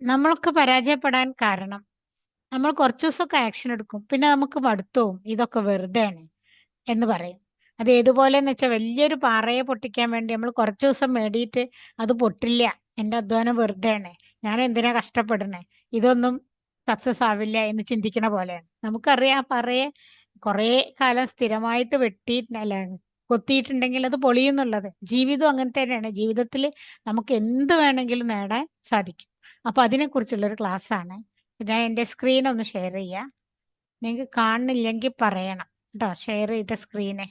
നമ്മൾക്ക് പരാജയപ്പെടാൻ കാരണം നമ്മൾ കുറച്ച് ദിവസമൊക്കെ ആക്ഷൻ എടുക്കും. പിന്നെ നമുക്ക് മടുത്തോവും. ഇതൊക്കെ വെറുതെയാണ് എന്ന് പറയും. അത് ഏതുപോലെന്ന് വെച്ചാൽ വലിയൊരു പാറയെ പൊട്ടിക്കാൻ വേണ്ടി നമ്മൾ കുറച്ച് ദിവസം മേടിയിട്ട് അത് പൊട്ടില്ല. എൻ്റെ അധ്വാനം വെറുതെയാണ്. ഞാൻ എന്തിനാ കഷ്ടപ്പെടണേ? ഇതൊന്നും സക്സസ് ആവില്ല എന്ന് ചിന്തിക്കണ പോലെയാണ്. നമുക്കറിയാം ആ പാറയെ കുറേ കാലം സ്ഥിരമായിട്ട് അല്ല കൊത്തിയിട്ടുണ്ടെങ്കിൽ അത് പൊളിയുന്നുള്ളത്. ജീവിതം അങ്ങനെ തന്നെയാണ്. ജീവിതത്തിൽ നമുക്ക് എന്ത് വേണമെങ്കിലും നേടാൻ സാധിക്കും. അപ്പൊ അതിനെക്കുറിച്ചുള്ളൊരു ക്ലാസ്സാണ്. ഞാൻ എൻ്റെ സ്ക്രീൻ ഒന്ന് ഷെയർ ചെയ്യാം. നിങ്ങൾക്ക് കാണുന്നില്ലെങ്കിൽ പറയണം കേട്ടോ. ഷെയർ ചെയ്ത സ്ക്രീനെ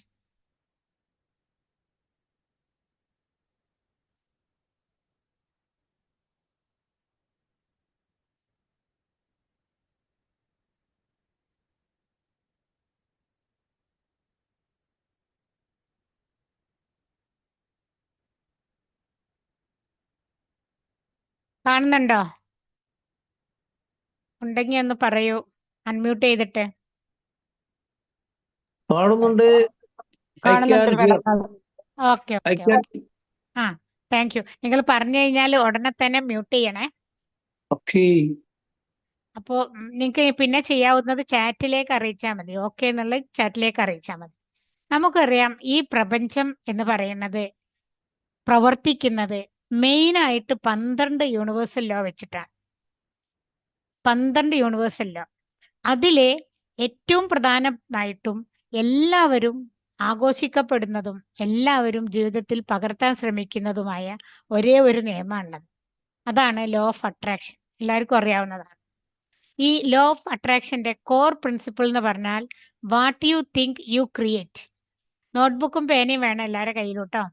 കാണുന്നുണ്ടോ? ഉണ്ടെങ്കിൽ ഒന്ന് പറയൂ, അൺമ്യൂട്ട് ചെയ്തിട്ട്. കാണുന്നുണ്ട്. ഐ ക്യാൻ കാണുന്നുണ്ട്. Here. Okay I okay can. Okay. ആ, താങ്ക് യു. നിങ്ങൾ പറഞ്ഞു കഴിഞ്ഞാൽ ഉടനെ തന്നെ മ്യൂട്ട് ചെയ്യണേ. ഓക്കെ. അപ്പോൾ നിങ്ങൾക്ക് പിന്നെ ചെയ്യാവുന്നത് ചാറ്റിലേക്ക് അറിയിച്ചാൽ മതി. ഓക്കെ എന്നുള്ളത് ചാറ്റിലേക്ക് അറിയിച്ചാൽ മതി. നമുക്കറിയാം ഈ പ്രപഞ്ചം എന്ന് പറയുന്നത് പ്രവർത്തിക്കുന്നത് മെയിനായിട്ട് 12 യൂണിവേഴ്സൽ ലോ വെച്ചിട്ടാണ്. 12 യൂണിവേഴ്സൽ ലോ. അതിലെ ഏറ്റവും പ്രധാനമായിട്ടും എല്ലാവരും ആഘോഷിക്കപ്പെടുന്നതും എല്ലാവരും ജീവിതത്തിൽ പകർത്താൻ ശ്രമിക്കുന്നതുമായ ഒരേ ഒരു നിയമമാണുള്ളത്. അതാണ് ലോ ഓഫ് അട്രാക്ഷൻ. എല്ലാവർക്കും അറിയാവുന്നതാണ്. ഈ ലോ ഓഫ് അട്രാക്ഷന്റെ കോർ പ്രിൻസിപ്പിൾ എന്ന് പറഞ്ഞാൽ what you think you create. നോട്ട്ബുക്കും പേനയും വേണം എല്ലാവരുടെ കയ്യിലോട്ടോ.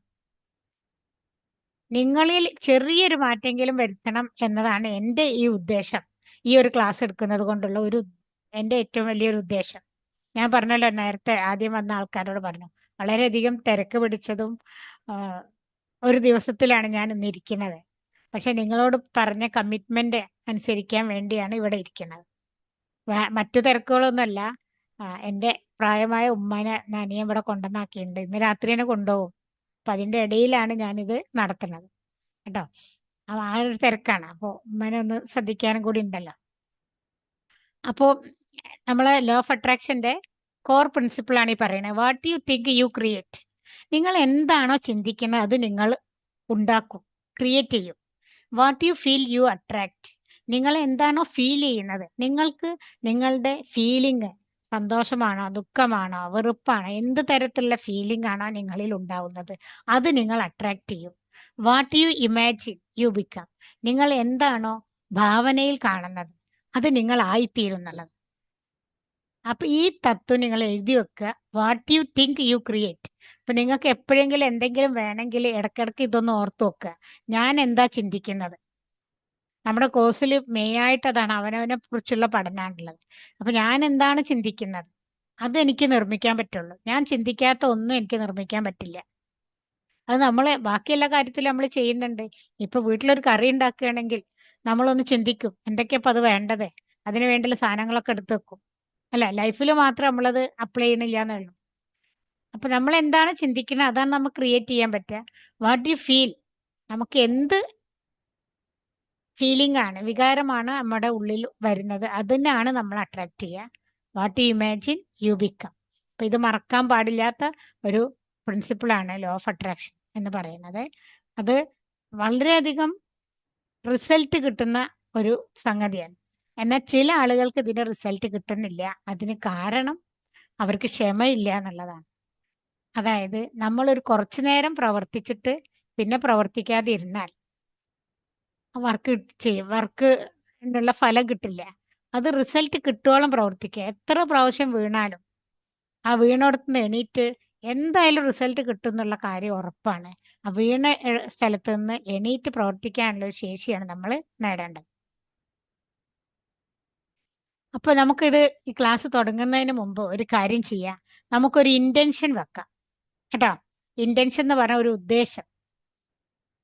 നിങ്ങളിൽ ചെറിയൊരു മാറ്റെങ്കിലും വരുത്തണം എന്നതാണ് എൻ്റെ ഈ ഉദ്ദേശം. ഈ ഒരു ക്ലാസ് എടുക്കുന്നത് കൊണ്ടുള്ള എൻ്റെ ഏറ്റവും വലിയൊരു ഉദ്ദേശം. ഞാൻ പറഞ്ഞല്ലോ, നേരത്തെ ആദ്യം വന്ന ആൾക്കാരോട് പറഞ്ഞു, വളരെയധികം തിരക്ക് പിടിച്ചതും ഒരു ദിവസത്തിലാണ് ഞാൻ ഇന്നിരിക്കുന്നത്. പക്ഷെ നിങ്ങളോട് പറഞ്ഞ കമ്മിറ്റ്മെന്റ് അനുസരിക്കാൻ വേണ്ടിയാണ് ഇവിടെ ഇരിക്കുന്നത്. മറ്റു തിരക്കുകളൊന്നുമല്ല. എൻ്റെ പ്രായമായ ഉമ്മാനെ നാനിയെ ഇവിടെ കൊണ്ടുവന്നാക്കിയിട്ടുണ്ട്. ഇന്ന് രാത്രി തന്നെ കൊണ്ടുപോകും. അപ്പൊ അതിന്റെ ഇടയിലാണ് ഞാനിത് നടത്തുന്നത് കേട്ടോ. അപ്പൊ ആ ഒരു തിരക്കാണ്. അപ്പോൾ ഉമ്മനെ ഒന്ന് ശ്രദ്ധിക്കാനും കൂടി ഉണ്ടല്ലോ. അപ്പോൾ നമ്മളെ ലോ ഓഫ് അട്രാക്ഷന്റെ കോർ പ്രിൻസിപ്പിൾ ആണ് ഈ പറയുന്നത്. What you think you create. നിങ്ങൾ എന്താണോ ചിന്തിക്കുന്നത് അത് നിങ്ങൾ ഉണ്ടാക്കും, ക്രിയേറ്റ് ചെയ്യും. What you feel you attract. നിങ്ങൾ എന്താണോ ഫീൽ ചെയ്യുന്നത്, നിങ്ങൾക്ക് നിങ്ങളുടെ ഫീലിംഗ് സന്തോഷമാണോ, ദുഃഖമാണോ, വെറുപ്പാണോ, എന്ത് തരത്തിലുള്ള ഫീലിംഗ് ആണോ നിങ്ങളിൽ ഉണ്ടാവുന്നത് അത് നിങ്ങൾ അട്രാക്ട് ചെയ്യും. What you imagine you become. നിങ്ങൾ എന്താണോ ഭാവനയിൽ കാണുന്നത് അത് നിങ്ങൾ ആയിത്തീരും എന്നുള്ളത്. അപ്പൊ ഈ തത്വം നിങ്ങൾ എഴുതി വെക്കുക. What you think you create. അപ്പൊ നിങ്ങൾക്ക് എപ്പോഴെങ്കിലും എന്തെങ്കിലും വേണമെങ്കിൽ ഇടയ്ക്കിടയ്ക്ക് ഇതൊന്ന് ഓർത്ത് വെക്കുക. ഞാൻ എന്താ ചിന്തിക്കുന്നത്. നമ്മുടെ കോഴ്സിൽ മെയിൻ ആയിട്ട് അതാണ്, അവനവനെ കുറിച്ചുള്ള പഠനമാണുള്ളത്. അപ്പൊ ഞാൻ എന്താണ് ചിന്തിക്കുന്നത് അത് എനിക്ക് നിർമ്മിക്കാൻ പറ്റുള്ളൂ. ഞാൻ ചിന്തിക്കാത്ത ഒന്നും എനിക്ക് നിർമ്മിക്കാൻ പറ്റില്ല. അത് നമ്മളെ ബാക്കി എല്ലാ കാര്യത്തിലും നമ്മൾ ചെയ്യുന്നുണ്ട്. ഇപ്പൊ വീട്ടിലൊരു കറി ഉണ്ടാക്കുകയാണെങ്കിൽ നമ്മളൊന്ന് ചിന്തിക്കും, എന്തൊക്കെയപ്പോൾ അത് വേണ്ടത്, അതിന് വേണ്ടിയുള്ള സാധനങ്ങളൊക്കെ എടുത്തു വെക്കും. അല്ല, ലൈഫിൽ മാത്രം നമ്മളത് അപ്ലൈ ചെയ്യണില്ല എന്നുള്ളൂ. അപ്പൊ നമ്മൾ എന്താണ് ചിന്തിക്കുന്നത് അതാണ് നമുക്ക് ക്രിയേറ്റ് ചെയ്യാൻ പറ്റുക. What you feel. നമുക്ക് എന്ത് ഫീലിംഗ് ആണ്, വികാരമാണ് നമ്മുടെ ഉള്ളിൽ വരുന്നത്, അതിനാണ് നമ്മൾ അട്രാക്ട് ചെയ്യുക. What you imagine you become. അപ്പൊ ഇത് മറക്കാൻ പാടില്ലാത്ത ഒരു പ്രിൻസിപ്പിളാണ് ലോ ഓഫ് അട്രാക്ഷൻ എന്ന് പറയുന്നത്. അത് വളരെയധികം റിസൾട്ട് കിട്ടുന്ന ഒരു സംഗതിയാണ്. എന്നാൽ ചില ആളുകൾക്ക് ഇതിന്റെ റിസൾട്ട് കിട്ടുന്നില്ല. അതിന് കാരണം അവർക്ക് ക്ഷമയില്ല എന്നുള്ളതാണ്. അതായത് നമ്മളൊരു കുറച്ചു നേരം പ്രവർത്തിച്ചിട്ട് പിന്നെ പ്രവർത്തിക്കാതെ ഇരുന്നാൽ വർക്ക് ചെയ്യും, വർക്ക് എന്നുള്ള ഫലം കിട്ടില്ല. അത് റിസൾട്ട് കിട്ടുവോളം പ്രവർത്തിക്കുക. എത്ര പ്രാവശ്യം വീണാലും ആ വീണോടത്ത് നിന്ന് എണീറ്റ് എന്തായാലും റിസൾട്ട് കിട്ടും എന്നുള്ള കാര്യം ഉറപ്പാണ്. ആ വീണ സ്ഥലത്ത് നിന്ന് എണീറ്റ് പ്രവർത്തിക്കാനുള്ള ഒരു ശേഷിയാണ് നമ്മൾ നേടേണ്ടത്. അപ്പൊ നമുക്കിത് ഈ ക്ലാസ് തുടങ്ങുന്നതിന് മുമ്പ് ഒരു കാര്യം ചെയ്യാം. നമുക്കൊരു ഇന്റൻഷൻ വെക്കാം കേട്ടോ. ഇന്റൻഷൻ എന്ന് പറഞ്ഞ ഒരു ഉദ്ദേശം.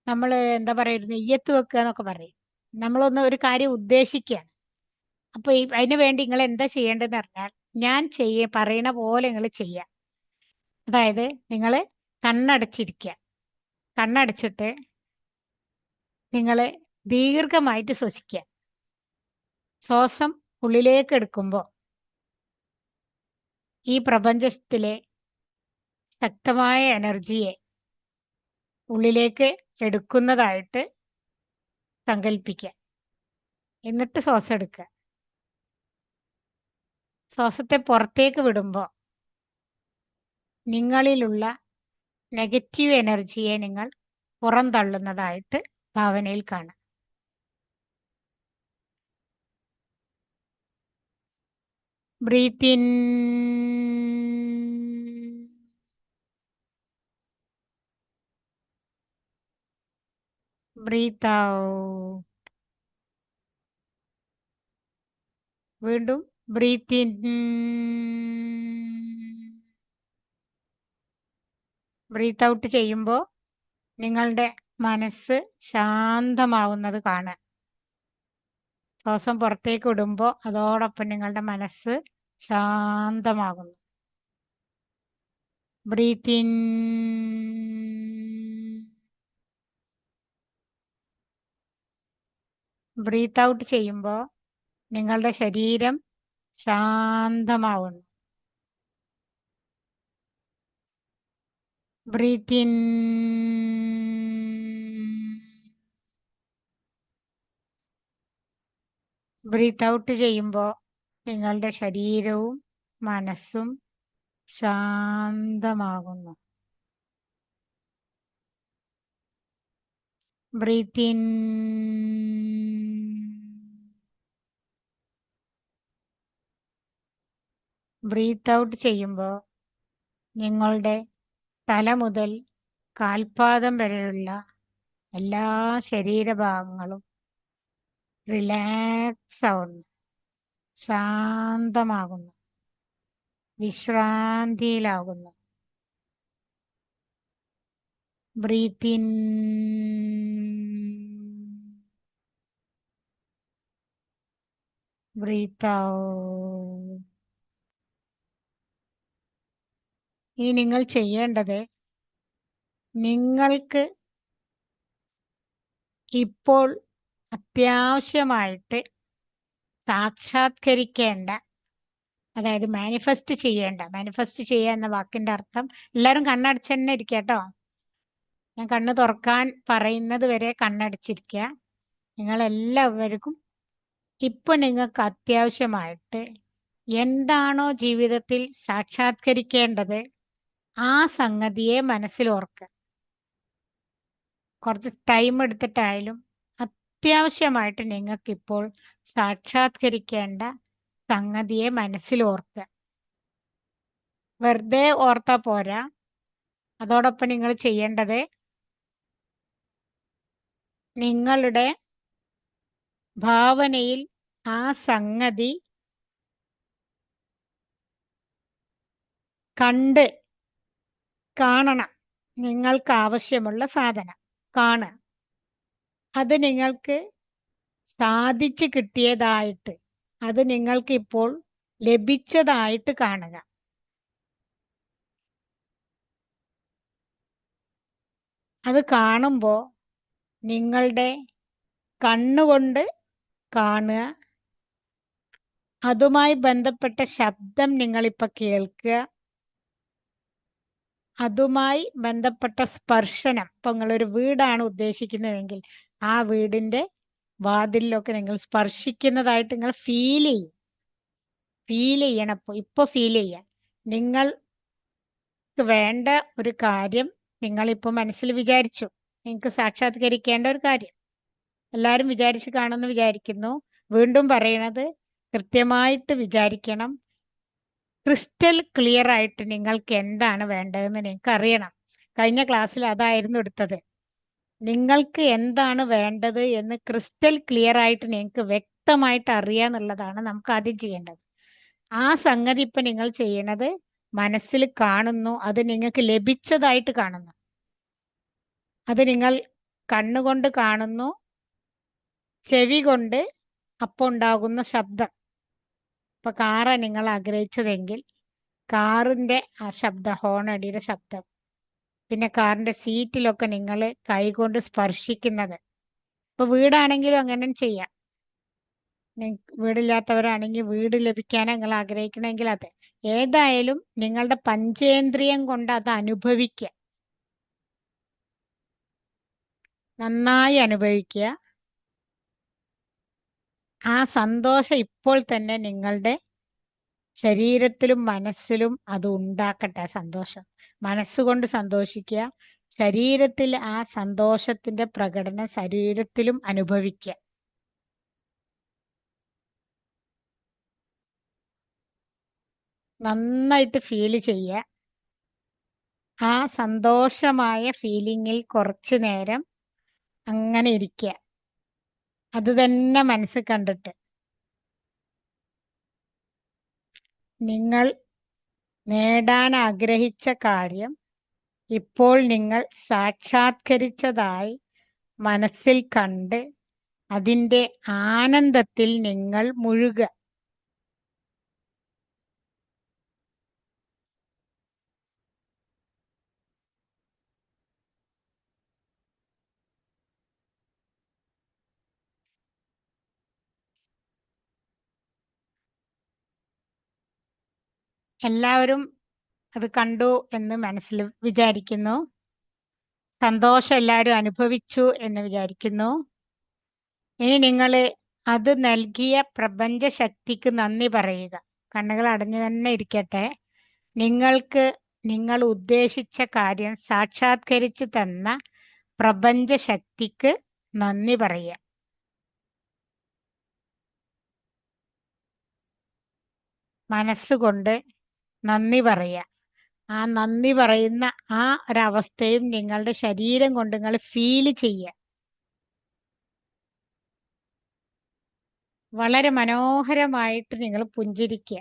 നമ്മൾ എന്താ പറയുക, നെയ്യത്ത് വെക്കുക എന്നൊക്കെ പറയും. നമ്മളൊന്ന് ഒരു കാര്യം ഉദ്ദേശിക്കുകയാണ്. അപ്പൊ അതിന് വേണ്ടി നിങ്ങൾ എന്താ ചെയ്യേണ്ടതെന്ന് പറഞ്ഞാൽ, ഞാൻ പറയണ പോലെ നിങ്ങൾ ചെയ്യുക. അതായത് നിങ്ങൾ കണ്ണടച്ചിരിക്കുക. കണ്ണടച്ചിട്ട് നിങ്ങൾ ദീർഘമായിട്ട് ശ്വസിക്കുക. ശ്വാസം ഉള്ളിലേക്ക് എടുക്കുമ്പോൾ ഈ പ്രപഞ്ചത്തിലെ ശക്തമായ എനർജിയെ ഉള്ളിലേക്ക് എടുക്കുന്നതായിട്ട് സങ്കല്പിക്കുക. എന്നിട്ട് ശ്വാസം എടുക്കുക. ശ്വാസത്തെ പുറത്തേക്ക് വിടുമ്പോൾ നിങ്ങളിലുള്ള നെഗറ്റീവ് എനർജിയെ നിങ്ങൾ പുറന്തള്ളുന്നതായിട്ട് ഭാവനയിൽ കാണാം. Breathe in, breathe out. വീണ്ടും ബ്രീത്ത് ഇൻ, ബ്രീത്ത് ഔട്ട് ചെയ്യുമ്പോൾ നിങ്ങളുടെ മനസ്സ് ശാന്തമാവുന്നത് കാണുക. ശ്വാസം പുറത്തേക്ക് വിടുമ്പോൾ അതോടൊപ്പം നിങ്ങളുടെ മനസ്സ് ശാന്തമാകുന്നു. ബ്രീത്ത് ഇൻ, ബ്രീത്ത് ഔട്ട് ചെയ്യുമ്പോൾ നിങ്ങളുടെ ശരീരം ശാന്തമാവുന്നു. ബ്രീത്ത് ഇൻ, ബ്രീത്ത് ഔട്ട് ചെയ്യുമ്പോൾ നിങ്ങളുടെ ശരീരവും മനസ്സും ശാന്തമാകുന്നു. ബ്രീത്ത് ഇൻ, ബ്രീത്ത് ഔട്ട് ചെയ്യുമ്പോൾ നിങ്ങളുടെ തല മുതൽ കാൽപാദം വരെയുള്ള എല്ലാ ശരീരഭാഗങ്ങളും റിലാക്സ് ആവുന്നു, ശാന്തമാകുന്നു, വിശ്രാന്തിയിലാകുന്നു. Breathe in, breathe out. ഇനി നിങ്ങൾ ചെയ്യേണ്ടത്, നിങ്ങൾക്ക് ഇപ്പോൾ അത്യാവശ്യമായിട്ട് സാക്ഷാത്കരിക്കേണ്ട, അതായത് മാനിഫെസ്റ്റ് ചെയ്യേണ്ട, മാനിഫെസ്റ്റ് ചെയ്യുക എന്ന വാക്കിന്റെ അർത്ഥം, എല്ലാവരും കണ്ണടച്ച് തന്നെ ഇരിക്കുക കേട്ടോ. ഞാൻ കണ്ണ് തുറക്കാൻ പറയുന്നത് വരെ കണ്ണടച്ചിരിക്കുക. നിങ്ങളെല്ലാവർക്കും ഇപ്പൊ നിങ്ങൾക്ക് അത്യാവശ്യമായിട്ട് എന്താണോ ജീവിതത്തിൽ സാക്ഷാത്കരിക്കേണ്ടത് ആ സംഗതിയെ മനസ്സിൽ ഓർക്കുക. കുറച്ച് ടൈം എടുത്തിട്ടായാലും അത്യാവശ്യമായിട്ട് നിങ്ങൾക്കിപ്പോൾ സാക്ഷാത്കരിക്കേണ്ട സംഗതിയെ മനസ്സിൽ ഓർക്കുക. വെറുതെ ഓർത്താ പോരാ, അതോടൊപ്പം നിങ്ങൾ ചെയ്യേണ്ടത് നിങ്ങളുടെ ഭാവനയിൽ ആ സംഗതി കണ്ട് കാണണം. നിങ്ങൾക്ക് ആവശ്യമുള്ള സാധനം കാണുക. അത് നിങ്ങൾക്ക് സാധിച്ചു കിട്ടിയതായിട്ട്, അത് നിങ്ങൾക്ക് ഇപ്പോൾ ലഭിച്ചതായിട്ട് കാണുക. അത് കാണുമ്പോൾ നിങ്ങളുടെ കണ്ണുകൊണ്ട് കാണുക. അതുമായി ബന്ധപ്പെട്ട ശബ്ദം നിങ്ങളിപ്പോൾ കേൾക്കുക. അതുമായി ബന്ധപ്പെട്ട സ്പർശനം, ഇപ്പൊ നിങ്ങളൊരു വീടാണ് ഉദ്ദേശിക്കുന്നതെങ്കിൽ ആ വീടിന്റെ വാതിലിലൊക്കെ നിങ്ങൾ സ്പർശിക്കുന്നതായിട്ട് നിങ്ങൾ ഫീൽ ചെയ്യണം. ഇപ്പൊ ഫീൽ ചെയ്യാം. നിങ്ങൾക്ക് വേണ്ട ഒരു കാര്യം നിങ്ങളിപ്പോ മനസ്സിൽ വിചാരിച്ചു, നിങ്ങൾക്ക് സാക്ഷാത്കരിക്കേണ്ട ഒരു കാര്യം എല്ലാവരും വിചാരിച്ച് കാണുമെന്ന് വിചാരിക്കുന്നു. വീണ്ടും പറയണത്, കൃത്യമായിട്ട് വിചാരിക്കണം. ക്രിസ്റ്റൽ ക്ലിയർ ആയിട്ട് നിങ്ങൾക്ക് എന്താണ് വേണ്ടതെന്ന് നിങ്ങൾക്ക് അറിയണം. കഴിഞ്ഞ ക്ലാസ്സിൽ അതായിരുന്നു എടുത്തത്. നിങ്ങൾക്ക് എന്താണ് വേണ്ടത് എന്ന് ക്രിസ്റ്റൽ ക്ലിയർ ആയിട്ട് നിങ്ങൾക്ക് വ്യക്തമായിട്ട് അറിയാന്നുള്ളതാണ് നമുക്ക് ആദ്യം ചെയ്യേണ്ടത്. ആ സംഗതി ഇപ്പൊ നിങ്ങൾ ചെയ്യണത് മനസ്സിൽ കാണുന്നു, അത് നിങ്ങൾക്ക് ലഭിച്ചതായിട്ട് കാണുന്നു. അത് നിങ്ങൾ കണ്ണുകൊണ്ട് കാണുന്നു, ചെവി കൊണ്ട് അപ്പോൾ ഉണ്ടാകുന്ന ശബ്ദം. ഇപ്പൊ കാറാ നിങ്ങൾ ആഗ്രഹിച്ചതെങ്കിൽ കാറിന്റെ ആ ശബ്ദം, ഹോണടിയുടെ ശബ്ദം, പിന്നെ കാറിന്റെ സീറ്റിലൊക്കെ നിങ്ങൾ കൈകൊണ്ട് സ്പർശിക്കുന്നത്. ഇപ്പൊ വീടാണെങ്കിലും അങ്ങനെ ചെയ്യാം. വീടില്ലാത്തവരാണെങ്കിൽ വീട് ലഭിക്കാൻ നിങ്ങൾ ആഗ്രഹിക്കണമെങ്കിൽ അത് ഏതായാലും നിങ്ങളുടെ പഞ്ചേന്ദ്രിയം കൊണ്ട് അത് അനുഭവിക്കുക, നന്നായി അനുഭവിക്കുക. ആ സന്തോഷം ഇപ്പോൾ തന്നെ നിങ്ങളുടെ ശരീരത്തിലും മനസ്സിലും അത് ഉണ്ടാക്കട്ടെ. സന്തോഷം മനസ്സുകൊണ്ട് സന്തോഷിക്കുക, ശരീരത്തിൽ ആ സന്തോഷത്തിന്റെ പ്രകടനം ശരീരത്തിലും അനുഭവിക്കുക. നന്നായിട്ട് ഫീൽ ചെയ്യുക. ആ സന്തോഷമായ ഫീലിങ്ങിൽ കുറച്ചു നേരം അങ്ങനെ ഇരിക്കുക, അത് തന്നെ മനസ്സിൽ കണ്ടിട്ട്. നിങ്ങൾ നേടാൻ ആഗ്രഹിച്ച കാര്യം ഇപ്പോൾ നിങ്ങൾ സാക്ഷാത്കരിച്ചതായി മനസ്സിൽ കണ്ട് അതിൻ്റെ ആനന്ദത്തിൽ നിങ്ങൾ മുഴുകുക. എല്ലാവരും അത് കണ്ടു എന്ന് മനസ്സിൽ വിചാരിക്കുന്നു. സന്തോഷം എല്ലാവരും അനുഭവിച്ചു എന്ന് വിചാരിക്കുന്നു. ഇനി നിങ്ങൾ അത് നൽകിയ പ്രപഞ്ച ശക്തിക്ക് നന്ദി പറയുക. കണ്ണുകൾ അടഞ്ഞു തന്നെ ഇരിക്കട്ടെ. നിങ്ങൾക്ക് നിങ്ങൾ ഉദ്ദേശിച്ച കാര്യം സാക്ഷാത്കരിച്ച് തന്ന പ്രപഞ്ച ശക്തിക്ക് നന്ദി പറയുക. മനസ്സുകൊണ്ട് നന്ദി പറയുക. ആ നന്ദി പറയുന്ന ആ ഒരവസ്ഥയും നിങ്ങളുടെ ശരീരം കൊണ്ട് നിങ്ങൾ ഫീൽ ചെയ്യുക. വളരെ മനോഹരമായിട്ട് നിങ്ങൾ പുഞ്ചിരിക്കുക.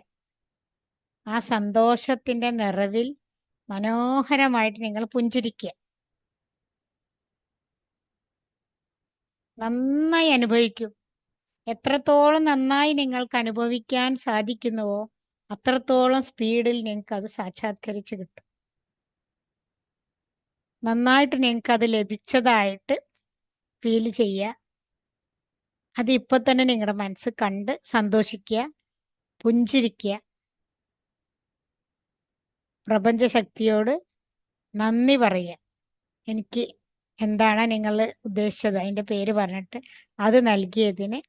ആ സന്തോഷത്തിന്റെ നിറവിൽ മനോഹരമായിട്ട് നിങ്ങൾ പുഞ്ചിരിക്കുക. നന്നായി അനുഭവിക്കും. എത്രത്തോളം നന്നായി നിങ്ങൾക്ക് അനുഭവിക്കാൻ സാധിക്കുന്നുവോ അത്രത്തോളം സ്പീഡിൽ നിങ്ങൾക്ക് അത് സാക്ഷാത്കരിച്ച് കിട്ടും. നന്നായിട്ട് നിങ്ങൾക്ക് അത് ലഭിച്ചതായിട്ട് ഫീൽ ചെയ്യുക. അത് ഇപ്പൊ തന്നെ നിങ്ങളുടെ മനസ്സ് കണ്ട് സന്തോഷിക്കുക, പുഞ്ചിരിക്കുക. പ്രപഞ്ച ശക്തിയോട് നന്ദി പറയുക. എനിക്ക് എന്താണ് നിങ്ങൾ ഉദ്ദേശിച്ചത് അതിൻ്റെ പേര് പറഞ്ഞിട്ട് അത് നൽകിയതിന്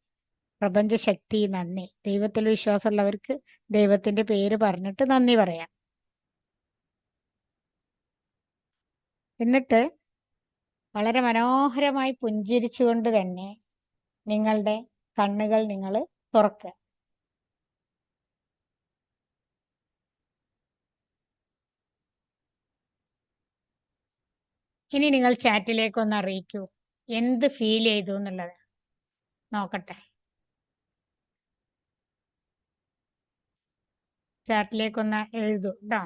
പ്രപഞ്ച ശക്തി നന്ദി. ദൈവത്തിൽ വിശ്വാസമുള്ളവർക്ക് ദൈവത്തിന്റെ പേര് പറഞ്ഞിട്ട് നന്ദി പറയാം. എന്നിട്ട് വളരെ മനോഹരമായി പുഞ്ചിരിച്ചുകൊണ്ട് തന്നെ നിങ്ങളുടെ കണ്ണുകൾ നിങ്ങൾ തുറക്കുക. ഇനി നിങ്ങൾ ചാറ്റിലേക്ക് ഒന്ന് അറിയിക്കൂ എന്ത് ഫീൽ ചെയ്തു എന്നുള്ളത്. നോക്കട്ടെ, ചാറ്റിലേക്കൊന്ന് എഴുതൂ കേട്ടോ.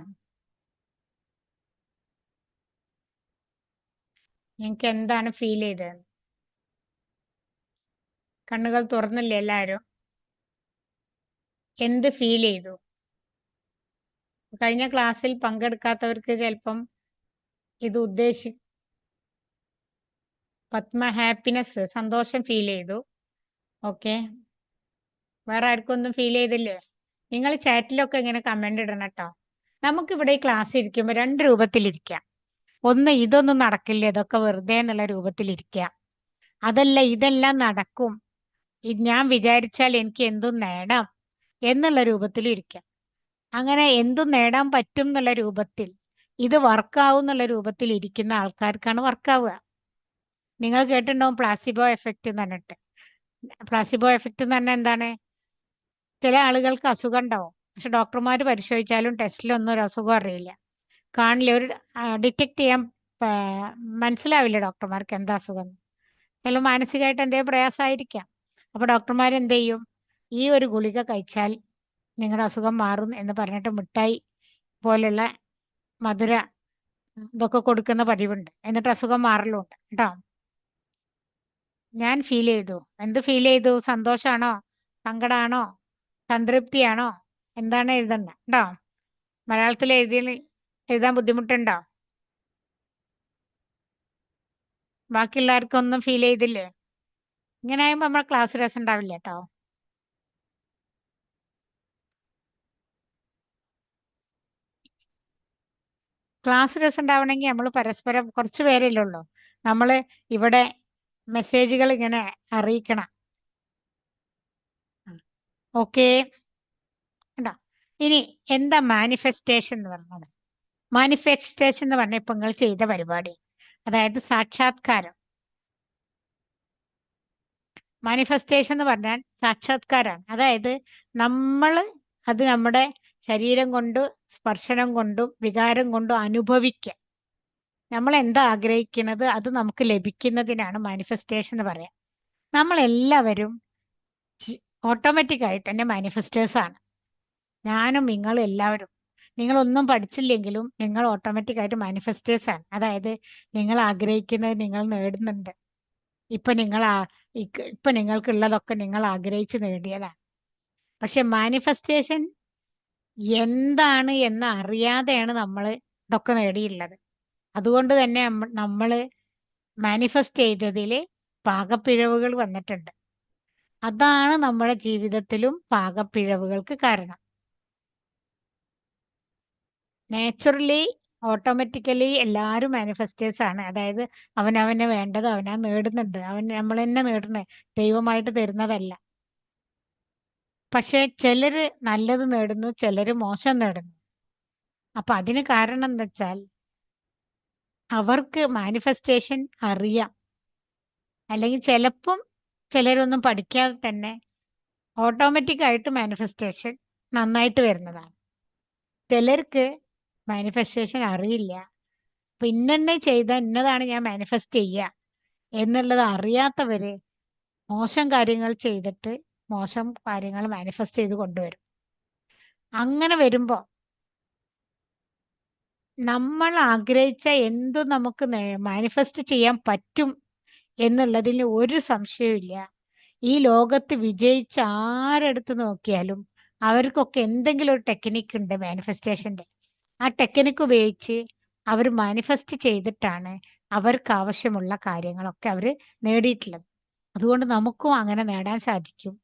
നിങ്ങൾക്ക് എന്താണ് ഫീൽ ചെയ്തത്? കണ്ണുകൾ തുറന്നില്ലേ എല്ലാവരും? എന്ത് ഫീൽ ചെയ്തു? കഴിഞ്ഞ ക്ലാസ്സിൽ പങ്കെടുക്കാത്തവർക്ക് ചിലപ്പം ഇത് പത്മ ഹാപ്പിനെസ്, സന്തോഷം ഫീൽ ചെയ്തു. ഓക്കെ, വേറെ ആർക്കും ഒന്നും ഫീൽ ചെയ്തില്ലേ? നിങ്ങൾ ചാറ്റിലൊക്കെ ഇങ്ങനെ കമന്റ് ഇടണം കേട്ടോ. നമുക്കിവിടെ ഈ ക്ലാസ് ഇരിക്കുമ്പോൾ രണ്ട് രൂപത്തിലിരിക്കാം. ഒന്ന്, ഇതൊന്നും നടക്കില്ല, ഇതൊക്കെ വെറുതെ എന്നുള്ള രൂപത്തിലിരിക്കാം. അതല്ല, ഇതെല്ലാം നടക്കും, ഞാൻ വിചാരിച്ചാൽ എനിക്ക് എന്തും നേടാം എന്നുള്ള രൂപത്തിലും ഇരിക്കാം. അങ്ങനെ എന്തും നേടാൻ പറ്റും എന്നുള്ള രൂപത്തിൽ, ഇത് വർക്കാവും എന്നുള്ള രൂപത്തിൽ ഇരിക്കുന്ന ആൾക്കാർക്കാണ് വർക്കാവുക. നിങ്ങൾ കേട്ടിട്ടുണ്ടാവും പ്ലാസിബോ എഫക്റ്റ് എന്ന് പറഞ്ഞിട്ട്. പ്ലാസിബോ എഫക്റ്റ് എന്ന് പറഞ്ഞാൽ എന്താണ്? ചില ആളുകൾക്ക് അസുഖം ഉണ്ടാവും, പക്ഷെ ഡോക്ടർമാർ പരിശോധിച്ചാലും ടെസ്റ്റിലൊന്നും ഒരു അസുഖം അറിയില്ല, കാണില്ല. ഡിറ്റക്ട് ചെയ്യാൻ മനസ്സിലാവില്ല ഡോക്ടർമാർക്ക് എന്താ അസുഖം. ചില മാനസികമായിട്ട് എന്തെങ്കിലും പ്രയാസമായിരിക്കാം. അപ്പോൾ ഡോക്ടർമാർ എന്ത് ചെയ്യും? ഈ ഒരു ഗുളിക കഴിച്ചാൽ നിങ്ങളുടെ അസുഖം മാറും എന്ന് പറഞ്ഞിട്ട് മിഠായി പോലുള്ള മധുര ഇതൊക്കെ കൊടുക്കുന്ന പതിവുണ്ട്. എന്നിട്ട് അസുഖം മാറലുണ്ട് കേട്ടോ. ഞാൻ ഫീൽ ചെയ്തു. എന്ത് ഫീൽ ചെയ്തു? സന്തോഷമാണോ, സങ്കടമാണോ, സംതൃപ്തിയാണോ, എന്താണ് എഴുതണ്ട കേട്ടോ. മലയാളത്തിൽ എഴുതാൻ ബുദ്ധിമുട്ടുണ്ടോ? ബാക്കിയുള്ളവർക്കൊന്നും ഫീൽ ചെയ്തില്ലേ? ഇങ്ങനെ ആകുമ്പോൾ നമ്മുടെ ക്ലാസ് രസം ഉണ്ടാവില്ല കേട്ടോ. ക്ലാസ് രസമുണ്ടാവണമെങ്കിൽ നമ്മൾ പരസ്പരം കുറച്ച് പേരല്ലേ ഉള്ളൂ. നമ്മൾ ഇവിടെ മെസ്സേജുകൾ ഇങ്ങനെ അറിയിക്കണം. ഓക്കെ, ഉണ്ടോ? ഇനി എന്താ മാനിഫെസ്റ്റേഷൻ എന്ന് പറഞ്ഞത്? മാനിഫെസ്റ്റേഷൻ എന്ന് പറഞ്ഞാൽ ഇപ്പൊ നിങ്ങൾ ചെയ്ത പരിപാടി, അതായത് സാക്ഷാത്കാരം. മാനിഫെസ്റ്റേഷൻ എന്ന് പറഞ്ഞാൽ സാക്ഷാത്കാരമാണ്. അതായത് നമ്മൾ അത് നമ്മുടെ ശരീരം കൊണ്ട്, സ്പർശനം കൊണ്ടും വികാരം കൊണ്ടും അനുഭവിക്കുക. നമ്മൾ എന്താ ആഗ്രഹിക്കുന്നത് അത് നമുക്ക് ലഭിക്കുന്നതിനാണ് മാനിഫെസ്റ്റേഷൻ എന്ന് പറയാം. നമ്മളെല്ലാവരും ഓട്ടോമാറ്റിക് ആയിട്ട് തന്നെ മാനിഫെസ്റ്റേഴ്സ് ആണ്. ഞാനും നിങ്ങളും എല്ലാവരും. നിങ്ങളൊന്നും പഠിച്ചില്ലെങ്കിലും നിങ്ങൾ ഓട്ടോമാറ്റിക് ആയിട്ട് മാനിഫെസ്റ്റേഴ്സ് ആണ്. അതായത് നിങ്ങൾ ആഗ്രഹിക്കുന്നത് നിങ്ങൾ നേടുന്നുണ്ട്. ഇപ്പൊ നിങ്ങൾക്കുള്ളതൊക്കെ നിങ്ങൾ ആഗ്രഹിച്ച് നേടിയതാണ്. പക്ഷെ മാനിഫെസ്റ്റേഷൻ എന്താണ് എന്ന് അറിയാതെയാണ് നമ്മൾ ഇതൊക്കെ നേടിയുള്ളത്. അതുകൊണ്ട് തന്നെ നമ്മൾ മാനിഫെസ്റ്റ് ചെയ്തതിൽ പാകപ്പിഴവുകൾ വന്നിട്ടുണ്ട്. അതാണ് നമ്മുടെ ജീവിതത്തിലും പാകപ്പിഴവുകൾക്ക് കാരണം. നാച്ചുറലി ഓട്ടോമാറ്റിക്കലി എല്ലാവരും മാനിഫെസ്റ്റേഴ്സ് ആണ്. അതായത് അവനവന് വേണ്ടത് അവനാ നേടുന്നുണ്ട്. നമ്മൾ തന്നെ നേടുന്നത്, ദൈവമായിട്ട് തരുന്നതല്ല. പക്ഷെ ചിലര് നല്ലത് നേടുന്നു, ചിലര് മോശം നേടുന്നു. അപ്പൊ അതിന് കാരണം എന്താ വെച്ചാൽ അവർക്ക് മാനിഫെസ്റ്റേഷൻ അറിയാം. അല്ലെങ്കിൽ ചിലപ്പം ചിലരൊന്നും പഠിക്കാതെ തന്നെ ഓട്ടോമാറ്റിക് ആയിട്ട് മാനിഫെസ്റ്റേഷൻ നന്നായിട്ട് വരുന്നതാണ്. ചിലർക്ക് മാനിഫെസ്റ്റേഷൻ അറിയില്ല. പിന്നെ ചെയ്ത ഇന്നതാണ് ഞാൻ മാനിഫെസ്റ്റ് ചെയ്യുക എന്നുള്ളത് അറിയാത്തവര് മോശം കാര്യങ്ങൾ ചെയ്തിട്ട് മോശം കാര്യങ്ങൾ മാനിഫെസ്റ്റ് ചെയ്ത് കൊണ്ടുവരും. അങ്ങനെ വരുമ്പോ നമ്മൾ ആഗ്രഹിച്ച എന്തും നമുക്ക് മാനിഫെസ്റ്റ് ചെയ്യാൻ പറ്റും എന്നുള്ളതിൽ ഒരു സംശയമില്ല. ഈ ലോകത്ത് വിജയിച്ച ആരെടുത്ത് നോക്കിയാലും അവർക്കൊക്കെ എന്തെങ്കിലും ഒരു ടെക്നിക്ക് ഉണ്ട് മാനിഫെസ്റ്റേഷന്റെ. ആ ടെക്നിക്ക് ഉപയോഗിച്ച് അവർ മാനിഫെസ്റ്റ് ചെയ്തിട്ടാണ് അവർക്ക് ആവശ്യമുള്ള കാര്യങ്ങളൊക്കെ അവർ നേടിയിട്ടുള്ളത്. അതുകൊണ്ട് നമുക്കും അങ്ങനെ നേടാൻ സാധിക്കും.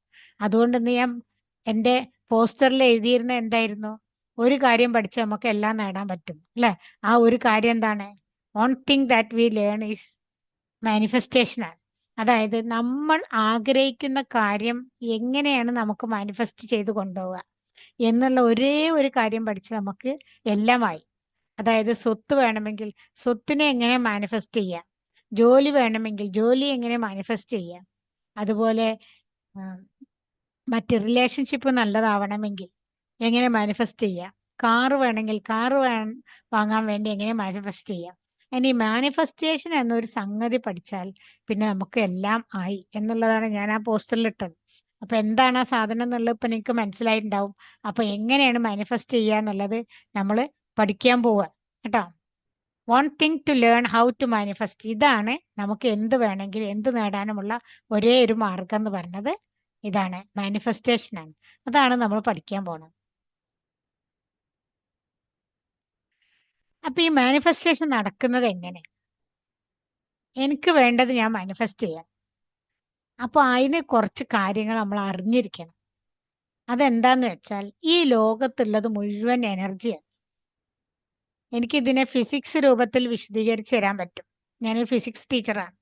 അതുകൊണ്ട് ഇന്ന് ഞാൻ എൻ്റെ പോസ്റ്ററിൽ എഴുതിയിരുന്ന എന്തായിരുന്നു? ഒരു കാര്യം പഠിച്ച് നമുക്ക് എല്ലാം നേടാൻ പറ്റും അല്ലെ? ആ ഒരു കാര്യം എന്താണ്? One thing that we learn is manifestation ആണ്. അതായത് നമ്മൾ ആഗ്രഹിക്കുന്ന കാര്യം എങ്ങനെയാണ് നമുക്ക് മാനിഫെസ്റ്റ് ചെയ്ത് കൊണ്ടുപോവുക എന്നുള്ള ഒരേ ഒരു കാര്യം പഠിച്ച് നമുക്ക് എല്ലാമായി. അതായത് സ്വത്ത് വേണമെങ്കിൽ സ്വത്തിനെ എങ്ങനെ മാനിഫെസ്റ്റ് ചെയ്യാം, ജോലി വേണമെങ്കിൽ ജോലി എങ്ങനെ മാനിഫെസ്റ്റ് ചെയ്യാം, അതുപോലെ മറ്റ് റിലേഷൻഷിപ്പ് നല്ലതാവണമെങ്കിൽ എങ്ങനെ മാനിഫെസ്റ്റ് ചെയ്യാം, കാറ് വേണമെങ്കിൽ കാറ് വാങ്ങാൻ വേണ്ടി എങ്ങനെ മാനിഫെസ്റ്റ് ചെയ്യാം. ഇനി മാനിഫെസ്റ്റേഷൻ എന്നൊരു സംഗതി പഠിച്ചാൽ പിന്നെ നമുക്ക് എല്ലാം ആയി എന്നുള്ളതാണ് ഞാൻ ആ പോസ്റ്ററിൽ ഇട്ടത്. അപ്പൊ എന്താണ് ആ സാധനം എന്നുള്ളത് ഇപ്പൊ നിങ്ങൾക്ക് മനസ്സിലായിട്ടുണ്ടാവും. അപ്പൊ എങ്ങനെയാണ് മാനിഫെസ്റ്റ് ചെയ്യുക എന്നുള്ളത് നമ്മൾ പഠിക്കാൻ പോവുക കേട്ടോ. One thing to learn how to manifest. ഇതാണ് നമുക്ക് എന്ത് വേണമെങ്കിലും എന്ത് നേടാനുമുള്ള ഒരേ ഒരു മാർഗം എന്ന് പറഞ്ഞത്. ഇതാണ് മാനിഫെസ്റ്റേഷൻ ആണ്. അതാണ് നമ്മൾ പഠിക്കാൻ പോണത്. അപ്പൊ ഈ മാനിഫെസ്റ്റേഷൻ നടക്കുന്നത് എങ്ങനെ? എനിക്ക് വേണ്ടത് ഞാൻ മാനിഫെസ്റ്റ് ചെയ്യാം. അപ്പൊ അതിന് കുറച്ച് കാര്യങ്ങൾ നമ്മൾ അറിഞ്ഞിരിക്കണം. അതെന്താന്ന് വെച്ചാൽ ഈ ലോകത്തുള്ളത് മുഴുവൻ എനർജിയാണ്. എനിക്കിതിനെ ഫിസിക്സ് രൂപത്തിൽ വിശദീകരിച്ച് തരാൻ പറ്റും. ഞാനൊരു ഫിസിക്സ് ടീച്ചറാണ്.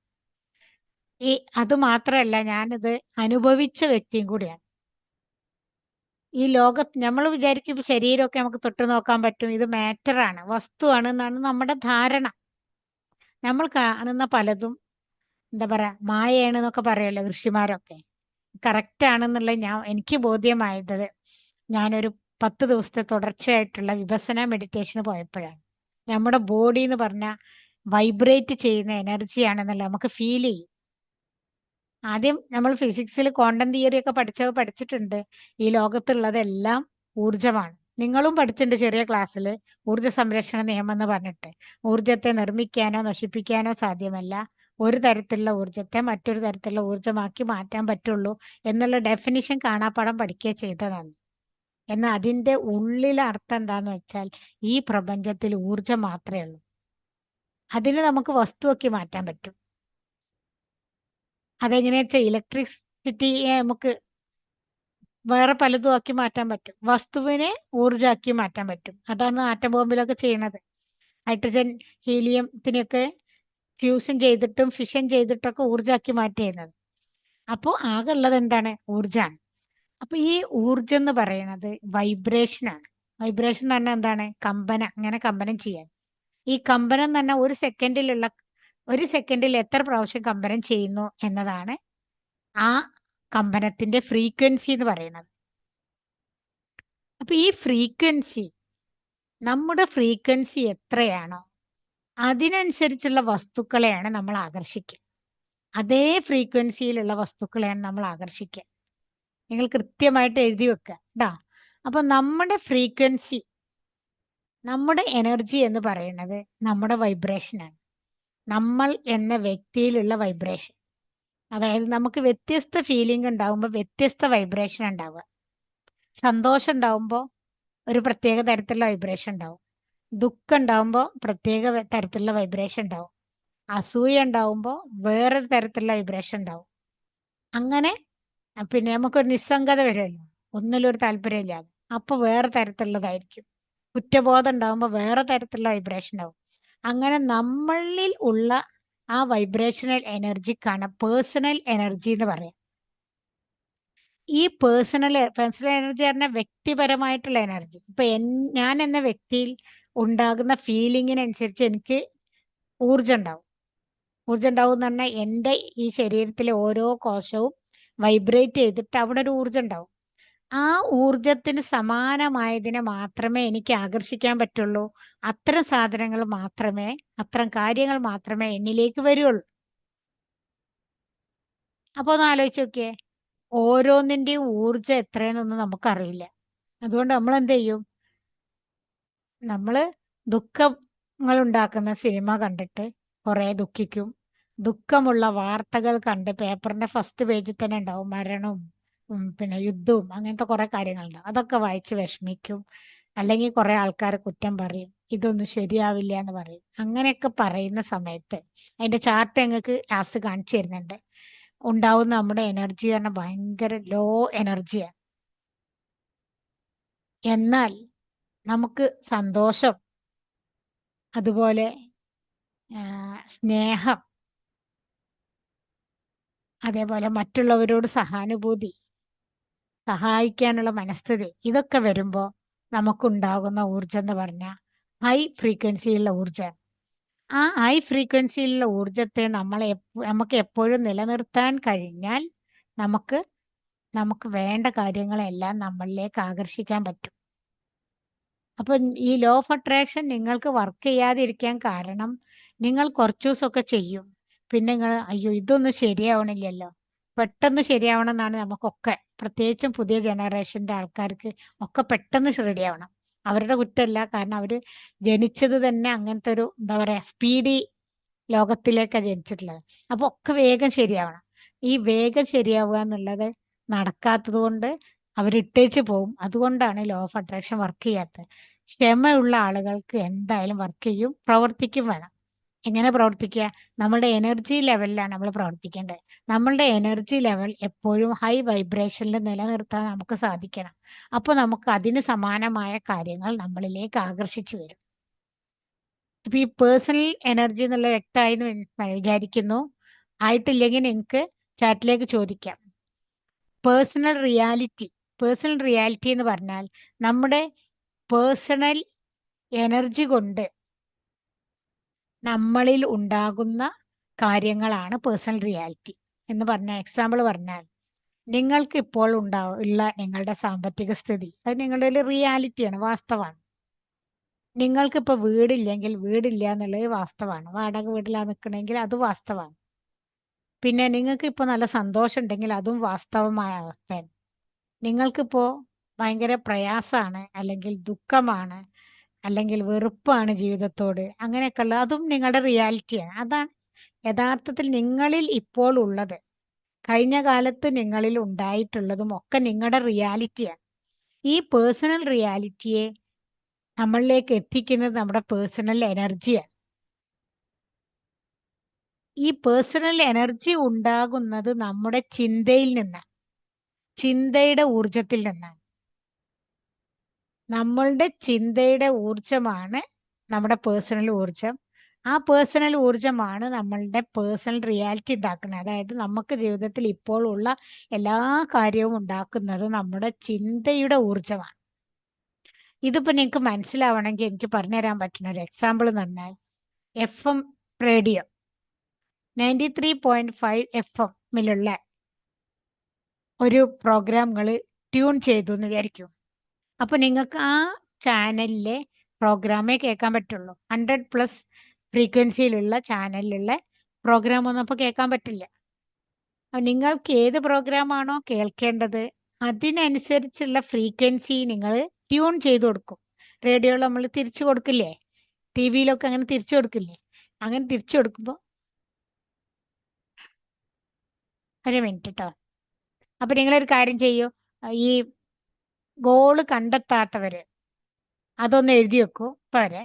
അത് മാത്രമല്ല, ഞാനിത് അനുഭവിച്ച വ്യക്തിയും കൂടിയാണ്. ഈ ലോകത്ത് നമ്മൾ വിചാരിക്കും ശരീരമൊക്കെ നമുക്ക് തൊട്ട് നോക്കാൻ പറ്റും, ഇത് മാറ്ററാണ്, വസ്തുവാണ് എന്നാണ് നമ്മുടെ ധാരണ. നമ്മൾ കാണുന്ന പലതും എന്താ പറയാ മായയാണ് എന്നൊക്കെ പറയല്ലോ ഋഷിമാരൊക്കെ. കറക്റ്റ് ആണെന്നുള്ള എനിക്ക് ബോധ്യമായത് ഞാനൊരു 10 ദിവസത്തെ തുടർച്ചയായിട്ടുള്ള വിപസന മെഡിറ്റേഷന് പോയപ്പോഴാണ്. നമ്മുടെ ബോഡി എന്ന് പറഞ്ഞാൽ വൈബ്രേറ്റ് ചെയ്യുന്ന എനർജിയാണെന്നല്ല നമുക്ക് ഫീൽ ചെയ്യും. ആദ്യം നമ്മൾ ഫിസിക്സിൽ ക്വാണ്ടം തിയറി ഒക്കെ പഠിച്ചിട്ടുണ്ട്. ഈ ലോകത്തുള്ളതെല്ലാം ഊർജമാണ്. നിങ്ങളും പഠിച്ചിട്ടുണ്ട് ചെറിയ ക്ലാസ്സിൽ ഊർജ സംരക്ഷണ നിയമം എന്ന് പറഞ്ഞിട്ട്. ഊർജത്തെ നിർമ്മിക്കാനോ നശിപ്പിക്കാനോ സാധ്യമല്ല, ഒരു തരത്തിലുള്ള ഊർജത്തെ മറ്റൊരു തരത്തിലുള്ള ഊർജമാക്കി മാറ്റാൻ പറ്റുള്ളൂ എന്നുള്ള ഡെഫിനിഷൻ കാണാപ്പാഠം പഠിക്കുക ചെയ്തതാണ്. എന്നാൽ അതിൻ്റെ ഉള്ളിലെ അർത്ഥം എന്താന്ന് വെച്ചാൽ ഈ പ്രപഞ്ചത്തിൽ ഊർജം മാത്രമേ ഉള്ളൂ. അതിന് നമുക്ക് വസ്തുവാക്കി മാറ്റാൻ പറ്റും. അതെങ്ങനെയാ വെച്ചാൽ ഇലക്ട്രിസിറ്റിയെ നമുക്ക് വേറെ പലതും ആക്കി മാറ്റാൻ പറ്റും, വസ്തുവിനെ ഊർജമാക്കി മാറ്റാൻ പറ്റും. അതാണ് ആറ്റം ബോംബിലൊക്കെ ചെയ്യണത്. ഹൈഡ്രജൻ ഹീലിയത്തിനൊക്കെ ഫ്യൂഷൻ ചെയ്തിട്ടും ഫിഷൻ ചെയ്തിട്ടൊക്കെ ഊർജ്ജമാക്കി മാറ്റുന്നത്. അപ്പോൾ ആകെ ഉള്ളത് എന്താണ്? ഊർജ്ജമാണ്. അപ്പൊ ഈ ഊർജ്ജം എന്ന് പറയുന്നത് വൈബ്രേഷനാണ്. വൈബ്രേഷൻ എന്ന് പറഞ്ഞാൽ എന്താണ്? കമ്പനം, അങ്ങനെ കമ്പനം ചെയ്യാൻ. ഈ കമ്പനം എന്ന് പറഞ്ഞാൽ ഒരു സെക്കൻഡിൽ എത്ര പ്രാവശ്യം കമ്പനം ചെയ്യുന്നു എന്നതാണ് ആ കമ്പനത്തിന്റെ ഫ്രീക്വൻസി എന്ന് പറയുന്നത്. അപ്പൊ ഈ ഫ്രീക്വൻസി, നമ്മുടെ ഫ്രീക്വൻസി എത്രയാണോ അതിനനുസരിച്ചുള്ള വസ്തുക്കളെയാണ് നമ്മൾ ആകർഷിക്കുക. അതേ ഫ്രീക്വൻസിയിലുള്ള വസ്തുക്കളെയാണ് നമ്മൾ ആകർഷിക്കുക. നിങ്ങൾ കൃത്യമായിട്ട് എഴുതി വെക്കുക കേട്ടോ. അപ്പൊ നമ്മുടെ ഫ്രീക്വൻസി, നമ്മുടെ എനർജി എന്ന് പറയുന്നത് നമ്മുടെ വൈബ്രേഷനാണ്. നമ്മൾ എന്ന വ്യക്തിയിലുള്ള വൈബ്രേഷൻ. അതായത് നമുക്ക് വ്യത്യസ്ത ഫീലിംഗ് ഉണ്ടാകുമ്പോൾ വ്യത്യസ്ത വൈബ്രേഷൻ ഉണ്ടാവുക. സന്തോഷം ഉണ്ടാവുമ്പോൾ ഒരു പ്രത്യേക തരത്തിലുള്ള വൈബ്രേഷൻ ഉണ്ടാവും. ദുഃഖം ഉണ്ടാവുമ്പോൾ പ്രത്യേക തരത്തിലുള്ള വൈബ്രേഷൻ ഉണ്ടാവും. അസൂയ ഉണ്ടാവുമ്പോൾ വേറൊരു തരത്തിലുള്ള വൈബ്രേഷൻ ഉണ്ടാവും. അങ്ങനെ പിന്നെ നമുക്കൊരു നിസ്സംഗത വരുമല്ലോ, ഒന്നിലൊരു താല്പര്യമില്ലാതെ, അപ്പൊ വേറെ തരത്തിലുള്ളതായിരിക്കും. കുറ്റബോധം ഉണ്ടാവുമ്പോൾ വേറെ തരത്തിലുള്ള വൈബ്രേഷൻ ഉണ്ടാവും. അങ്ങനെ നമ്മളിൽ ഉള്ള ആ വൈബ്രേഷണൽ എനർജിക്കാണ് പേഴ്സണൽ എനർജി എന്ന് പറയാം. ഈ പേഴ്സണൽ എനർജി പറഞ്ഞാൽ വ്യക്തിപരമായിട്ടുള്ള എനർജി. ഇപ്പൊ ഞാൻ എന്ന വ്യക്തിയിൽ ഉണ്ടാകുന്ന ഫീലിങ്ങിനനുസരിച്ച് എനിക്ക് ഊർജം ഉണ്ടാവും. ഊർജം ഉണ്ടാവും എന്ന് പറഞ്ഞാൽ എൻ്റെ ഈ ശരീരത്തിലെ ഓരോ കോശവും വൈബ്രേറ്റ് ചെയ്തിട്ട് അവിടെ ഒരു ഊർജം ഉണ്ടാവും. ആ ഊർജത്തിന് സമാനമായതിനെ മാത്രമേ എനിക്ക് ആകർഷിക്കാൻ പറ്റുള്ളൂ. അത്തരം സാധനങ്ങൾ മാത്രമേ, അത്തരം കാര്യങ്ങൾ മാത്രമേ എന്നിലേക്ക് വരുള്ളൂ. അപ്പൊ ഒന്ന് ആലോചിച്ച് നോക്കിയേ, ഓരോന്നിന്റെയും ഊർജം എത്രയെന്നൊന്നും നമുക്കറിയില്ല. അതുകൊണ്ട് നമ്മൾ എന്ത് ചെയ്യും? നമ്മള് ദുഃഖങ്ങൾ ഉണ്ടാക്കുന്ന സിനിമ കണ്ടിട്ട് കുറെ ദുഃഖിക്കും. ദുഃഖമുള്ള വാർത്തകൾ കണ്ട് പേപ്പറിന്റെ ഫസ്റ്റ് പേജിൽ തന്നെ ഉണ്ടാവും മരണവും പിന്നെ യുദ്ധവും അങ്ങനത്തെ കുറെ കാര്യങ്ങളുണ്ടാവും. അതൊക്കെ വായിച്ച് വിഷമിക്കും. അല്ലെങ്കിൽ കുറെ ആൾക്കാർ കുറ്റം പറയും, ഇതൊന്നും ശരിയാവില്ല എന്ന് പറയും. അങ്ങനെയൊക്കെ പറയുന്ന സമയത്ത് അതിന്റെ ചാർട്ട് ഞങ്ങൾക്ക് ലാസ്റ്റ് കാണിച്ചു തരുന്നുണ്ട്. ഉണ്ടാവുന്ന നമ്മുടെ എനർജി പറഞ്ഞാൽ ഭയങ്കര ലോ എനർജിയാണ്. എന്നാൽ നമുക്ക് സന്തോഷം, അതുപോലെ സ്നേഹം, അതേപോലെ മറ്റുള്ളവരോട് സഹാനുഭൂതി, സഹായിക്കാനുള്ള മനസ്ഥിതി, ഇതൊക്കെ വരുമ്പോൾ നമുക്കുണ്ടാകുന്ന ഊർജം എന്ന് പറഞ്ഞാൽ ഹൈ ഫ്രീക്വൻസിയിലുള്ള ഊർജം. ആ ഹൈ ഫ്രീക്വൻസിയിലുള്ള ഊർജത്തെ നമുക്ക് എപ്പോഴും നിലനിർത്താൻ കഴിഞ്ഞാൽ നമുക്ക് വേണ്ട കാര്യങ്ങളെല്ലാം നമ്മളിലേക്ക് ആകർഷിക്കാൻ പറ്റും. അപ്പൊ ഈ ലോ ഓഫ് അട്രാക്ഷൻ നിങ്ങൾക്ക് വർക്ക് ചെയ്യാതിരിക്കാൻ കാരണം, നിങ്ങൾ കുറച്ചു ദിവസമൊക്കെ ചെയ്യും, പിന്നെ നിങ്ങൾ അയ്യോ ഇതൊന്നും ശരിയാവണില്ലല്ലോ. പെട്ടെന്ന് ശരിയാവണം എന്നാണ് നമുക്കൊക്കെ, പ്രത്യേകിച്ചും പുതിയ ജനറേഷന്റെ ആൾക്കാർക്ക് ഒക്കെ പെട്ടെന്ന് റെഡിയാവണം. അവരുടെ കുറ്റമല്ല, കാരണം അവര് ജനിച്ചത് തന്നെ അങ്ങനത്തെ ഒരു എന്താ പറയാ സ്പീഡി ലോകത്തിലേക്കാണ് ജനിച്ചിട്ടുള്ളത്. അപ്പൊ ഒക്കെ വേഗം ശരിയാവണം. ഈ വേഗം ശരിയാവുക എന്നുള്ളത് നടക്കാത്തത് കൊണ്ട് അവരിട്ടേച്ച് പോവും. അതുകൊണ്ടാണ് ലോ ഓഫ് അട്രാക്ഷൻ വർക്ക് ചെയ്യാത്തത്. ക്ഷമയുള്ള ആളുകൾക്ക് എന്തായാലും വർക്ക് ചെയ്യും, പ്രവർത്തിക്കും വേണം. എങ്ങനെ പ്രവർത്തിക്കുക? നമ്മളുടെ എനർജി ലെവലിലാണ് നമ്മൾ പ്രവർത്തിക്കേണ്ടത്. നമ്മളുടെ എനർജി ലെവൽ എപ്പോഴും ഹൈ വൈബ്രേഷനിൽ നിലനിർത്താൻ നമുക്ക് സാധിക്കണം. അപ്പോൾ നമുക്ക് അതിന് സമാനമായ കാര്യങ്ങൾ നമ്മളിലേക്ക് ആകർഷിച്ചു വരും. ഇപ്പൊ ഈ പേഴ്സണൽ എനർജി എന്നുള്ള വ്യക്തമായി എന്ന് വിചാരിക്കുന്നു. ആയിട്ടില്ലെങ്കിൽ നിങ്ങൾക്ക് ചാറ്റിലേക്ക് ചോദിക്കാം. പേഴ്സണൽ റിയാലിറ്റി എന്ന് പറഞ്ഞാൽ നമ്മുടെ പേഴ്സണൽ എനർജി കൊണ്ട് നമ്മളിൽ ഉണ്ടാകുന്ന കാര്യങ്ങളാണ് പേഴ്സണൽ റിയാലിറ്റി എന്ന് പറഞ്ഞാൽ. എക്സാമ്പിൾ പറഞ്ഞാൽ, നിങ്ങൾക്ക് ഇപ്പോൾ ഉള്ള നിങ്ങളുടെ സാമ്പത്തിക സ്ഥിതി, അത് നിങ്ങളുടെ റിയാലിറ്റിയാണ്, വാസ്തവമാണ്. നിങ്ങൾക്കിപ്പോൾ വീടില്ലെങ്കിൽ വീടില്ല എന്നുള്ളത് വാസ്തവമാണ്. വാടക വീട്ടിലാണ് നിൽക്കണമെങ്കിൽ അത് വാസ്തവമാണ്. പിന്നെ നിങ്ങൾക്ക് ഇപ്പോൾ നല്ല സന്തോഷം ഉണ്ടെങ്കിൽ അതും വാസ്തവമായ അവസ്ഥയാണ്. നിങ്ങൾക്കിപ്പോൾ ഭയങ്കര പ്രയാസമാണ്, അല്ലെങ്കിൽ ദുഃഖമാണ്, അല്ലെങ്കിൽ വെറുപ്പാണ് ജീവിതത്തോട്, അങ്ങനെയൊക്കെ ഉള്ളത് അതും നിങ്ങളുടെ റിയാലിറ്റിയാണ്. അതാണ് യഥാർത്ഥത്തിൽ നിങ്ങളിൽ ഇപ്പോൾ ഉള്ളത്. കഴിഞ്ഞ കാലത്ത് നിങ്ങളിൽ ഉണ്ടായിട്ടുള്ളതും ഒക്കെ നിങ്ങളുടെ റിയാലിറ്റിയാണ്. ഈ പേഴ്സണൽ റിയാലിറ്റിയെ നമ്മളിലേക്ക് എത്തിക്കുന്നത് നമ്മുടെ പേഴ്സണൽ എനർജിയാണ്. ഈ പേഴ്സണൽ എനർജി ഉണ്ടാകുന്നത് നമ്മുടെ ചിന്തയിൽ നിന്നാണ്, ചിന്തയുടെ ഊർജത്തിൽ നിന്നാണ്. നമ്മളുടെ ചിന്തയുടെ ഊർജമാണ് നമ്മുടെ പേഴ്സണൽ ഊർജം. ആ പേഴ്സണൽ ഊർജമാണ് നമ്മളുടെ പേഴ്സണൽ റിയാലിറ്റി ഉണ്ടാക്കുന്നത്. അതായത് നമുക്ക് ജീവിതത്തിൽ ഇപ്പോൾ ഉള്ള എല്ലാ കാര്യവും ഉണ്ടാക്കുന്നത് നമ്മുടെ ചിന്തയുടെ ഊർജമാണ്. ഇതിപ്പോ നിങ്ങൾക്ക് മനസ്സിലാവണമെങ്കിൽ എനിക്ക് പറഞ്ഞുതരാൻ പറ്റുന്ന ഒരു എക്സാമ്പിൾ എന്ന് പറഞ്ഞാൽ FM റേഡിയോ 93.5 FM ഒരു പ്രോഗ്രാമുകൾ ട്യൂൺ ചെയ്തു എന്ന് വിചാരിക്കും. അപ്പൊ നിങ്ങൾക്ക് ആ ചാനലിലെ പ്രോഗ്രാമേ കേൾക്കാൻ പറ്റുള്ളൂ. 100+ ഫ്രീക്വൻസിയിലുള്ള ചാനലിലുള്ള പ്രോഗ്രാം ഒന്നും അപ്പോൾ കേൾക്കാൻ പറ്റില്ല. അപ്പൊ നിങ്ങൾക്ക് ഏത് പ്രോഗ്രാമാണോ കേൾക്കേണ്ടത് അതിനനുസരിച്ചുള്ള ഫ്രീക്വൻസി നിങ്ങൾ ട്യൂൺ ചെയ്ത് കൊടുക്കും. റേഡിയോയിൽ നമ്മൾ തിരിച്ചു കൊടുക്കില്ലേ, TV-യിലൊക്കെ അങ്ങനെ തിരിച്ചു കൊടുക്കില്ലേ? അങ്ങനെ തിരിച്ചു കൊടുക്കുമ്പോൾ ഒരു മിനിറ്റ് കേട്ടോ. അപ്പൊ നിങ്ങളൊരു കാര്യം ചെയ്യൂ, ഈ ഗോള് കണ്ടെത്താത്തവര് അതൊന്ന് എഴുതി വെക്കൂ. പോരെ.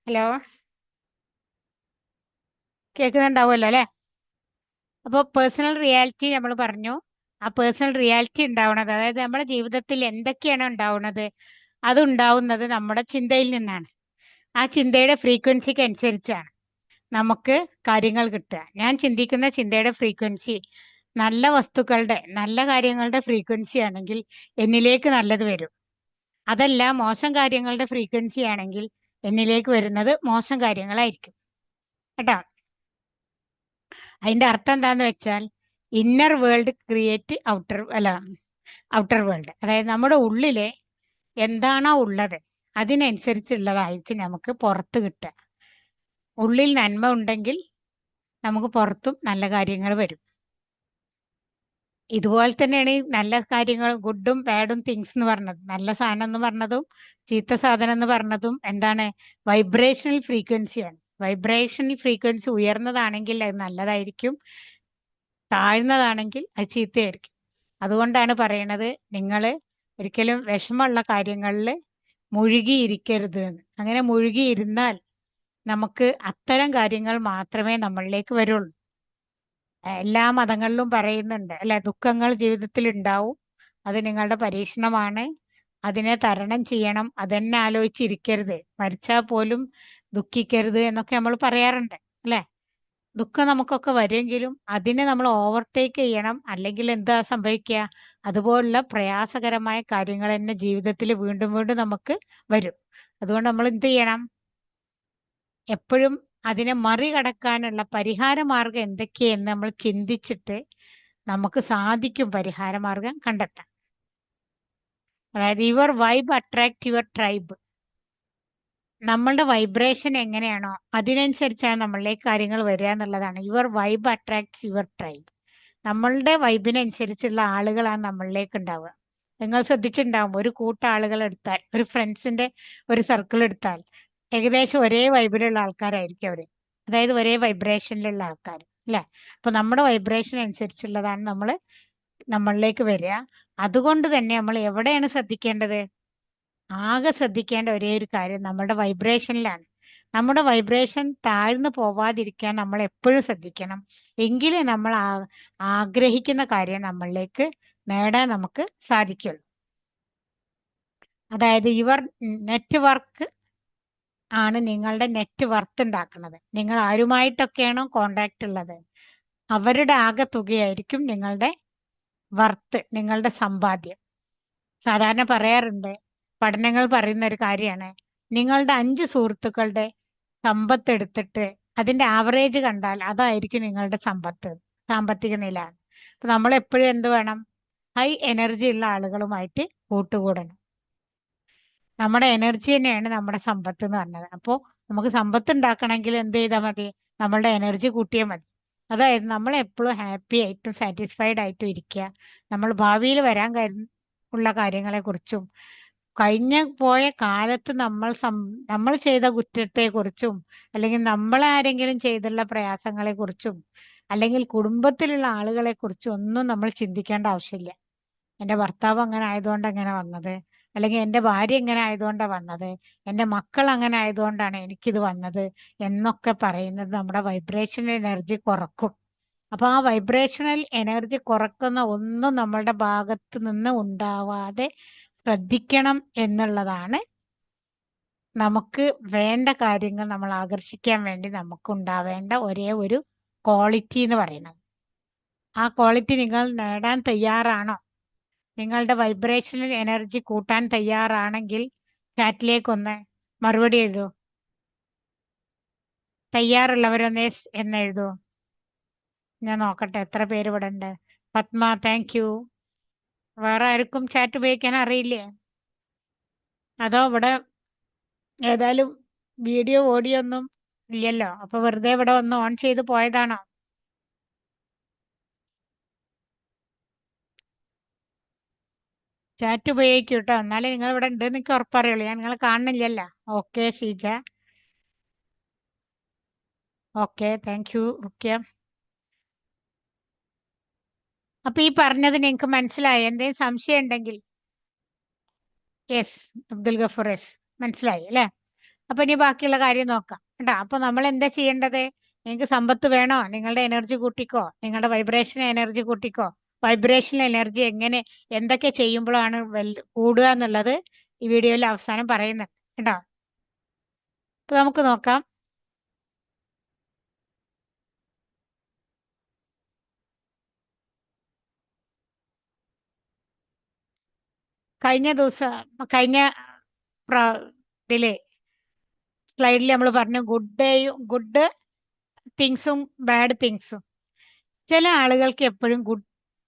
ഹലോ, കേൾക്കുന്നുണ്ടാവുമല്ലോ അല്ലേ? അപ്പോൾ പേഴ്സണൽ റിയാലിറ്റി നമ്മൾ പറഞ്ഞു. ആ പേഴ്സണൽ റിയാലിറ്റി ഉണ്ടാവുന്നത്, അതായത് നമ്മുടെ ജീവിതത്തിൽ എന്തൊക്കെയാണ് ഉണ്ടാവുന്നത്, അതുണ്ടാവുന്നത് നമ്മുടെ ചിന്തയിൽ നിന്നാണ്. ആ ചിന്തയുടെ ഫ്രീക്വൻസിക്ക് അനുസരിച്ചാണ് നമുക്ക് കാര്യങ്ങൾ കിട്ടുക. ഞാൻ ചിന്തിക്കുന്ന ചിന്തയുടെ ഫ്രീക്വൻസി നല്ല വസ്തുക്കളുടെ, നല്ല കാര്യങ്ങളുടെ ഫ്രീക്വൻസി ആണെങ്കിൽ എന്നിലേക്ക് നല്ലത് വരും. അതല്ല മോശം കാര്യങ്ങളുടെ ഫ്രീക്വൻസി ആണെങ്കിൽ എന്നിലേക്ക് വരുന്നത് മോശം കാര്യങ്ങളായിരിക്കും കേട്ടോ. അതിന്റെ അർത്ഥം എന്താന്ന് വെച്ചാൽ inner world create outer world. അതായത് നമ്മുടെ ഉള്ളിലെ എന്താണോ ഉള്ളത് അതിനനുസരിച്ചുള്ളതായിരിക്കും നമുക്ക് പുറത്ത് കിട്ടുക. ഉള്ളിൽ നന്മ ഉണ്ടെങ്കിൽ നമുക്ക് പുറത്തും നല്ല കാര്യങ്ങൾ വരും. ഇതുപോലെ തന്നെയാണ് ഈ നല്ല കാര്യങ്ങൾ, ഗുഡും ബാഡും തിങ്സ് എന്ന് പറഞ്ഞത്. നല്ല സാധനം എന്ന് പറഞ്ഞതും ചീത്ത സാധനം എന്ന് പറഞ്ഞതും എന്താണ്? വൈബ്രേഷണൽ ഫ്രീക്വൻസിയാണ്. വൈബ്രേഷണൽ ഫ്രീക്വൻസി ഉയർന്നതാണെങ്കിൽ അത് നല്ലതായിരിക്കും, താഴ്ന്നതാണെങ്കിൽ അത് ചീത്തയായിരിക്കും. അതുകൊണ്ടാണ് പറയണത് നിങ്ങൾ ഒരിക്കലും വിഷമമുള്ള കാര്യങ്ങളിൽ മുഴുകിയിരിക്കരുത് എന്ന്. അങ്ങനെ മുഴുകിയിരുന്നാൽ നമുക്ക് അത്തരം കാര്യങ്ങൾ മാത്രമേ നമ്മളിലേക്ക് വരുള്ളൂ. എല്ലാ മതങ്ങളിലും പറയുന്നുണ്ട് അല്ലെ, ദുഃഖങ്ങൾ ജീവിതത്തിൽ ഉണ്ടാവും, അത് നിങ്ങളുടെ പരീക്ഷണമാണ്, അതിനെ തരണം ചെയ്യണം, അതെന്നെ ആലോചിച്ചിരിക്കരുത്, മരിച്ചാൽ പോലും ദുഃഖിക്കരുത് എന്നൊക്കെ നമ്മൾ പറയാറുണ്ട് അല്ലെ. ദുഃഖം നമുക്കൊക്കെ വരുമെങ്കിലും അതിനെ നമ്മൾ ഓവർടേക്ക് ചെയ്യണം, അല്ലെങ്കിൽ എന്താ സംഭവിക്കുക? അതുപോലുള്ള പ്രയാസകരമായ കാര്യങ്ങൾ തന്നെ ജീവിതത്തിൽ വീണ്ടും വീണ്ടും നമുക്ക് വരും. അതുകൊണ്ട് നമ്മൾ എന്ത് ചെയ്യണം? എപ്പോഴും അതിനെ മറികടക്കാനുള്ള പരിഹാര മാർഗം എന്തൊക്കെയെന്ന് നമ്മൾ ചിന്തിച്ചിട്ട് നമുക്ക് സാധിക്കും പരിഹാര മാർഗം കണ്ടെത്താൻ. അതായത് your vibe attract your tribe. നമ്മളുടെ വൈബ്രേഷൻ എങ്ങനെയാണോ അതിനനുസരിച്ചാണ് നമ്മളിലേക്ക് കാര്യങ്ങൾ വരിക എന്നുള്ളതാണ്. Your vibe attracts your tribe. നമ്മളുടെ വൈബിനനുസരിച്ചുള്ള ആളുകളാണ് നമ്മളിലേക്ക് ഉണ്ടാവുക. നിങ്ങൾ ശ്രദ്ധിച്ചിട്ടുണ്ടാവും, ഒരു കൂട്ടം ആളുകൾ എടുത്താൽ, ഒരു ഫ്രണ്ട്സിന്റെ ഒരു സർക്കിൾ എടുത്താൽ ഏകദേശം ഒരേ വൈബിലുള്ള ആൾക്കാരായിരിക്കും അവര്. അതായത് ഒരേ വൈബ്രേഷനിലുള്ള ആൾക്കാർ അല്ലേ. അപ്പൊ നമ്മുടെ വൈബ്രേഷൻ അനുസരിച്ചുള്ളതാണ് നമ്മളിലേക്ക് വരിക. അതുകൊണ്ട് തന്നെ നമ്മൾ എവിടെയാണ് ശ്രദ്ധിക്കേണ്ടത്? ആകെ ശ്രദ്ധിക്കേണ്ട ഒരേ ഒരു കാര്യം നമ്മുടെ വൈബ്രേഷനിലാണ്. നമ്മുടെ വൈബ്രേഷൻ താഴ്ന്നു പോവാതിരിക്കാൻ നമ്മൾ എപ്പോഴും ശ്രദ്ധിക്കണം. എങ്കിലേ നമ്മൾ ആഗ്രഹിക്കുന്ന കാര്യം നമ്മളിലേക്ക് നേടാൻ നമുക്ക് സാധിക്കുള്ളൂ. അതായത് യുവർ നെറ്റ്വർക്ക് ആണ് നിങ്ങളുടെ നെറ്റ് വർത്ത് ഉണ്ടാക്കുന്നത്. നിങ്ങൾ ആരുമായിട്ടൊക്കെയാണോ കോണ്ടാക്ട് ഉള്ളത് അവരുടെ ആകെ തുകയായിരിക്കും നിങ്ങളുടെ വർത്ത്, നിങ്ങളുടെ സമ്പാദ്യം. സാധാരണ പറയാറുണ്ട്, പഠനങ്ങൾ പറയുന്ന ഒരു കാര്യമാണ്, നിങ്ങളുടെ 5 സുഹൃത്തുക്കളുടെ സമ്പത്ത് എടുത്തിട്ട് അതിന്റെ ആവറേജ് കണ്ടാൽ അതായിരിക്കും നിങ്ങളുടെ സാമ്പത്തിക നില. അപ്പൊ നമ്മൾ എപ്പോഴും എന്ത് വേണം? ഹൈ എനർജി ഉള്ള ആളുകളുമായിട്ട് കൂട്ടുകൂടണം. നമ്മുടെ എനർജി തന്നെയാണ് നമ്മുടെ സമ്പത്ത് എന്ന് പറഞ്ഞത്. അപ്പോൾ നമുക്ക് സമ്പത്ത് ഉണ്ടാക്കണമെങ്കിൽ എന്ത് ചെയ്താൽ മതി? നമ്മളുടെ എനർജി കൂട്ടിയാൽ മതി. അതായത് നമ്മൾ എപ്പോഴും ഹാപ്പി ആയിട്ടും സാറ്റിസ്ഫൈഡ് ആയിട്ടും ഇരിക്കുക. നമ്മൾ ഭാവിയിൽ വരാൻ ഉള്ള കാര്യങ്ങളെക്കുറിച്ചും കഴിഞ്ഞ പോയ കാലത്ത് നമ്മൾ ചെയ്ത കുറ്റത്തെക്കുറിച്ചും, അല്ലെങ്കിൽ നമ്മൾ ആരെങ്കിലും ചെയ്തുള്ള പ്രയാസങ്ങളെക്കുറിച്ചും, അല്ലെങ്കിൽ കുടുംബത്തിലുള്ള ആളുകളെക്കുറിച്ചും ഒന്നും നമ്മൾ ചിന്തിക്കേണ്ട ആവശ്യമില്ല. എൻ്റെ ഭർത്താവ് അങ്ങനെ ആയതുകൊണ്ട് അങ്ങനെ വന്നത്, അല്ലെങ്കിൽ എൻ്റെ ഭാര്യ ഇങ്ങനെ ആയതുകൊണ്ടാണ് വന്നത്, എൻ്റെ മക്കൾ അങ്ങനെ ആയതുകൊണ്ടാണ് എനിക്കിത് വന്നത് എന്നൊക്കെ പറയുന്നത് നമ്മുടെ വൈബ്രേഷണൽ എനർജി കുറക്കും. അപ്പൊ ആ വൈബ്രേഷണൽ എനർജി കുറക്കുന്ന ഒന്നും നമ്മളുടെ ഭാഗത്ത് നിന്ന് ഉണ്ടാവാതെ ശ്രദ്ധിക്കണം എന്നുള്ളതാണ് നമുക്ക് വേണ്ട കാര്യങ്ങൾ നമ്മൾ ആകർഷിക്കാൻ വേണ്ടി നമുക്ക് ഉണ്ടാവേണ്ട ഒരേ ഒരു ക്വാളിറ്റി എന്ന് പറയുന്നത്. ആ ക്വാളിറ്റി നിങ്ങൾ നേടാൻ തയ്യാറാണോ? നിങ്ങളുടെ വൈബ്രേഷണൽ എനർജി കൂട്ടാൻ തയ്യാറാണെങ്കിൽ ചാറ്റിലേക്കൊന്ന് മറുപടി എഴുതൂ. തയ്യാറുള്ളവരൊന്ന് യെസ് എന്ന് എഴുതൂ. ഞാൻ നോക്കട്ടെ എത്ര പേര് ഇവിടെ ഉണ്ട്. Padma, thank you. വേറെ ആർക്കും ചാറ്റ് ഉപയോഗിക്കാൻ അറിയില്ലേ? അതോ ഇവിടെ ഏതായാലും വീഡിയോ ഓഡിയോ ഒന്നും ഇല്ലല്ലോ, അപ്പൊ വെറുതെ ഇവിടെ ഒന്ന് ഓൺ ചെയ്ത് പോയതാണോ? ചാറ്റ് ഉപയോഗിക്കൂ കേട്ടോ, എന്നാലേ നിങ്ങൾ ഇവിടെ ഉണ്ട് എനിക്ക് ഉറപ്പറിയുള്ളൂ. ഞാൻ നിങ്ങളെ കാണുന്നില്ലല്ലോ. Okay Sheeja, okay thank you Rukhiya. അപ്പൊ ഈ പറഞ്ഞത് നിങ്ങൾക്ക് മനസ്സിലായി? എന്തെങ്കിലും സംശയം ഉണ്ടെങ്കിൽ യെസ്. അബ്ദുൽ ഗഫൂർ യെസ്, മനസ്സിലായി അല്ലേ? അപ്പൊ ഇനി ബാക്കിയുള്ള കാര്യം നോക്കാം കേട്ടോ. അപ്പൊ നമ്മൾ എന്താ ചെയ്യേണ്ടത്? നിങ്ങൾക്ക് സമ്പത്ത് വേണോ? നിങ്ങളുടെ എനർജി കൂട്ടിക്കോ, നിങ്ങളുടെ വൈബ്രേഷൻ എനർജി കൂട്ടിക്കോ. വൈബ്രേഷണൽ എനർജി എങ്ങനെ, എന്തൊക്കെ ചെയ്യുമ്പോഴാണ് കൂടുക എന്നുള്ളത് ഈ വീഡിയോയിൽ അവസാനം പറയുന്നുണ്ട് കേട്ടോ. അപ്പൊ നമുക്ക് നോക്കാം. കഴിഞ്ഞ ദിവസം, കഴിഞ്ഞ ഇതില് സ്ലൈഡിൽ നമ്മൾ പറഞ്ഞു ഗുഡ് തിങ്സും ബാഡ് തിങ്സും. ചില ആളുകൾക്ക് എപ്പോഴും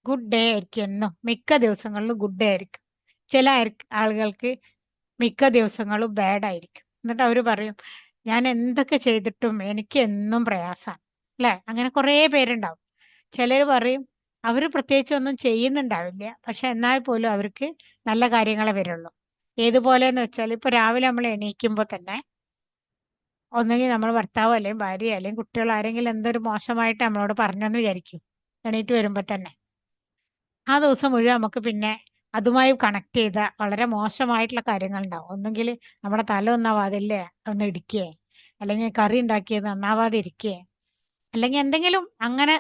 ഗുഡ് ഡേ ആയിരിക്കും, എന്നും മിക്ക ദിവസങ്ങളിലും ഗുഡ് ഡേ ആയിരിക്കും. ചില ആളുകൾക്ക് മിക്ക ദിവസങ്ങളും ബാഡ് ആയിരിക്കും. എന്നിട്ട് അവർ പറയും, ഞാൻ എന്തൊക്കെ ചെയ്തിട്ടും എനിക്ക് എന്നും പ്രയാസമാണ്, അല്ലെ? അങ്ങനെ കുറേ പേരുണ്ടാവും. ചിലർ പറയും അവർ പ്രത്യേകിച്ച് ഒന്നും ചെയ്യുന്നുണ്ടാവില്ല, പക്ഷെ എന്നാൽ പോലും അവർക്ക് നല്ല കാര്യങ്ങളെ വരുള്ളൂ. ഏതുപോലെന്ന് വെച്ചാൽ, ഇപ്പൊ രാവിലെ നമ്മൾ എണീക്കുമ്പോൾ തന്നെ ഒന്നെങ്കിൽ നമ്മൾ ഭർത്താവോ അല്ലെങ്കിൽ ഭാര്യയോ അല്ലെങ്കിൽ കുട്ടികളോ ആരെങ്കിലും എന്തൊരു മോശമായിട്ട് നമ്മളോട് പറഞ്ഞെന്ന് വിചാരിക്കും. എണീറ്റ് വരുമ്പോൾ തന്നെ ആ ദിവസം മുഴുവൻ നമുക്ക് പിന്നെ അതുമായി കണക്ട് ചെയ്ത വളരെ മോശമായിട്ടുള്ള കാര്യങ്ങൾ ഉണ്ടാവും. ഒന്നെങ്കിൽ നമ്മുടെ തല ഒന്നാവാതില്ലേ ഒന്ന് ഇടിക്കേ, അല്ലെങ്കിൽ കറി ഉണ്ടാക്കിയത് നന്നാവാതെ ഇരിക്കേ, അല്ലെങ്കിൽ എന്തെങ്കിലും അങ്ങനെ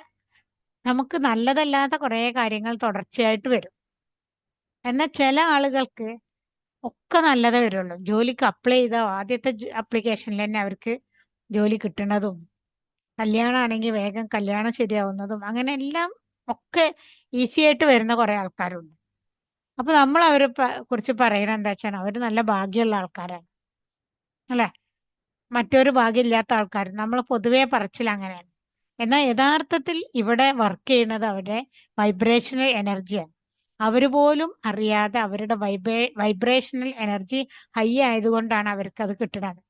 നമുക്ക് നല്ലതല്ലാത്ത കുറേ കാര്യങ്ങൾ തുടർച്ചയായിട്ട് വരും. എന്നാൽ ചില ആളുകൾക്ക് ഒക്കെ നല്ലതേ വരുള്ളൂ. ജോലിക്ക് അപ്ലൈ ചെയ്ത ആദ്യത്തെ അപ്ലിക്കേഷനിൽ തന്നെ അവർക്ക് ജോലി കിട്ടുന്നതും, കല്യാണമാണെങ്കിൽ വേഗം കല്യാണം ശരിയാവുന്നതും, അങ്ങനെ എല്ലാം ഒക്കെ ഈസി ആയിട്ട് വരുന്ന കുറെ ആൾക്കാരുണ്ട്. അപ്പൊ നമ്മൾ അവരെ കുറിച്ച് പറയണത് എന്താ വെച്ചാൽ അവർ നല്ല ഭാഗ്യമുള്ള ആൾക്കാരാണ്, അല്ലെ? മറ്റൊരു ഭാഗ്യമില്ലാത്ത ആൾക്കാർ നമ്മൾ പൊതുവേ പറച്ചിൽ അങ്ങനെയാണ്. എന്നാൽ യഥാർത്ഥത്തിൽ ഇവിടെ വർക്ക് ചെയ്യുന്നത് അവരുടെ വൈബ്രേഷണൽ എനർജിയാണ്. അവർ പോലും അറിയാതെ അവരുടെ വൈബ്രേഷണൽ എനർജി ഹൈ ആയതുകൊണ്ടാണ് അവർക്ക് അത് കിട്ടുന്നത്.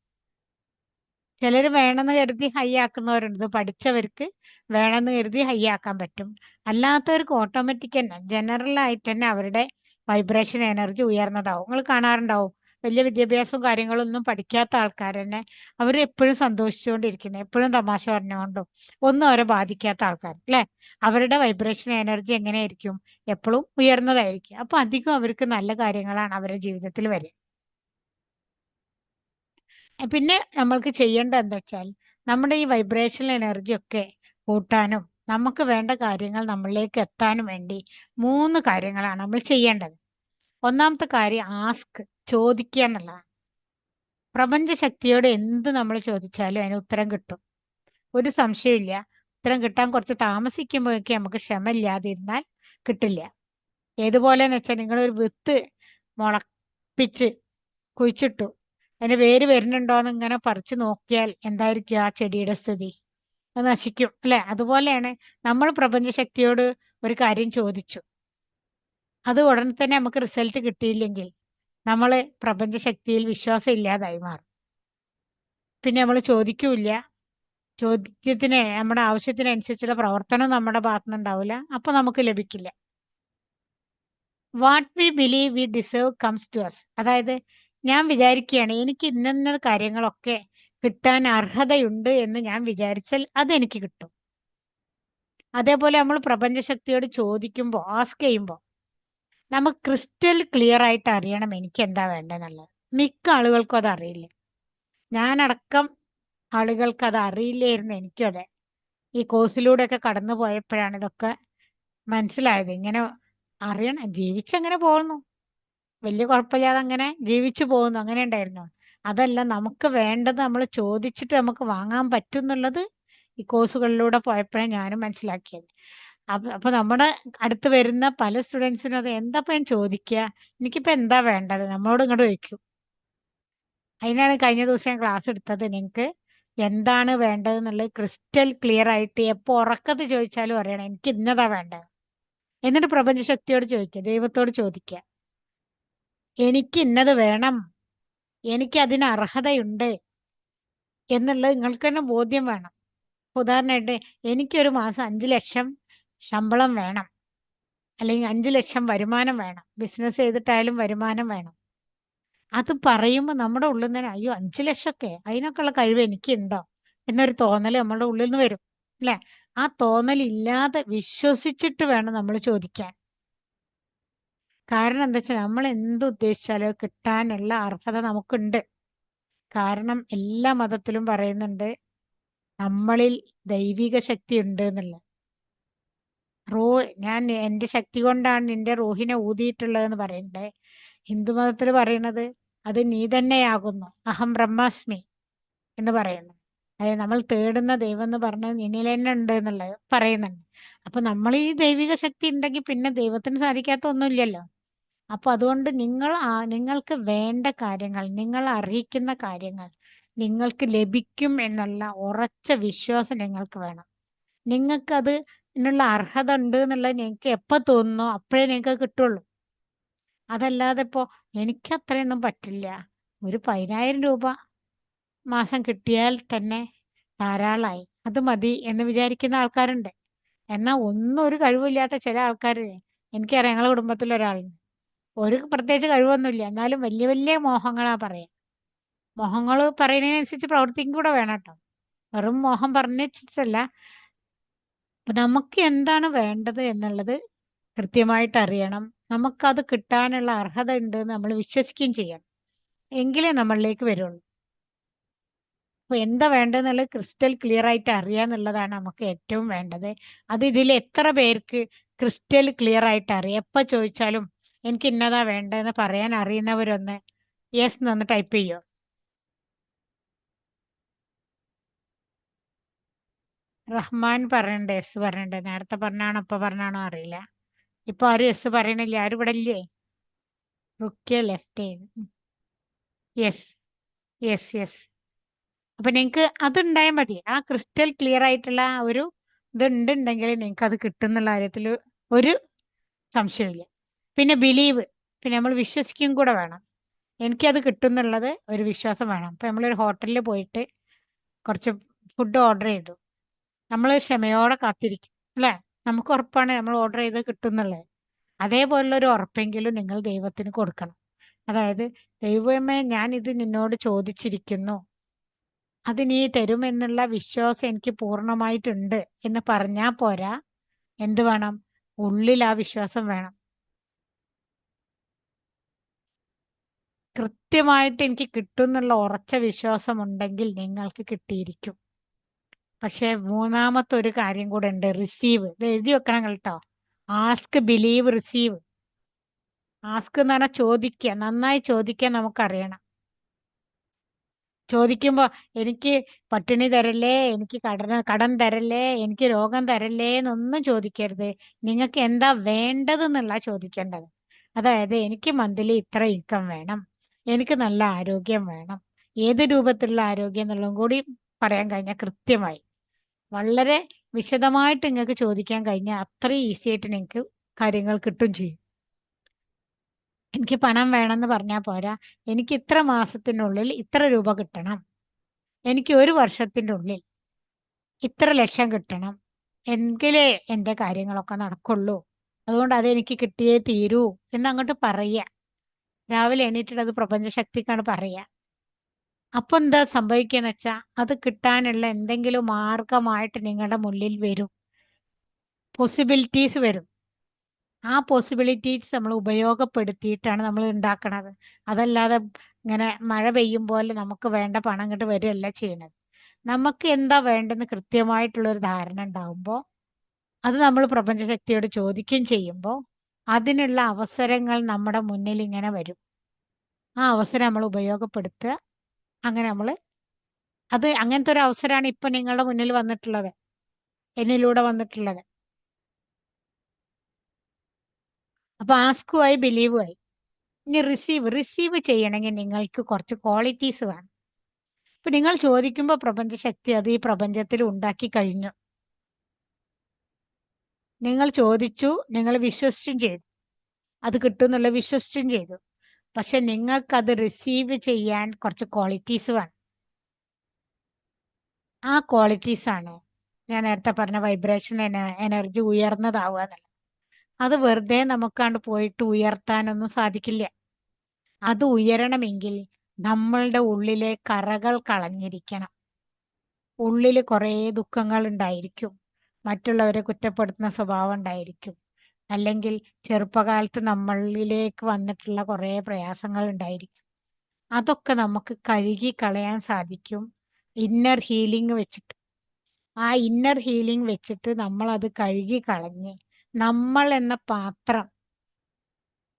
ചിലർ വേണമെന്ന് കരുതി ഹൈ ആക്കുന്നവരുണ്ട്. ഇത് പഠിച്ചവർക്ക് വേണമെന്ന് കരുതി ഹൈ ആക്കാൻ പറ്റും. അല്ലാത്തവർക്ക് ഓട്ടോമാറ്റിക് തന്നെ ജനറൽ ആയിട്ട് തന്നെ അവരുടെ വൈബ്രേഷൻ എനർജി ഉയർന്നതാവും. നിങ്ങൾ കാണാറുണ്ടാവും, വലിയ വിദ്യാഭ്യാസവും കാര്യങ്ങളൊന്നും പഠിക്കാത്ത ആൾക്കാർ തന്നെ അവർ എപ്പോഴും സന്തോഷിച്ചുകൊണ്ടിരിക്കുന്നത്, എപ്പോഴും തമാശ പറഞ്ഞുകൊണ്ടും ഒന്നും അവരെ ബാധിക്കാത്ത ആൾക്കാർ, അല്ലെ? അവരുടെ വൈബ്രേഷൻ എനർജി എങ്ങനെയായിരിക്കും? എപ്പോഴും ഉയർന്നതായിരിക്കും. അപ്പൊ അധികം അവർക്ക് നല്ല കാര്യങ്ങളാണ് അവരുടെ ജീവിതത്തിൽ വരിക. പിന്നെ നമ്മൾക്ക് ചെയ്യേണ്ടത് എന്താ വെച്ചാൽ, നമ്മുടെ ഈ വൈബ്രേഷണൽ എനർജി ഒക്കെ കൂട്ടാനും നമുക്ക് വേണ്ട കാര്യങ്ങൾ നമ്മളിലേക്ക് എത്താനും വേണ്ടി 3 കാര്യങ്ങളാണ് നമ്മൾ ചെയ്യേണ്ടത്. ഒന്നാമത്തെ കാര്യം ആസ്ക്, ചോദിക്കുക എന്നുള്ളതാണ്. പ്രപഞ്ചശക്തിയോട് എന്ത് നമ്മൾ ചോദിച്ചാലും അതിന് ഉത്തരം കിട്ടും, ഒരു സംശയമില്ല. ഉത്തരം കിട്ടാൻ കുറച്ച് താമസിക്കുമ്പോഴേക്കും നമുക്ക് ക്ഷമയില്ലാതിരുന്നാൽ കിട്ടില്ല. ഏതുപോലെന്ന് വെച്ചാൽ, നിങ്ങളൊരു വിത്ത് മുളപ്പിച്ച് കുഴിച്ചിട്ടു, അതിന് വേര് വരുന്നുണ്ടോന്ന് ഇങ്ങനെ പറിച്ചു നോക്കിയാൽ എന്തായിരിക്കും ആ ചെടിയുടെ സ്ഥിതി? അത് നശിക്കും, അല്ലെ? അതുപോലെയാണ് നമ്മൾ പ്രപഞ്ചശക്തിയോട് ഒരു കാര്യം ചോദിച്ചു, അത് ഉടൻ തന്നെ നമുക്ക് റിസൾട്ട് കിട്ടിയില്ലെങ്കിൽ നമ്മൾ പ്രപഞ്ചശക്തിയിൽ വിശ്വാസം ഇല്ലാതായി മാറും. പിന്നെ നമ്മൾ ചോദിക്കൂല, ചോദ്യത്തിന് നമ്മുടെ ആവശ്യത്തിനനുസരിച്ചുള്ള പ്രവർത്തനം നമ്മുടെ ഭാഗത്തുനിന്ന് ഉണ്ടാവില്ല, അപ്പൊ നമുക്ക് ലഭിക്കില്ല. What we believe we deserve comes to us. അതായത് ഞാൻ വിചാരിക്കുകയാണ് എനിക്ക് ഇന്ന കാര്യങ്ങളൊക്കെ കിട്ടാൻ അർഹതയുണ്ട് എന്ന് ഞാൻ വിചാരിച്ചാൽ അതെനിക്ക് കിട്ടും. അതേപോലെ നമ്മൾ പ്രപഞ്ചശക്തിയോട് ചോദിക്കുമ്പോൾ, ആസ്ക് ചെയ്യുമ്പോൾ നമുക്ക് ക്രിസ്റ്റൽ ക്ലിയർ ആയിട്ട് അറിയണം എനിക്ക് എന്താ വേണ്ടതെന്നുള്ളത്. മിക്ക ആളുകൾക്കും അത് അറിയില്ല. ഞാനടക്കം ആളുകൾക്ക് അത് അറിയില്ലായിരുന്നു. എനിക്കും അതെ. ഈ കോഴ്സിലൂടെയൊക്കെ കടന്നു പോയപ്പോഴാണ് ഇതൊക്കെ മനസ്സിലായത്. ഇങ്ങനെ അറിയണം, ജീവിച്ചങ്ങനെ പോകുന്നു, വലിയ കുഴപ്പമില്ലാതെ അങ്ങനെ ജീവിച്ചു പോകുന്നു, അങ്ങനെ ഉണ്ടായിരുന്നു. അതല്ല, നമുക്ക് വേണ്ടത് നമ്മൾ ചോദിച്ചിട്ട് നമുക്ക് വാങ്ങാൻ പറ്റും എന്നുള്ളത് ഈ കോഴ്സുകളിലൂടെ പോയപ്പോഴേ ഞാനും മനസ്സിലാക്കിയത്. അപ്പൊ നമ്മുടെ അടുത്ത് വരുന്ന പല സ്റ്റുഡൻസിനും അത് എന്താ ഞാൻ ചോദിക്കുക, എനിക്കിപ്പോ എന്താ വേണ്ടത്, നമ്മളോട് ഇങ്ങോട്ട് ചോദിക്കും. അതിനാണ് കഴിഞ്ഞ ദിവസം ഞാൻ ക്ലാസ് എടുത്തത്. നിങ്ങൾക്ക് എന്താണ് വേണ്ടത് എന്നുള്ളത് ക്രിസ്റ്റൽ ക്ലിയർ ആയിട്ട് എപ്പോൾ ഉറക്കത്ത് ചോദിച്ചാലും അറിയണം എനിക്ക് ഇന്നതാ വേണ്ടത്. എന്നിട്ട് പ്രപഞ്ചശക്തിയോട് ചോദിക്കുക, ദൈവത്തോട് ചോദിക്കുക, എനിക്ക് ഇന്നത് വേണം, എനിക്ക് അതിന് അർഹതയുണ്ട് എന്നുള്ളത് നിങ്ങൾക്ക് തന്നെ ബോധ്യം വേണം. ഉദാഹരണമായിട്ട്, എനിക്കൊരു മാസം 5 ലക്ഷം ശമ്പളം വേണം, അല്ലെങ്കിൽ 5 ലക്ഷം വരുമാനം വേണം, ബിസിനസ് ചെയ്തിട്ടായാലും വരുമാനം വേണം. അത് പറയുമ്പോൾ നമ്മുടെ ഉള്ളിൽ നിന്ന് തന്നെ, അയ്യോ 5 ലക്ഷമൊക്കെ, അതിനൊക്കെയുള്ള കഴിവ് എനിക്കുണ്ടോ എന്നൊരു തോന്നൽ നമ്മുടെ ഉള്ളിൽ നിന്ന് വരും, അല്ലെ? ആ തോന്നലില്ലാതെ വിശ്വസിച്ചിട്ട് വേണം നമ്മൾ ചോദിക്കാൻ. കാരണം എന്താ വെച്ചാൽ, നമ്മൾ എന്ത് ഉദ്ദേശിച്ചാലോ കിട്ടാനുള്ള അർഹത നമുക്കുണ്ട്. കാരണം എല്ലാ മതത്തിലും പറയുന്നുണ്ട് നമ്മളിൽ ദൈവിക ശക്തി ഉണ്ട് എന്നുള്ള. ഞാൻ എന്റെ ശക്തി കൊണ്ടാണ് നിന്റെ റൂഹിനെ ഊതിയിട്ടുള്ളതെന്ന് പറയണ്ടേ. ഹിന്ദുമതത്തിൽ പറയണത് അത് നീ തന്നെയാകുന്നു, അഹം ബ്രഹ്മാസ്മി എന്ന് പറയുന്നു. അതായത് നമ്മൾ തേടുന്ന ദൈവം എന്ന് പറഞ്ഞത് നിന്നിൽ തന്നെ ഉണ്ട് എന്നുള്ളത് പറയുന്നുണ്ട്. അപ്പൊ നമ്മൾ ഈ ദൈവിക ശക്തി ഉണ്ടെങ്കിൽ പിന്നെ ദൈവത്തിന് സാധിക്കാത്ത ഒന്നുമില്ലല്ലോ. അപ്പൊ അതുകൊണ്ട് നിങ്ങൾക്ക് വേണ്ട കാര്യങ്ങൾ, നിങ്ങൾ അർഹിക്കുന്ന കാര്യങ്ങൾ നിങ്ങൾക്ക് ലഭിക്കും എന്നുള്ള ഉറച്ച വിശ്വാസം നിങ്ങൾക്ക് വേണം. നിങ്ങൾക്കത് ഇതിനുള്ള അർഹത ഉണ്ട് എന്നുള്ളത് നിങ്ങൾക്ക് എപ്പോൾ തോന്നുന്നോ അപ്പോഴേ നിങ്ങൾക്ക് കിട്ടുള്ളൂ. അതല്ലാതെ ഇപ്പോൾ എനിക്ക് അത്രയൊന്നും പറ്റില്ല, ഒരു 10,000 രൂപ മാസം കിട്ടിയാൽ തന്നെ ധാരാളമായി, അത് മതി എന്ന് വിചാരിക്കുന്ന ആൾക്കാരുണ്ട്. എന്നാൽ ഒന്നും ഒരു കഴിവില്ലാത്ത ചില ആൾക്കാർ, എനിക്കറിയാം, ഞങ്ങളുടെ കുടുംബത്തിൽ ഒരാളുണ്ട്. ഒരു പ്രത്യേകിച്ച് കഴിവൊന്നുമില്ല, എന്നാലും വലിയ വലിയ മോഹങ്ങളാ പറയാ. മോഹങ്ങൾ പറയുന്നതിനനുസരിച്ച് പ്രവർത്തിക്കും കൂടെ വേണം കേട്ടോ. വെറും മോഹം പറഞ്ഞു വെച്ചിട്ടല്ല. അപ്പൊ നമുക്ക് എന്താണ് വേണ്ടത് എന്നുള്ളത് കൃത്യമായിട്ട് അറിയണം. നമുക്കത് കിട്ടാനുള്ള അർഹത ഉണ്ട് എന്ന് നമ്മൾ വിശ്വസിക്കുകയും ചെയ്യണം. എങ്കിലേ നമ്മളിലേക്ക് വരുള്ളൂ. അപ്പൊ എന്താ വേണ്ടതെന്നുള്ളത് ക്രിസ്റ്റൽ ക്ലിയർ ആയിട്ട് അറിയാന്നുള്ളതാണ് നമുക്ക് ഏറ്റവും വേണ്ടത്. അത് ഇതിൽ എത്ര പേർക്ക് ക്രിസ്റ്റൽ ക്ലിയർ ആയിട്ട് അറിയാം? എപ്പോ ചോദിച്ചാലും എനിക്ക് ഇന്നതാ വേണ്ടതെന്ന് പറയാൻ അറിയുന്നവരൊന്ന് യെസ് എന്ന് ടൈപ്പ് ചെയ്യോ? റഹ്മാൻ പറയണ്ടേ, എസ് പറയണ്ടേ? നേരത്തെ പറഞ്ഞാണോ ഇപ്പൊ പറഞ്ഞാണോ അറിയില്ല. ഇപ്പൊ ആരും എസ് പറയണില്ല. ആരും ഇവിടെ ഇല്ലേ? Ruqyah left yes, yes, yes. അപ്പൊ നിങ്ങൾക്ക് അതുണ്ടായാൽ മതി. ആ ക്രിസ്റ്റൽ ക്ലിയർ ആയിട്ടുള്ള ആ ഒരു ഇതുണ്ടെങ്കിൽ നിങ്ങൾക്ക് അത് കിട്ടുന്നുള്ള കാര്യത്തിൽ ഒരു സംശയമില്ല. പിന്നെ ബിലീവ്, പിന്നെ നമ്മൾ വിശ്വസിക്കും കൂടെ വേണം. എനിക്കത് കിട്ടുന്നുള്ളത് ഒരു വിശ്വാസം വേണം. ഇപ്പൊ നമ്മളൊരു ഹോട്ടലിൽ പോയിട്ട് കുറച്ച് ഫുഡ് ഓർഡർ ചെയ്തു, നമ്മൾ ക്ഷമയോടെ കാത്തിരിക്കും അല്ലേ? നമുക്ക് ഉറപ്പാണ് നമ്മൾ ഓർഡർ ചെയ്ത് കിട്ടുന്നുള്ളത്. അതേപോലുള്ള ഒരു ഉറപ്പെങ്കിലും നിങ്ങൾ ദൈവത്തിന് കൊടുക്കണം. അതായത്, ദൈവമേ ഞാൻ ഇത് നിന്നോട് ചോദിച്ചിരിക്കുന്നു, അത് നീ തരുമെന്നുള്ള വിശ്വാസം എനിക്ക് പൂർണ്ണമായിട്ടുണ്ട് എന്ന് പറഞ്ഞാൽ പോരാ. എന്ത് വേണം? ഉള്ളിൽ ആ വിശ്വാസം വേണം. കൃത്യമായിട്ട് എനിക്ക് കിട്ടും എന്നുള്ള ഉറച്ച വിശ്വാസം ഉണ്ടെങ്കിൽ നിങ്ങൾക്ക് കിട്ടിയിരിക്കും. പക്ഷെ മൂന്നാമത്തെ ഒരു കാര്യം കൂടെ ഉണ്ട്, റിസീവ്. ഇത് എഴുതി വെക്കണം കേട്ടോ. Ask, believe, receive. ആസ്ക് എന്ന് പറഞ്ഞാൽ ചോദിക്കുക, നന്നായി ചോദിക്കാൻ നമുക്കറിയണം. ചോദിക്കുമ്പോൾ എനിക്ക് പട്ടിണി തരല്ലേ, എനിക്ക് കടൻ തരല്ലേ, എനിക്ക് രോഗം തരല്ലേ എന്നൊന്നും ചോദിക്കരുത്. നിങ്ങൾക്ക് എന്താ വേണ്ടതെന്നുള്ള ചോദിക്കേണ്ടത്. അതായത് എനിക്ക് മന്ത്ലി ഇത്ര ഇൻകം വേണം, എനിക്ക് നല്ല ആരോഗ്യം വേണം. ഏത് രൂപത്തിലുള്ള ആരോഗ്യം എന്നുള്ളതും കൂടി പറയാൻ കഴിഞ്ഞാൽ കൃത്യമായി, വളരെ വിശദമായിട്ട് നിങ്ങൾക്ക് ചോദിക്കാൻ കഴിഞ്ഞാൽ അത്രയും ഈസി ആയിട്ട് നിങ്ങൾക്ക് കാര്യങ്ങൾ കിട്ടും ചെയ്യും. എനിക്ക് പണം വേണമെന്ന് പറഞ്ഞാൽ പോരാ, എനിക്ക് ഇത്ര മാസത്തിനുള്ളിൽ ഇത്ര രൂപ കിട്ടണം, എനിക്ക് ഒരു വർഷത്തിൻ്റെ ഉള്ളിൽ ഇത്ര ലക്ഷം കിട്ടണം, എങ്കിലേ എൻ്റെ കാര്യങ്ങളൊക്കെ നടക്കുള്ളൂ, അതുകൊണ്ട് അതെനിക്ക് കിട്ടിയേ തീരൂ എന്നങ്ങോട്ട് പറയുക. രാവിലെ എണീറ്റിട്ട് അത് പ്രപഞ്ചശക്തിക്കാണ് പറയുക. അപ്പൊ എന്താ സംഭവിക്കുകയെന്ന് വെച്ചാൽ അത് കിട്ടാനുള്ള എന്തെങ്കിലും മാർഗമായിട്ട് നിങ്ങളുടെ മുന്നിൽ വരും, പോസിബിലിറ്റീസ് വരും. ആ പോസിബിലിറ്റീസ് നമ്മൾ ഉപയോഗപ്പെടുത്തിയിട്ടാണ് നമ്മൾ ഉണ്ടാക്കണത്. അതല്ലാതെ ഇങ്ങനെ മഴ പെയ്യും പോലെ നമുക്ക് വേണ്ട പണം ഇങ്ങോട്ട് വരികയല്ല ചെയ്യണത്. നമുക്ക് എന്താ വേണ്ടെന്ന് കൃത്യമായിട്ടുള്ളൊരു ധാരണ ഉണ്ടാകുമ്പോൾ അത് നമ്മൾ പ്രപഞ്ചശക്തിയോട് ചോദിക്കുകയും ചെയ്യുമ്പോൾ അതിനുള്ള അവസരങ്ങൾ നമ്മുടെ മുന്നിൽ ഇങ്ങനെ വരും. ആ അവസരം നമ്മൾ ഉപയോഗപ്പെടുത്തുക. അങ്ങനെ നമ്മൾ അങ്ങനത്തെ ഒരു അവസരമാണ് ഇപ്പൊ നിങ്ങളുടെ മുന്നിൽ വന്നിട്ടുള്ളത്, എന്നിലൂടെ വന്നിട്ടുള്ളത്. അപ്പൊ ആസ്കുമായി, ബിലീവുമായി. ഇനി റിസീവ് ചെയ്യണമെങ്കിൽ നിങ്ങൾക്ക് കുറച്ച് ക്വാളിറ്റീസ് വേണം. ഇപ്പൊ നിങ്ങൾ ചോദിക്കുമ്പോൾ പ്രപഞ്ചശക്തി അത് ഈ പ്രപഞ്ചത്തിൽ ഉണ്ടാക്കി കഴിഞ്ഞു. നിങ്ങൾ ചോദിച്ചു, നിങ്ങൾ വിശ്വസിച്ചും ചെയ്തു, അത് കിട്ടുമെന്നുള്ള വിശ്വസിച്ചും ചെയ്തു. പക്ഷെ നിങ്ങൾക്കത് റിസീവ് ചെയ്യാൻ കുറച്ച് ക്വാളിറ്റീസ് വേണം. ആ ക്വാളിറ്റീസ് ആണ് ഞാൻ നേരത്തെ പറഞ്ഞ വൈബ്രേഷൻ, എനർജി ഉയർന്നതാവുക എന്നുള്ളത്. അത് വെറുതെ നമുക്കാണ്ട് പോയിട്ട് ഉയർത്താനൊന്നും സാധിക്കില്ല. അത് ഉയരണമെങ്കിൽ നമ്മളുടെ ഉള്ളിലെ കറകൾ കളഞ്ഞിരിക്കണം. ഉള്ളിൽ കുറേ ദുഃഖങ്ങൾ ഉണ്ടായിരിക്കും, മറ്റുള്ളവരെ കുറ്റപ്പെടുത്തുന്ന സ്വഭാവം ഉണ്ടായിരിക്കും, അല്ലെങ്കിൽ ചെറുപ്പകാലത്ത് നമ്മളിലേക്ക് വന്നിട്ടുള്ള കുറേ പ്രയാസങ്ങൾ ഉണ്ടായിരിക്കും. അതൊക്കെ നമുക്ക് കഴുകി കളയാൻ സാധിക്കും ഇന്നർ ഹീലിംഗ് വെച്ചിട്ട്. ആ ഇന്നർ ഹീലിംഗ് വെച്ചിട്ട് നമ്മൾ അത് കഴുകി കളഞ്ഞ് നമ്മൾ എന്ന പാത്രം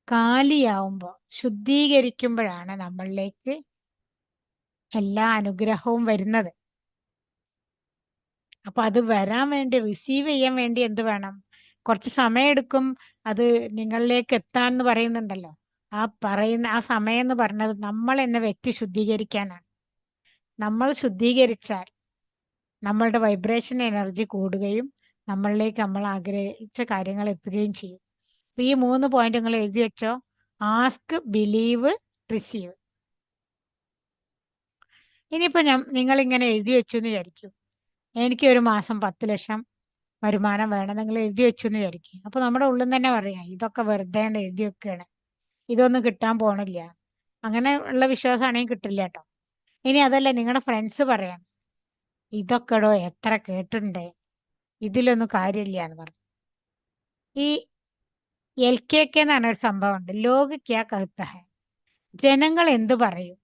കാലിയാവുമ്പോൾ ശുദ്ധീകരിക്കുമ്പോഴാണ് നമ്മളിലേക്ക് എല്ലാ അനുഗ്രഹവും വരുന്നത്. അപ്പൊ അത് വരാൻ വേണ്ടി, റിസീവ് ചെയ്യാൻ വേണ്ടി എന്ത് വേണം? കുറച്ച് സമയമെടുക്കും അത് നിങ്ങളിലേക്ക് എത്താൻ എന്ന് പറയുന്നുണ്ടല്ലോ. ആ സമയം എന്ന് പറഞ്ഞത് നമ്മൾ എന്ന വ്യക്തി ശുദ്ധീകരിക്കാനാണ്. നമ്മൾ ശുദ്ധീകരിച്ചാൽ നമ്മളുടെ വൈബ്രേഷൻ എനർജി കൂടുകയും നമ്മളിലേക്ക് നമ്മൾ ആഗ്രഹിച്ച കാര്യങ്ങൾ എത്തുകയും ചെയ്യും. അപ്പൊ ഈ 3 പോയിന്റ് നിങ്ങൾ എഴുതി വെച്ചോ. Ask, believe, receive. ഇനിയിപ്പോ നിങ്ങൾ ഇങ്ങനെ എഴുതി വെച്ചു എന്ന് വിചാരിക്കും, എനിക്ക് ഒരു മാസം 10 ലക്ഷം വരുമാനം വേണം നിങ്ങൾ എഴുതി വെച്ചു എന്ന് വിചാരിക്കും. അപ്പൊ നമ്മുടെ ഉള്ളിൽ തന്നെ പറയാം, ഇതൊക്കെ വെറുതെ എഴുതി വെക്കുകയാണ്, ഇതൊന്നും കിട്ടാൻ പോണില്ല. അങ്ങനെ ഉള്ള വിശ്വാസമാണെങ്കിൽ കിട്ടില്ല കേട്ടോ. ഇനി അതല്ല, നിങ്ങളുടെ ഫ്രണ്ട്സ് പറയാം, ഇതൊക്കെടോ എത്ര കേട്ടിട്ടുണ്ട്, ഇതിലൊന്നും കാര്യമില്ല എന്ന് പറഞ്ഞു. ഈ LKK എന്ന് പറഞ്ഞൊരു സംഭവം ഉണ്ട്, ലോക ക്യാ കഹ്താ ഹൈ, ജനങ്ങൾ എന്ത് പറയും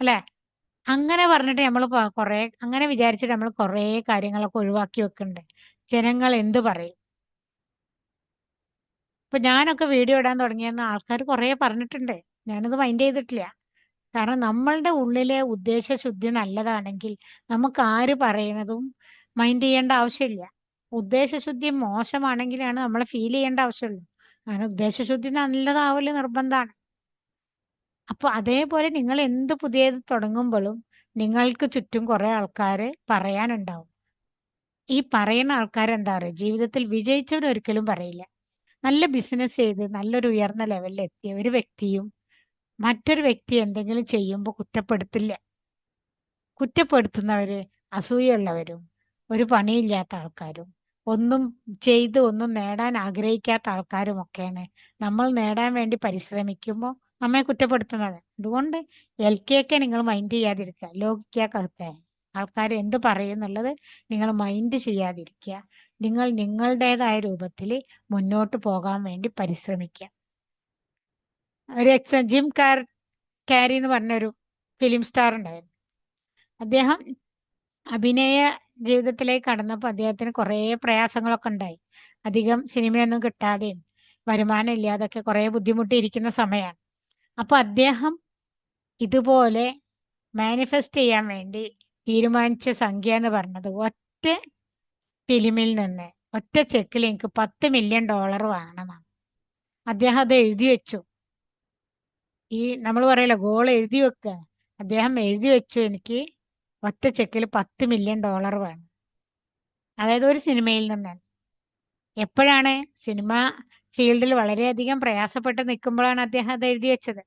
അല്ലെ? അങ്ങനെ പറഞ്ഞിട്ട് നമ്മൾ കുറെ, അങ്ങനെ വിചാരിച്ചിട്ട് നമ്മൾ കുറെ കാര്യങ്ങളൊക്കെ ഒഴിവാക്കി വെക്കുന്നുണ്ട്. ജനങ്ങൾ എന്ത് പറയും? ഇപ്പൊ ഞാനൊക്കെ വീഡിയോ ഇടാൻ തുടങ്ങിയെന്ന് ആൾക്കാർ കുറെ പറഞ്ഞിട്ടുണ്ട്, ഞാനത് മൈൻഡ് ചെയ്തിട്ടില്ല. കാരണം നമ്മളുടെ ഉള്ളിലെ ഉദ്ദേശശുദ്ധി നല്ലതാണെങ്കിൽ നമുക്ക് ആര് പറയുന്നതും മൈൻഡ് ചെയ്യേണ്ട ആവശ്യമില്ല. ഉദ്ദേശശുദ്ധി മോശമാണെങ്കിലാണ് നമ്മളെ ഫീൽ ചെയ്യേണ്ട ആവശ്യമുള്ളൂ. അങ്ങനെ ഉദ്ദേശശുദ്ധി നല്ലതാവല് നിർബന്ധമാണ്. അപ്പൊ അതേപോലെ നിങ്ങൾ എന്ത് പുതിയത് തുടങ്ങുമ്പോഴും നിങ്ങൾക്ക് ചുറ്റും കുറെ ആൾക്കാർ പറയാനുണ്ടാവും. ഈ പറയുന്ന ആൾക്കാർ എന്താ പറയുക, ജീവിതത്തിൽ വിജയിച്ചവരൊരിക്കലും പറയില്ല. നല്ല ബിസിനസ് ചെയ്ത് നല്ലൊരു ഉയർന്ന ലെവലിൽ എത്തിയ ഒരു വ്യക്തിയും മറ്റൊരു വ്യക്തി എന്തെങ്കിലും ചെയ്യുമ്പോൾ കുറ്റപ്പെടുത്തില്ല. കുറ്റപ്പെടുത്തുന്നവര് അസൂയുള്ളവരും ഒരു പണിയില്ലാത്ത ആൾക്കാരും ഒന്നും ചെയ്ത് ഒന്നും നേടാൻ ആഗ്രഹിക്കാത്ത ആൾക്കാരും ഒക്കെയാണ് നമ്മൾ നേടാൻ വേണ്ടി പരിശ്രമിക്കുമ്പോൾ നമ്മെ കുറ്റപ്പെടുത്തുന്നത്. അതുകൊണ്ട് LKK നിങ്ങൾ മൈൻഡ് ചെയ്യാതിരിക്കുക. ലോകിക്കാക്കകത്തെ ആൾക്കാർ എന്ത് പറയും എന്നുള്ളത് നിങ്ങൾ മൈൻഡ് ചെയ്യാതിരിക്കുക. നിങ്ങൾ നിങ്ങളുടേതായ രൂപത്തിൽ മുന്നോട്ട് പോകാൻ വേണ്ടി പരിശ്രമിക്കുക. ഒരു ജിം കാരി എന്ന് പറഞ്ഞൊരു ഫിലിം സ്റ്റാർ ഉണ്ടായിരുന്നു. അദ്ദേഹം അഭിനയ ജീവിതത്തിലേക്ക് കടന്നപ്പോൾ അദ്ദേഹത്തിന് കുറേ പ്രയാസങ്ങളൊക്കെ ഉണ്ടായി. അധികം സിനിമയൊന്നും കിട്ടാതെയും വരുമാനം ഇല്ലാതൊക്കെ കുറേ ബുദ്ധിമുട്ടിയിരിക്കുന്ന സമയമാണ്. അപ്പൊ അദ്ദേഹം ഇതുപോലെ മാനിഫെസ്റ്റ് ചെയ്യാൻ വേണ്ടി തീരുമാനിച്ച സംഖ്യ എന്ന് പറഞ്ഞത്, ഒറ്റ ഫിലിമിൽ നിന്ന് ഒറ്റ ചെക്കിൽ എനിക്ക് $10 മില്യൺ വാങ്ങണമെന്നാണ്. അദ്ദേഹം അത് എഴുതി വെച്ചു. ഈ നമ്മൾ പറയല്ലോ ഗോൾ എഴുതി വെക്കുക, അദ്ദേഹം എഴുതി വെച്ചു, എനിക്ക് ഒറ്റ ചെക്കിൽ $10 മില്യൺ വേണം. അതായത് ഒരു സിനിമയിൽ നിന്നാണ്. എപ്പോഴാണ്? സിനിമ ഫീൽഡിൽ വളരെയധികം പ്രയാസപ്പെട്ട് നിൽക്കുമ്പോഴാണ് അദ്ദേഹം അത് എഴുതി വെച്ചത്.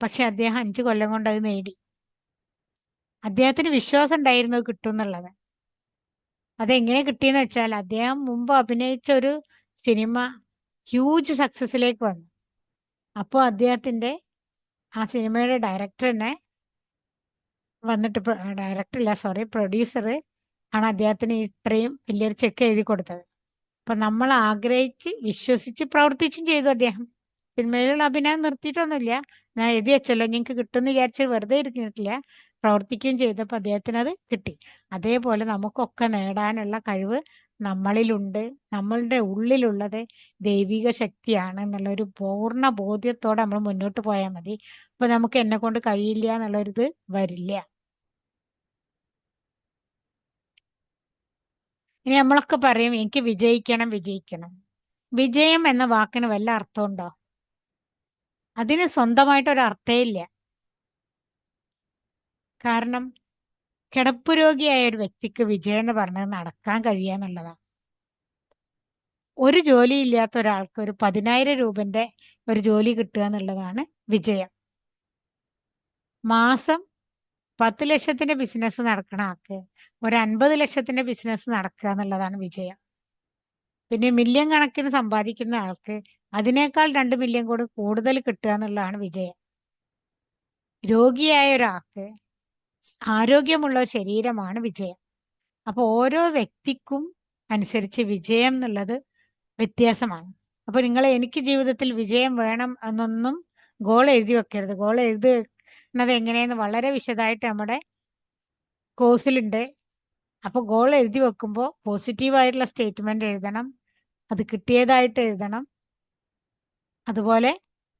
പക്ഷെ അദ്ദേഹം 5 കൊല്ലം കൊണ്ട് അത് നേടി. അദ്ദേഹത്തിന് വിശ്വാസം ഉണ്ടായിരുന്നു കിട്ടും എന്നുള്ളത്. അതെങ്ങനെ കിട്ടിയെന്ന് വെച്ചാൽ, അദ്ദേഹം മുമ്പ് അഭിനയിച്ച ഒരു സിനിമ ഹ്യൂജ് സക്സസിലേക്ക് വന്നു. അപ്പോൾ അദ്ദേഹത്തിന്റെ ആ സിനിമയുടെ ഡയറക്ടറിനെ വന്നിട്ട്, ഡയറക്ടർ സോറി പ്രൊഡ്യൂസർ ആണ് അദ്ദേഹത്തിന് ഇത്രയും വലിയൊരു ചെക്ക് എഴുതി കൊടുത്തത്. അപ്പൊ നമ്മൾ ആഗ്രഹിച്ച് വിശ്വസിച്ച് പ്രവർത്തിച്ചും ചെയ്തു. അദ്ദേഹം സിനിമയിലുള്ള അഭിനയം നിർത്തിയിട്ടൊന്നുമില്ല, ഞാൻ എഴുതി വെച്ചല്ലോ നിങ്ങൾക്ക് കിട്ടുമെന്ന് വിചാരിച്ച് വെറുതെ ഇരിക്കുന്നില്ല, പ്രവർത്തിക്കുകയും ചെയ്തപ്പോൾ അദ്ദേഹത്തിന് അത് കിട്ടി. അതേപോലെ നമുക്കൊക്കെ നേടാനുള്ള കഴിവ് നമ്മളിലുണ്ട്. നമ്മളുടെ ഉള്ളിലുള്ളത് ദൈവിക ശക്തിയാണ് എന്നുള്ള ഒരു പൂർണ്ണ ബോധ്യത്തോടെ നമ്മൾ മുന്നോട്ട് പോയാൽ മതി. അപ്പൊ നമുക്ക് എന്നെ കൊണ്ട് കഴിയില്ല എന്നുള്ളൊരിത് വരില്ല. ഇനി നമ്മളൊക്കെ പറയും എനിക്ക് വിജയിക്കണം വിജയിക്കണം. വിജയം എന്ന വാക്കിന് വല്ല അർത്ഥമുണ്ടോ? അതിന് സ്വന്തമായിട്ടൊരു അർത്ഥേ ഇല്ല. കാരണം കിടപ്പ് രോഗിയായ ഒരു വ്യക്തിക്ക് വിജയം എന്ന് പറഞ്ഞത് നടക്കാൻ കഴിയുക എന്നുള്ളതാണ്. ഒരു ജോലി ഇല്ലാത്ത ഒരാൾക്ക് ഒരു 10,000 രൂപന്റെ ഒരു ജോലി കിട്ടുക എന്നുള്ളതാണ് വിജയം. മാസം 10 ലക്ഷത്തിന്റെ ബിസിനസ് നടക്കണ ആൾക്ക് ഒരു 50 ലക്ഷത്തിന്റെ ബിസിനസ് നടക്കുക എന്നുള്ളതാണ് വിജയം. പിന്നെ മില്യൺ കണക്കിന് സമ്പാദിക്കുന്ന ആൾക്ക് അതിനേക്കാൾ 2 മില്യൺ കൂടി കൂടുതൽ കിട്ടുക എന്നുള്ളതാണ് വിജയം. രോഗിയായ ഒരാൾക്ക് ആരോഗ്യമുള്ള ശരീരമാണ് വിജയം. അപ്പൊ ഓരോ വ്യക്തിക്കും അനുസരിച്ച് വിജയം എന്നുള്ളത് വ്യത്യാസമാണ്. അപ്പൊ നിങ്ങൾ എനിക്ക് ജീവിതത്തിൽ വിജയം വേണം എന്നൊന്നും ഗോൾ എഴുതി വെക്കരുത്. ഗോൾ എഴുതുന്നത് എങ്ങനെയെന്ന് വളരെ വിശദമായിട്ട് നമ്മുടെ കോഴ്സിലുണ്ട്. അപ്പോൾ ഗോൾ എഴുതി വെക്കുമ്പോൾ പോസിറ്റീവായിട്ടുള്ള സ്റ്റേറ്റ്മെന്റ് എഴുതണം, അത് കിട്ടിയതായിട്ട് എഴുതണം, അതുപോലെ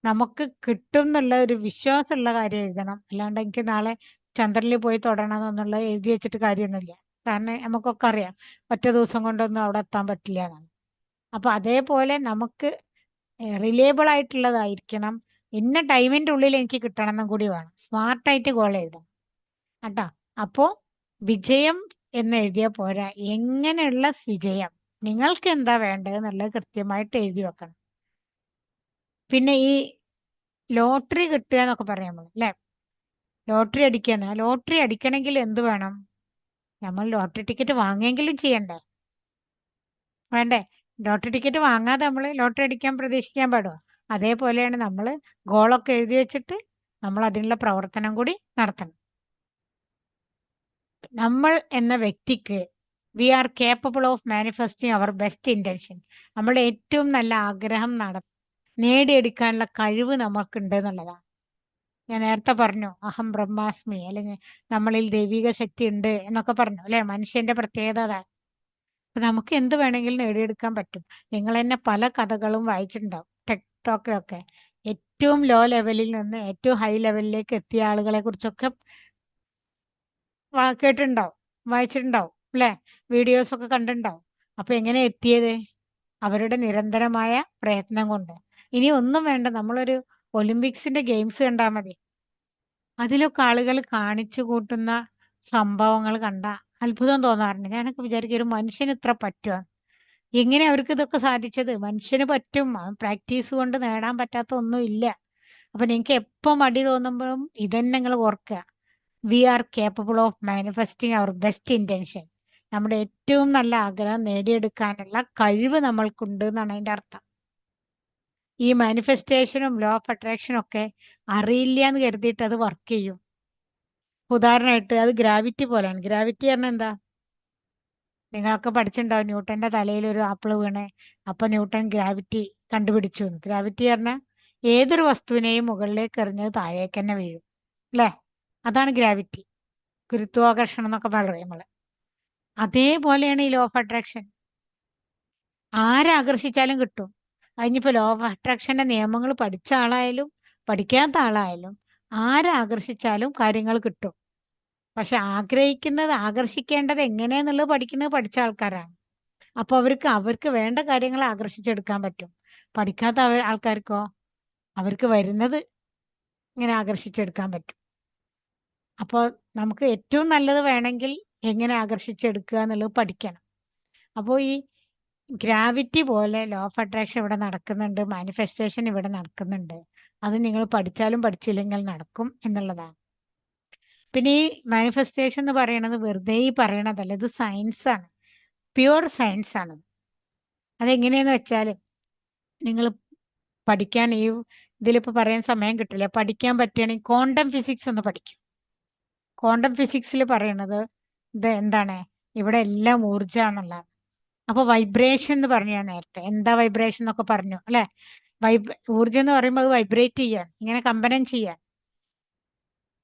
നമുക്ക് കിട്ടും എന്നുള്ള ഒരു വിശ്വാസമുള്ള കാര്യം എഴുതണം. അല്ലാണ്ട് എനിക്ക് നാളെ ചന്ദ്രനിൽ പോയി തൊടണം എന്നുള്ളത് എഴുതി വെച്ചിട്ട് കാര്യമൊന്നുമില്ല. കാരണം നമുക്കൊക്കെ അറിയാം ഒറ്റ ദിവസം കൊണ്ടൊന്നും അവിടെ എത്താൻ പറ്റില്ല എന്നാണ്. അപ്പൊ അതേപോലെ നമുക്ക് റിലയബിൾ ആയിട്ടുള്ളതായിരിക്കണം. ഇന്ന ടൈമിന്റെ ഉള്ളിൽ എനിക്ക് കിട്ടണം എന്നും കൂടി വേണം. സ്മാർട്ടായിട്ട് ഗോൾ എഴുതണം കേട്ടോ. അപ്പോ വിജയം എന്ന് എഴുതിയാൽ പോരാ, എങ്ങനെയുള്ള വിജയം, നിങ്ങൾക്ക് എന്താ വേണ്ടത് എന്നുള്ളത് കൃത്യമായിട്ട് എഴുതി വെക്കണം. പിന്നെ ഈ ലോട്ടറി കിട്ടുക എന്നൊക്കെ പറയാം നമ്മൾ അല്ലെ, ലോട്ടറി അടിക്കാന്ന്. ലോട്ടറി അടിക്കണമെങ്കിൽ എന്ത് വേണം? നമ്മൾ ലോട്ടറി ടിക്കറ്റ് വാങ്ങിയെങ്കിലും ചെയ്യണ്ടേ? വേണ്ടേ? ലോട്ടറി ടിക്കറ്റ് വാങ്ങാതെ നമ്മൾ ലോട്ടറി അടിക്കാൻ പ്രതീക്ഷിക്കാൻ പാടുമോ? അതേപോലെയാണ് നമ്മൾ ഗോളൊക്കെ എഴുതി വെച്ചിട്ട് നമ്മൾ അതിനുള്ള പ്രവർത്തനം കൂടി നടത്തണം. നമ്മൾ എന്ന വ്യക്തിക്ക് we are capable of manifesting our best intention. നമ്മുടെ ഏറ്റവും നല്ല ആഗ്രഹം നേടിയെടുക്കാനുള്ള കഴിവ് നമുക്കുണ്ട് എന്നുള്ളതാണ്. ഞാൻ നേരത്തെ പറഞ്ഞു അഹം ബ്രഹ്മാസ്മി, അല്ലെങ്കിൽ നമ്മളിൽ ദൈവിക ശക്തി ഉണ്ട് എന്നൊക്കെ പറഞ്ഞു അല്ലെ. മനുഷ്യന്റെ പ്രത്യേകത അതാണ്. അപ്പൊ നമുക്ക് എന്ത് വേണമെങ്കിലും നേടിയെടുക്കാൻ പറ്റും. നിങ്ങൾ തന്നെ പല കഥകളും വായിച്ചിട്ടുണ്ടാവും ടിക്ടോക്കിലൊക്കെ. ഏറ്റവും ലോ ലെവലിൽ നിന്ന് ഏറ്റവും ഹൈ ലെവലിലേക്ക് എത്തിയ ആളുകളെ കുറിച്ചൊക്കെ കേട്ടിട്ടുണ്ടാവും, വായിച്ചിട്ടുണ്ടാവും അല്ലെ, വീഡിയോസ് ഒക്കെ കണ്ടിട്ടുണ്ടാവും. അപ്പൊ എങ്ങനെ എത്തിയത്? അവരുടെ നിരന്തരമായ പ്രയത്നം കൊണ്ട്. ഇനി ഒന്നും വേണ്ട, നമ്മളൊരു ഒളിമ്പിക്സിന്റെ ഗെയിംസ് കണ്ടാൽ മതി. അതിലൊക്കെ ആളുകൾ കാണിച്ചു കൂട്ടുന്ന സംഭവങ്ങൾ കണ്ട അത്ഭുതം തോന്നാറുണ്ട്. ഞാനൊക്കെ വിചാരിക്കും ഒരു മനുഷ്യന് ഇത്ര പറ്റുക, എങ്ങനെ അവർക്ക് ഇതൊക്കെ സാധിച്ചത്? മനുഷ്യന് പറ്റും, പ്രാക്ടീസ് കൊണ്ട് നേടാൻ പറ്റാത്ത ഒന്നും ഇല്ല. അപ്പൊ നിങ്ങൾക്ക് എപ്പോ മടി തോന്നുമ്പോഴും ഇതന്നെ നിങ്ങൾ ഓർക്കുക, we are capable of manifesting our best intention. നമ്മുടെ ഏറ്റവും നല്ല ആഗ്രഹം നേടിയെടുക്കാനുള്ള കഴിവ് നമ്മൾക്കുണ്ട് എന്നാണ് അതിന്റെ അർത്ഥം. ഈ മാനിഫെസ്റ്റേഷനും ലോ ഓഫ് അട്രാക്ഷനും ഒക്കെ അറിയില്ല എന്ന് കരുതിയിട്ട് അത് വർക്ക് ചെയ്യും. ഉദാഹരണമായിട്ട് അത് ഗ്രാവിറ്റി പോലെയാണ്. ഗ്രാവിറ്റി പറഞ്ഞാൽ എന്താ? നിങ്ങളൊക്കെ പഠിച്ചിട്ടുണ്ടാവും, ന്യൂട്ടന്റെ തലയിൽ ഒരു ആപ്പിൾ വീണേ അപ്പൊ ന്യൂട്ടൺ ഗ്രാവിറ്റി കണ്ടുപിടിച്ചു. ഗ്രാവിറ്റി പറഞ്ഞാൽ ഏതൊരു വസ്തുവിനെയും മുകളിലേക്ക് എറിഞ്ഞത് താഴേക്ക് തന്നെ വീഴും അല്ലേ. അതാണ് ഗ്രാവിറ്റി, ഗുരുത്വാകർഷണം എന്നൊക്കെ പറയും നമ്മള്. അതേപോലെയാണ് ഈ ലോ ഓഫ് അട്രാക്ഷൻ. ആരാകർഷിച്ചാലും കിട്ടും. അതിനിപ്പോ ലോ ഓഫ് അട്രാക്ഷന്റെ നിയമങ്ങൾ പഠിച്ച ആളായാലും പഠിക്കാത്ത ആളായാലും ആരാകർഷിച്ചാലും കാര്യങ്ങൾ കിട്ടും. പക്ഷെ ആകർഷിക്കേണ്ടത് എങ്ങനെയാന്നുള്ളത് പഠിച്ച ആൾക്കാരാണ്. അപ്പൊ അവർക്ക് വേണ്ട കാര്യങ്ങൾ ആകർഷിച്ചെടുക്കാൻ പറ്റും. പഠിക്കാത്ത ആൾക്കാർക്കോ അവർക്ക് വരുന്നത് ഇങ്ങനെ ആകർഷിച്ചെടുക്കാൻ പറ്റും. അപ്പോൾ നമുക്ക് ഏറ്റവും നല്ലത് വേണമെങ്കിൽ എങ്ങനെ ആകർഷിച്ചെടുക്കുക എന്നുള്ളത് പഠിക്കണം. അപ്പോൾ ഈ ഗ്രാവിറ്റി പോലെ ലോ ഓഫ് അട്രാക്ഷൻ ഇവിടെ നടക്കുന്നുണ്ട്, മാനിഫെസ്റ്റേഷൻ ഇവിടെ നടക്കുന്നുണ്ട്. അത് നിങ്ങൾ പഠിച്ചാലും പഠിച്ചില്ലെങ്കിൽ നടക്കും എന്നുള്ളതാണ്. പിന്നെ ഈ മാനിഫെസ്റ്റേഷൻ എന്ന് പറയുന്നത് വെറുതെ ഈ പറയണതല്ല, ഇത് സയൻസ് ആണ്, പ്യുവർ സയൻസ് ആണ്. അതെങ്ങനെയാന്ന് വെച്ചാൽ നിങ്ങൾ പഠിക്കാൻ ഇതിലിപ്പോൾ പറയാൻ സമയം കിട്ടില്ല, പഠിക്കാൻ പറ്റുകയാണെങ്കിൽ ക്വാണ്ടം ഫിസിക്സ് ഒന്ന് പഠിക്കും. ക്വാണ്ടം ഫിസിക്സിൽ പറയണത് ഇത് എന്താണ്, ഇവിടെ എല്ലാം ഊർജ്ജാന്നുള്ളതാണ്. അപ്പൊ വൈബ്രേഷൻ എന്ന് പറഞ്ഞു ഞാൻ നേരത്തെ, എന്താ വൈബ്രേഷൻ എന്നൊക്കെ പറഞ്ഞു അല്ലെ. ഊർജ്ജം എന്ന് പറയുമ്പോൾ അത് വൈബ്രേറ്റ് ചെയ്യാൻ, ഇങ്ങനെ കമ്പനം ചെയ്യാൻ.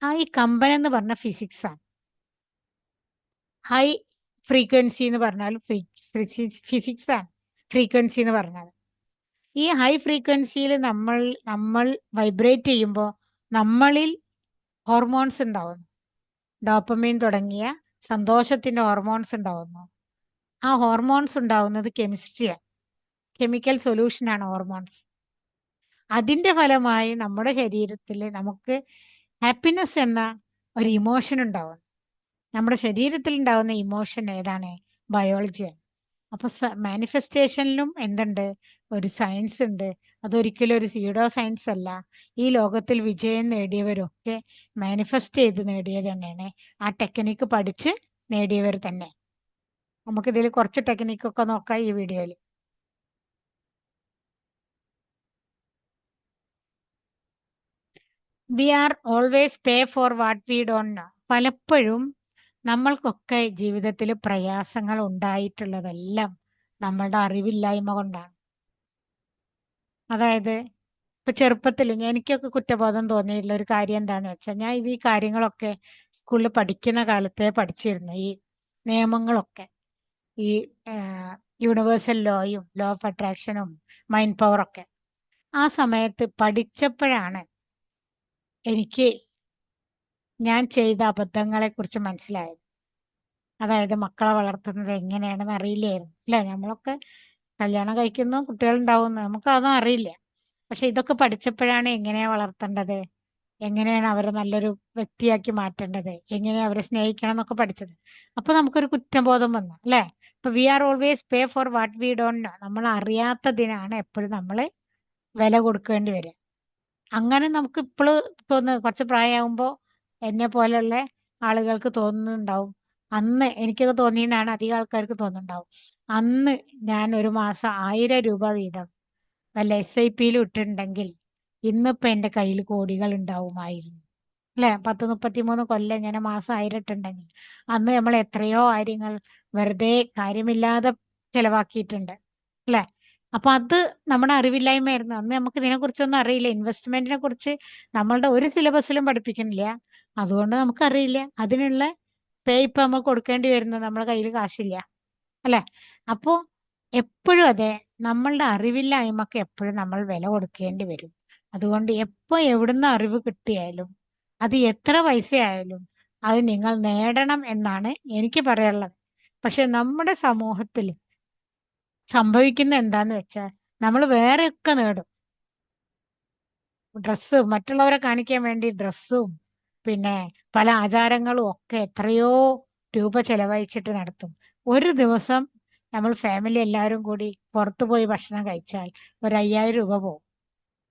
ഈ കമ്പനം എന്ന് പറഞ്ഞ ഫിസിക്സ് ആണ്. ഹൈ ഫ്രീക്വൻസി എന്ന് പറഞ്ഞാൽ ഫിസിക്സ് ആണ് ഫ്രീക്വൻസി എന്ന് പറഞ്ഞാൽ. ഈ ഹൈ ഫ്രീക്വൻസിയിൽ നമ്മൾ വൈബ്രേറ്റ് ചെയ്യുമ്പോൾ നമ്മളിൽ ഹോർമോൺസ് ഉണ്ടാവുന്നു, ഡോപ്പമീൻ തുടങ്ങിയ സന്തോഷത്തിന്റെ ഹോർമോൺസ് ഉണ്ടാവുന്നു. ആ ഹോർമോൺസ് ഉണ്ടാവുന്നത് കെമിസ്ട്രിയാണ്, കെമിക്കൽ സൊല്യൂഷനാണ് ഹോർമോൺസ്. അതിന്റെ ഫലമായി നമ്മുടെ ശരീരത്തിൽ നമുക്ക് ഹാപ്പിനെസ് എന്ന ഒരു ഇമോഷൻ ഉണ്ടാവും. നമ്മുടെ ശരീരത്തിൽ ഉണ്ടാവുന്ന ഇമോഷൻ ഏതാണ്? ബയോളജിയാണ്. അപ്പൊ മാനിഫെസ്റ്റേഷനിലും എന്തുണ്ട്? ഒരു സയൻസ് ഉണ്ട്. അതൊരിക്കലും ഒരു സ്യൂഡോ സയൻസ് അല്ല. ഈ ലോകത്തിൽ വിജയം നേടിയവരൊക്കെ മാനിഫെസ്റ്റ് ചെയ്ത് നേടിയത് തന്നെയാണ്, ആ ടെക്നിക്ക് പഠിച്ച് നേടിയവർ തന്നെ. നമുക്കിതിൽ കുറച്ച് ടെക്നിക്കൊക്കെ നോക്കാം ഈ വീഡിയോയിൽ. We are always pay for what we don't know. പലപ്പോഴും നമ്മൾക്കൊക്കെ ജീവിതത്തിൽ പ്രയാസങ്ങൾ ഉണ്ടായിട്ടുള്ളതെല്ലാം നമ്മളുടെ അറിവില്ലായ്മ കൊണ്ടാണ്. അതായത് ഇപ്പൊ ഇപ്പൊ ചെറുപ്പത്തിൽ എനിക്കൊക്കെ കുറ്റബോധം തോന്നിയിട്ടുള്ള ഒരു കാര്യം എന്താന്ന് വെച്ചാൽ ഞാൻ ഈ കാര്യങ്ങളൊക്കെ സ്കൂളിൽ പഠിക്കുന്ന കാലത്തെ പഠിച്ചിരുന്നു. ഈ നിയമങ്ങളൊക്കെ, ഈ യൂണിവേഴ്സൽ ലോയും ലോ ഓഫ് അട്രാക്ഷനും മൈൻഡ് പവറൊക്കെ ആ സമയത്ത് പഠിച്ചപ്പോഴാണ് എനിക്ക് ഞാൻ ചെയ്ത അബദ്ധങ്ങളെ കുറിച്ച് മനസ്സിലായത്. അതായത് മക്കളെ വളർത്തുന്നത് എങ്ങനെയാണെന്ന് അറിയില്ലായിരുന്നു. അല്ലെ, നമ്മളൊക്കെ കല്യാണം കഴിക്കുന്നു, കുട്ടികളുണ്ടാവുന്നു, നമുക്ക് അതൊന്നും അറിയില്ല. പക്ഷെ ഇതൊക്കെ പഠിച്ചപ്പോഴാണ് എങ്ങനെയാ വളർത്തേണ്ടത്, എങ്ങനെയാണ് അവരെ നല്ലൊരു വ്യക്തിയാക്കി മാറ്റേണ്ടത്, എങ്ങനെയാ അവരെ സ്നേഹിക്കണം എന്നൊക്കെ പഠിച്ചത്. അപ്പൊ നമുക്കൊരു കുറ്റബോധം വന്നു, അല്ലെ? ഇപ്പൊ we are always pay for what we don't know. നമ്മൾ അറിയാത്തതിനാണ് എപ്പോഴും നമ്മൾ വില കൊടുക്കേണ്ടി വരിക. അങ്ങനെ നമുക്ക് ഇപ്പോഴും തോന്നുന്നു, കുറച്ച് പ്രായമാകുമ്പോൾ എന്നെ പോലെയുള്ള ആളുകൾക്ക് തോന്നുന്നുണ്ടാവും. അന്ന് എനിക്കൊക്കെ തോന്നിയെന്നാണ് അധികം ആൾക്കാർക്ക് തോന്നുന്നുണ്ടാവും. അന്ന് ഞാൻ ഒരു മാസം 1000 രൂപ വീതം വല്ല SIP-യിൽ ഇട്ടിട്ടുണ്ടെങ്കിൽ ഇന്നിപ്പോ എന്റെ കയ്യിൽ കോടികൾ ഉണ്ടാവുമായിരുന്നു. അല്ലെ, 10-33 കൊല്ലം ഇങ്ങനെ മാസം 1000 ഇട്ടുണ്ടെങ്കിൽ അന്ന് നമ്മൾ എത്രയോ കാര്യങ്ങൾ വെറുതെ കാര്യമില്ലാതെ ചെലവാക്കിയിട്ടുണ്ട്. അല്ലെ? അപ്പൊ അത് നമ്മുടെ അറിവില്ലായ്മയായിരുന്നു. അന്ന് നമുക്ക് ഇതിനെ കുറിച്ചൊന്നും അറിയില്ല. ഇൻവെസ്റ്റ്മെന്റിനെ കുറിച്ച് നമ്മളുടെ ഒരു സിലബസിലും പഠിപ്പിക്കുന്നില്ല. അതുകൊണ്ട് നമുക്കറിയില്ല. അതിനുള്ള പേ ഇപ്പൊ നമ്മൾ കൊടുക്കേണ്ടി വരുന്നു, നമ്മുടെ കയ്യിൽ കാശില്ല. അല്ലെ? അപ്പോ എപ്പോഴും അതെ, നമ്മളുടെ അറിവില്ലായ്മക്ക് എപ്പോഴും നമ്മൾ വില കൊടുക്കേണ്ടി വരും. അതുകൊണ്ട് എപ്പോ എവിടുന്ന് അറിവ് കിട്ടിയാലും അത് എത്ര പൈസയായാലും അത് നിങ്ങൾ നേടണം എന്നാണ് എനിക്ക് പറയാനുള്ളത്. പക്ഷെ നമ്മുടെ സമൂഹത്തിൽ സംഭവിക്കുന്ന എന്താന്ന് വെച്ചാൽ നമ്മൾ വേറെയൊക്കെ നേടും. ഡ്രസ്സ് മറ്റുള്ളവരെ കാണിക്കാൻ വേണ്ടി ഡ്രസ്സും പിന്നെ പല ആചാരങ്ങളും ഒക്കെ എത്രയോ രൂപ ചെലവഴിച്ചിട്ട് നടത്തും. ഒരു ദിവസം നമ്മൾ ഫാമിലി എല്ലാവരും കൂടി പുറത്തു പോയി ഭക്ഷണം കഴിച്ചാൽ ഒരു 5000 രൂപ പോകും.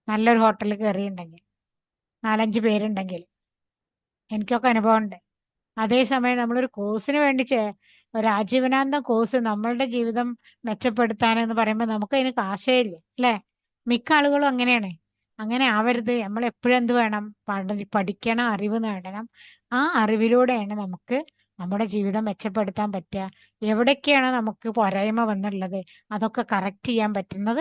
നല്ലൊരു ഹോട്ടലിൽ കയറിയിട്ടുണ്ടെങ്കിൽ, 4-5 പേരുണ്ടെങ്കിൽ. എനിക്കൊക്കെ അനുഭവം ഉണ്ട്. അതേസമയം നമ്മളൊരു കോഴ്സിന് വേണ്ടി ഒരു ആജീവനാന്തം കോഴ്സ് നമ്മളുടെ ജീവിതം മെച്ചപ്പെടുത്താനെന്ന് പറയുമ്പോൾ നമുക്ക് അതിന് കാശേ ഇല്ല, അല്ലേ? മിക്ക ആളുകളും അങ്ങനെയാണ്. അങ്ങനെ ആവരുത്. നമ്മൾ എപ്പോഴും എന്ത് വേണം? പഠിക്കണം, അറിവ് നേടണം. ആ അറിവിലൂടെയാണ് നമുക്ക് നമ്മുടെ ജീവിതം മെച്ചപ്പെടുത്താൻ പറ്റുക. എവിടൊക്കെയാണ് നമുക്ക് പോരായ്മ വന്നുള്ളത് അതൊക്കെ കറക്റ്റ് ചെയ്യാൻ പറ്റുന്നത്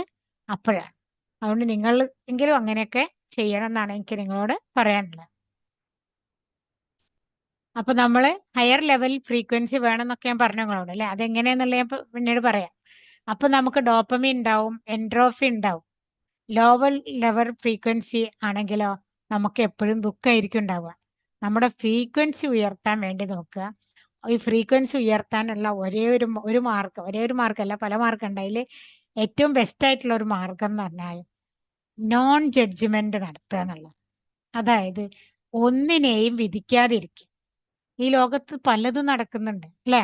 അപ്പോഴാണ്. അതുകൊണ്ട് നിങ്ങൾ എങ്കിലും അങ്ങനെയൊക്കെ ചെയ്യണം എന്നാണ് എനിക്ക് നിങ്ങളോട് പറയാനുള്ളത്. അപ്പൊ നമ്മള് ഹയർ ലെവൽ ഫ്രീക്വൻസി വേണം എന്നൊക്കെ ഞാൻ പറഞ്ഞു നിങ്ങളോട്, അല്ലെ? അതെങ്ങനെയാന്നുള്ള ഞാൻ പിന്നീട് പറയാം. അപ്പൊ നമുക്ക് ഡോപ്പമിൻ ഉണ്ടാവും, എൻട്രോഫിൻ ഉണ്ടാവും. ലോവർ ലെവൽ ഫ്രീക്വൻസി ആണെങ്കിലോ നമുക്ക് എപ്പോഴും ദുഃഖമായിരിക്കും ഉണ്ടാവുക. നമ്മുടെ ഫ്രീക്വൻസി ഉയർത്താൻ വേണ്ടി നോക്കുക. ഈ ഫ്രീക്വൻസി ഉയർത്താനുള്ള ഒരേ ഒരു മാർഗം അല്ല, പല മാർഗം ഉണ്ട്. അതിൽ ഏറ്റവും ബെസ്റ്റ് ആയിട്ടുള്ള ഒരു മാർഗം എന്ന് പറഞ്ഞാൽ നോൺ ജഡ്ജ്മെന്റ് നടത്തുക എന്നുള്ളത്. അതായത് ഒന്നിനെയും വിധിക്കാതിരിക്കുക. ഈ ലോകത്ത് പലതും നടക്കുന്നുണ്ട്, അല്ലെ?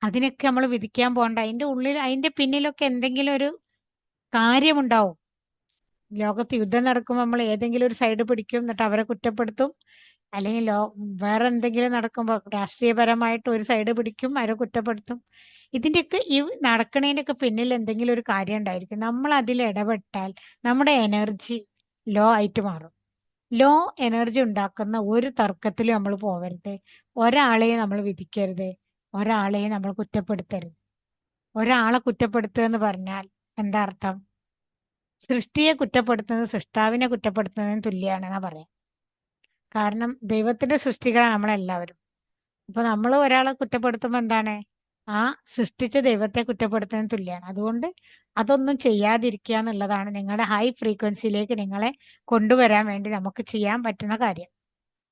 അതിനൊക്കെ നമ്മൾ വിധിക്കാൻ പോകണ്ട. അതിന്റെ ഉള്ളിൽ, അതിന്റെ പിന്നിലൊക്കെ എന്തെങ്കിലും ഒരു കാര്യമുണ്ടാവും. ലോകത്ത് യുദ്ധം നടക്കുമ്പോൾ നമ്മൾ ഏതെങ്കിലും ഒരു സൈഡ് പിടിക്കും, എന്നിട്ട് അവരെ കുറ്റപ്പെടുത്തും. അല്ലെങ്കിൽ വേറെ എന്തെങ്കിലും നടക്കുമ്പോൾ രാഷ്ട്രീയപരമായിട്ട് ഒരു സൈഡ് പിടിക്കും, അവരെ കുറ്റപ്പെടുത്തും. ഇതിന്റെയൊക്കെ ഈ നടക്കണതിൻ്റെയൊക്കെ പിന്നിൽ എന്തെങ്കിലും ഒരു കാര്യം ഉണ്ടായിരിക്കും. നമ്മൾ അതിൽ ഇടപെട്ടാൽ നമ്മുടെ എനർജി ലോ ആയിട്ട് മാറും. ലോ എനർജി ഉണ്ടാക്കുന്ന ഒരു തർക്കത്തിലും നമ്മൾ പോവരുത്. ഒരാളെയും നമ്മൾ വിധിക്കരുത്, ഒരാളെയും നമ്മൾ കുറ്റപ്പെടുത്തരുത്. ഒരാളെ കുറ്റപ്പെടുത്തുക എന്ന് പറഞ്ഞാൽ എന്താ അർത്ഥം? സൃഷ്ടിയെ കുറ്റപ്പെടുത്തുന്നത് സൃഷ്ടാവിനെ കുറ്റപ്പെടുത്തുന്നതിന് തുല്യമാണെന്നാ പറയാം. കാരണം ദൈവത്തിന്റെ സൃഷ്ടികളാണ് നമ്മളെല്ലാവരും. അപ്പൊ നമ്മൾ ഒരാളെ കുറ്റപ്പെടുത്തുമ്പോൾ എന്താണ്? ആ സൃഷ്ടിച്ച ദൈവത്തെ കുറ്റപ്പെടുത്തുന്നതിന് തുല്യമാണ്. അതുകൊണ്ട് അതൊന്നും ചെയ്യാതിരിക്കുക എന്നുള്ളതാണ് നിങ്ങളുടെ ഹൈ ഫ്രീക്വൻസിയിലേക്ക് നിങ്ങളെ കൊണ്ടുവരാൻ വേണ്ടി നമുക്ക് ചെയ്യാൻ പറ്റുന്ന കാര്യം,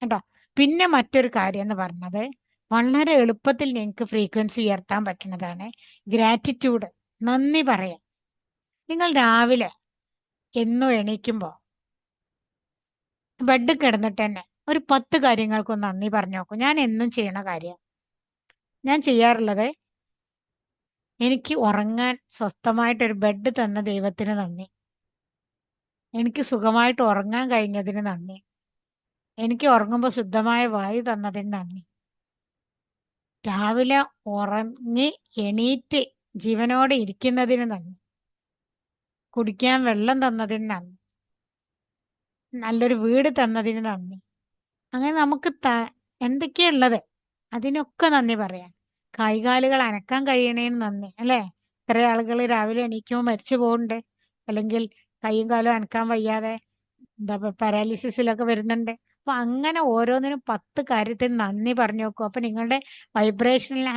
കേട്ടോ. പിന്നെ മറ്റൊരു കാര്യം എന്ന് പറഞ്ഞത് വളരെ എളുപ്പത്തിൽ നിങ്ങൾക്ക് ഫ്രീക്വൻസി ഉയർത്താൻ പറ്റുന്നതാണ് ഗ്രാറ്റിറ്റ്യൂഡ്. നന്ദി പറയാം. നിങ്ങൾ രാവിലെ എന്നും എണീക്കുമ്പോൾ ബെഡ് കിടന്നിട്ട് തന്നെ ഒരു 10 കാര്യങ്ങൾക്കൊന്ന് നന്ദി പറഞ്ഞു നോക്കും. ഞാൻ എന്നും ചെയ്യണ കാര്യം. ഞാൻ ചെയ്യാറുള്ളത്, എനിക്ക് ഉറങ്ങാൻ സ്വസ്ഥമായിട്ടൊരു ബെഡ് തന്ന ദൈവത്തിന് നന്ദി, എനിക്ക് സുഖമായിട്ട് ഉറങ്ങാൻ കഴിഞ്ഞതിന് നന്ദി, എനിക്ക് ഉറങ്ങുമ്പോൾ ശുദ്ധമായ വായു തന്നതിന് നന്ദി, രാവിലെ ഉറങ്ങി എണീറ്റ് ജീവനോടെ ഇരിക്കുന്നതിന് നന്ദി, കുടിക്കാൻ വെള്ളം തന്നതിന് നന്ദി, നല്ലൊരു വീട് തന്നതിന് നന്ദി. അങ്ങനെ നമുക്ക് എന്തൊക്കെയാ ഉള്ളത് അതിനൊക്കെ നന്ദി പറയാം. കൈകാലുകൾ അനക്കാൻ കഴിയണേന് നന്ദി, അല്ലേ? ഇത്ര ആളുകൾ രാവിലെ എണീക്കുമ്പോൾ മരിച്ചു പോകുന്നുണ്ട്, അല്ലെങ്കിൽ കൈയും കാലും അനക്കാൻ വയ്യാതെ എന്താ പാരാലിസിസിലൊക്കെ വരുന്നുണ്ട്. അപ്പൊ അങ്ങനെ ഓരോന്നിനും 10 കാര്യത്തിന് നന്ദി പറഞ്ഞു നോക്കും. അപ്പൊ നിങ്ങളുടെ വൈബ്രേഷനിൽ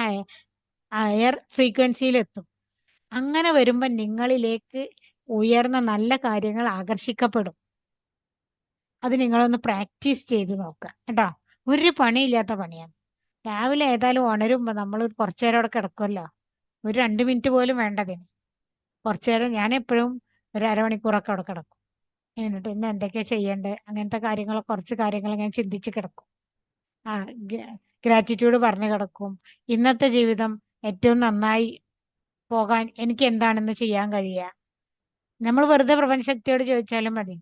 ഹയർ ഫ്രീക്വൻസിയിലെത്തും. അങ്ങനെ വരുമ്പോ നിങ്ങളിലേക്ക് ഉയർന്ന നല്ല കാര്യങ്ങൾ ആകർഷിക്കപ്പെടും. അത് നിങ്ങളൊന്ന് പ്രാക്ടീസ് ചെയ്ത് നോക്കുക കേട്ടോ. ഒരു പണിയില്ലാത്ത പണിയാണ്. രാവിലെ ഏതായാലും ഉണരുമ്പോ നമ്മൾ കുറച്ചു നേരം അവിടെ കിടക്കുമല്ലോ, ഒരു 2 മിനിറ്റ് പോലും വേണ്ടതിന്. കുറച്ചു നേരം ഞാൻ എപ്പോഴും ഒരു അരമണിക്കൂറൊക്കെ അവിടെ കിടക്കും. എന്നിട്ട് ഇന്ന് എന്തൊക്കെയാ ചെയ്യേണ്ടത് അങ്ങനത്തെ കാര്യങ്ങളൊക്കെ, കുറച്ച് കാര്യങ്ങൾ ഞാൻ ചിന്തിച്ച് കിടക്കും. ആ, ഗ്രാറ്റിറ്റ്യൂഡ് പറഞ്ഞു കിടക്കും. ഇന്നത്തെ ജീവിതം ഏറ്റവും നന്നായി പോകാൻ എനിക്ക് എന്താണെന്ന് ചെയ്യാൻ കഴിയുക. നമ്മൾ വെറുതെ പ്രപഞ്ചശക്തിയോട് ചോദിച്ചാലും മതി,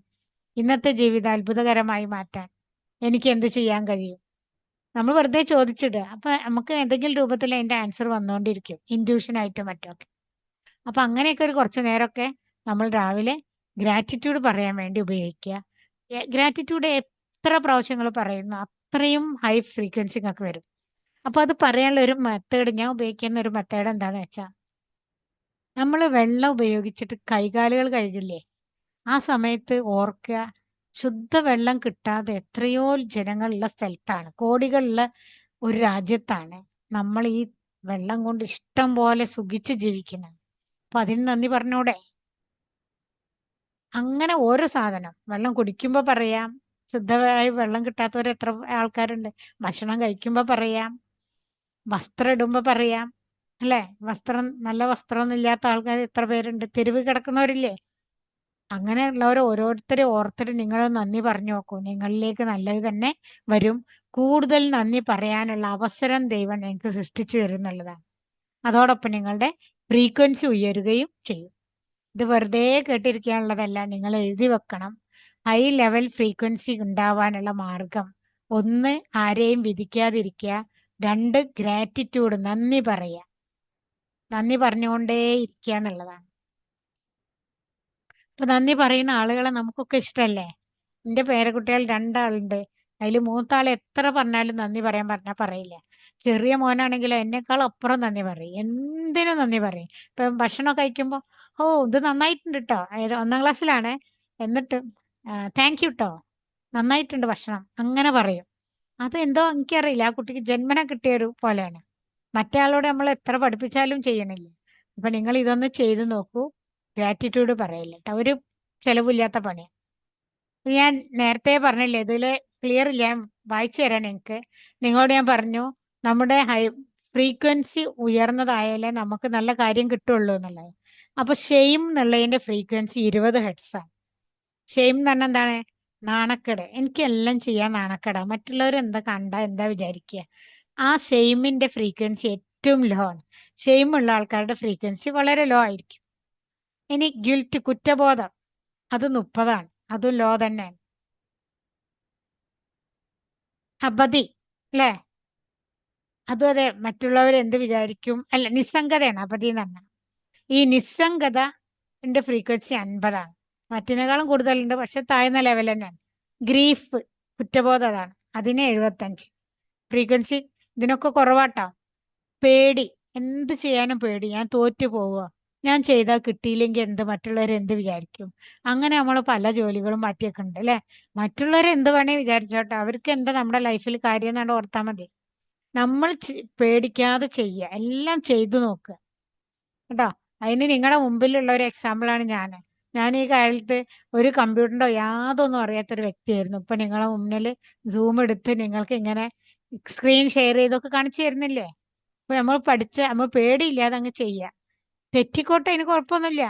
ഇന്നത്തെ ജീവിതം അത്ഭുതകരമായി മാറ്റാൻ എനിക്ക് എന്ത് ചെയ്യാൻ കഴിയും. നമ്മൾ വെറുതെ ചോദിച്ചിടുക, അപ്പൊ നമുക്ക് ഏതെങ്കിലും രൂപത്തിൽ അതിന്റെ ആൻസർ വന്നുകൊണ്ടിരിക്കും, ഇൻഡ്യൂഷനായിട്ടും മറ്റൊക്കെ. അപ്പൊ അങ്ങനെയൊക്കെ ഒരു കുറച്ചു നേരമൊക്കെ നമ്മൾ രാവിലെ ഗ്രാറ്റിറ്റ്യൂഡ് പറയാൻ വേണ്ടി ഉപയോഗിക്കുക. ഗ്രാറ്റിറ്റ്യൂഡ് എത്ര പ്രാവശ്യങ്ങൾ പറയുന്നു അത്രയും ഹൈ ഫ്രീക്വൻസി ഒക്കെ വരും. അപ്പൊ അത് പറയാനുള്ള ഒരു മെത്തേഡ്, ഞാൻ ഉപയോഗിക്കുന്ന ഒരു മെത്തേഡ് എന്താന്ന് വെച്ചാൽ, നമ്മൾ വെള്ളം ഉപയോഗിച്ചിട്ട് കൈകാലുകൾ കഴുകില്ലേ, ആ സമയത്ത് ഓർക്കുക, ശുദ്ധവെള്ളം കിട്ടാതെ എത്രയോ ജനങ്ങളുള്ള സ്ഥലത്താണ്, കോടികളുള്ള ഒരു രാജ്യത്താണ് നമ്മൾ ഈ വെള്ളം കൊണ്ട് ഇഷ്ടം പോലെ സുഖിച്ച് ജീവിക്കുന്നത്. അപ്പൊ അതിന് നന്ദി പറഞ്ഞൂടെ? അങ്ങനെ ഓരോ സാധനം വെള്ളം കുടിക്കുമ്പോ പറയാം, ശുദ്ധമായ വെള്ളം കിട്ടാത്തവർ എത്ര ആൾക്കാരുണ്ട്. ഭക്ഷണം കഴിക്കുമ്പോ പറയാം, വസ്ത്രം ഇടുമ്പോ പറയാം, അല്ലെ? നല്ല വസ്ത്രമൊന്നും ഇല്ലാത്ത ആൾക്കാർ എത്ര പേരുണ്ട്, തെരുവ് കിടക്കുന്നവരില്ലേ? അങ്ങനെയുള്ളവർ ഓരോരുത്തരും ഓർത്തിട്ട് നിങ്ങൾ നന്ദി പറഞ്ഞു നോക്കൂ. നിങ്ങളിലേക്ക് നല്ലത് തന്നെ വരും. കൂടുതൽ നന്ദി പറയാനുള്ള അവസരം ദൈവം നിങ്ങൾക്ക് സൃഷ്ടിച്ചു തരുന്നുള്ളതാണ്. അതോടൊപ്പം നിങ്ങളുടെ ഫ്രീക്വൻസി ഉയരുകയും ചെയ്യും. ഇത് വെറുതെ കേട്ടിരിക്കാനുള്ളതല്ല, നിങ്ങൾ എഴുതി വെക്കണം. ഹൈ ലെവൽ ഫ്രീക്വൻസി ഉണ്ടാവാനുള്ള മാർഗം: 1, ആരെയും വിധിക്കാതിരിക്കുക. 2, ഗ്രാറ്റിറ്റ്യൂഡ്, നന്ദി പറയുക. നന്ദി പറഞ്ഞുകൊണ്ടേ ഇരിക്കുക എന്നുള്ളതാണ്. അപ്പൊ നന്ദി പറയുന്ന ആളുകളെ നമുക്കൊക്കെ ഇഷ്ടമല്ലേ? എന്റെ പേരക്കുട്ടികൾ 2 ആളുണ്ട്. അതിൽ മൂത്താൾ എത്ര പറഞ്ഞാലും നന്ദി പറയാൻ പറഞ്ഞാൽ പറയില്ല. ചെറിയ മോനാണെങ്കിൽ എന്നെക്കാൾ അപ്പുറം നന്ദി പറയും, എന്തിനും നന്ദി പറയും. ഇപ്പൊ ഭക്ഷണം കഴിക്കുമ്പോ, ഓ ഇത് നന്നായിട്ടുണ്ട് കേട്ടോ, 1ാം ക്ലാസ്സിലാണ്, എന്നിട്ട് താങ്ക് യു കേട്ടോ, നന്നായിട്ടുണ്ട് ഭക്ഷണം, അങ്ങനെ പറയും. അത് എന്തോ എനിക്കറിയില്ല, ആ കുട്ടിക്ക് ജന്മന കിട്ടിയൊരു പോലെയാണ്. മറ്റേ ആളോട് നമ്മൾ എത്ര പഠിപ്പിച്ചാലും ചെയ്യണില്ല. അപ്പൊ നിങ്ങൾ ഇതൊന്ന് ചെയ്തു നോക്കൂ. ഗ്രാറ്റിറ്റ്യൂഡ് പറയില്ല കേട്ടോ, ഒരു ചെലവില്ലാത്ത പണിയാണ്. ഞാൻ നേരത്തെ പറഞ്ഞില്ലേ, ഇതില് ക്ലിയർ ഇല്ല, ഞാൻ വായിച്ചു തരാൻ എനിക്ക്. നിങ്ങളോട് ഞാൻ പറഞ്ഞു, നമ്മുടെ ഫ്രീക്വൻസി ഉയർന്നതായാലേ നമുക്ക് നല്ല കാര്യം കിട്ടുള്ളൂ എന്നുള്ളത്. അപ്പൊ ഷെയിം എന്നുള്ളതിന്റെ ഫ്രീക്വൻസി 20 ഹെർട്സാണ്. ഷെയിം എന്ന് പറഞ്ഞാൽ എന്താണ്? നാണക്കേട്. എനിക്കെല്ലാം ചെയ്യാൻ നാണക്കേടാ, മറ്റുള്ളവർ എന്താ കണ്ട എന്താ വിചാരിക്കുക. ആ ഷെയിമിന്റെ ഫ്രീക്വൻസി ഏറ്റവും ലോ ആണ്. ഷെയിം ഉള്ള ആൾക്കാരുടെ ഫ്രീക്വൻസി വളരെ ലോ ആയിരിക്കും. ഇനി ഗിൽറ്റ്, കുറ്റബോധം, അത് 30ആണ്, അതും ലോ തന്നെയാണ്. അപതി, അല്ലേ? അതും അതെ, മറ്റുള്ളവർ എന്ത് വിചാരിക്കും, അല്ല, നിസ്സംഗതയാണ് അപതി എന്ന് പറഞ്ഞാൽ. ഈ നിസ്സംഗതന്റെ ഫ്രീക്വൻസി 50ആണ്. മറ്റിനേക്കാളും കൂടുതലുണ്ട്, പക്ഷെ താഴ്ന്ന ലെവൽ തന്നെയാണ്. ഗ്രീഫ്, കുറ്റബോധം, അതാണ്, അതിന് 75 ഫ്രീക്വൻസി. ഇതിനൊക്കെ കുറവാട്ടോ. പേടി, എന്ത് ചെയ്യാനും പേടി, ഞാൻ തോറ്റു പോവുക, ഞാൻ ചെയ്താൽ കിട്ടിയില്ലെങ്കിൽ എന്ത്, മറ്റുള്ളവർ എന്ത് വിചാരിക്കും. അങ്ങനെ നമ്മൾ പല ജോലികളും മാറ്റിയൊക്കെ ഉണ്ട്, അല്ലെ? മറ്റുള്ളവർ എന്ത് വേണേ വിചാരിച്ചോട്ടെ, അവർക്ക് എന്താ നമ്മുടെ ലൈഫിൽ കാര്യം എന്നാണ് ഓർത്താൽ മതി. നമ്മൾ പേടിക്കാതെ ചെയ്യുക, എല്ലാം ചെയ്തു നോക്കുക കേട്ടോ. അതിന് നിങ്ങളുടെ മുമ്പിലുള്ള ഒരു എക്സാമ്പിളാണ് ഞാൻ. ഞാൻ ഈ കാലത്ത് ഒരു കമ്പ്യൂട്ടറിന്റെ യാതൊന്നും അറിയാത്തൊരു വ്യക്തിയായിരുന്നു. ഇപ്പൊ നിങ്ങളെ മുന്നിൽ സൂം എടുത്ത് നിങ്ങൾക്ക് ഇങ്ങനെ സ്ക്രീൻ ഷെയർ ചെയ്തൊക്കെ കാണിച്ചു തരുന്നില്ലേ? അപ്പൊ നമ്മൾ പേടിയില്ലാതെ അങ്ങ് ചെയ്യുക. തെറ്റിക്കോട്ടെ, അതിന് കുഴപ്പമൊന്നുമില്ല.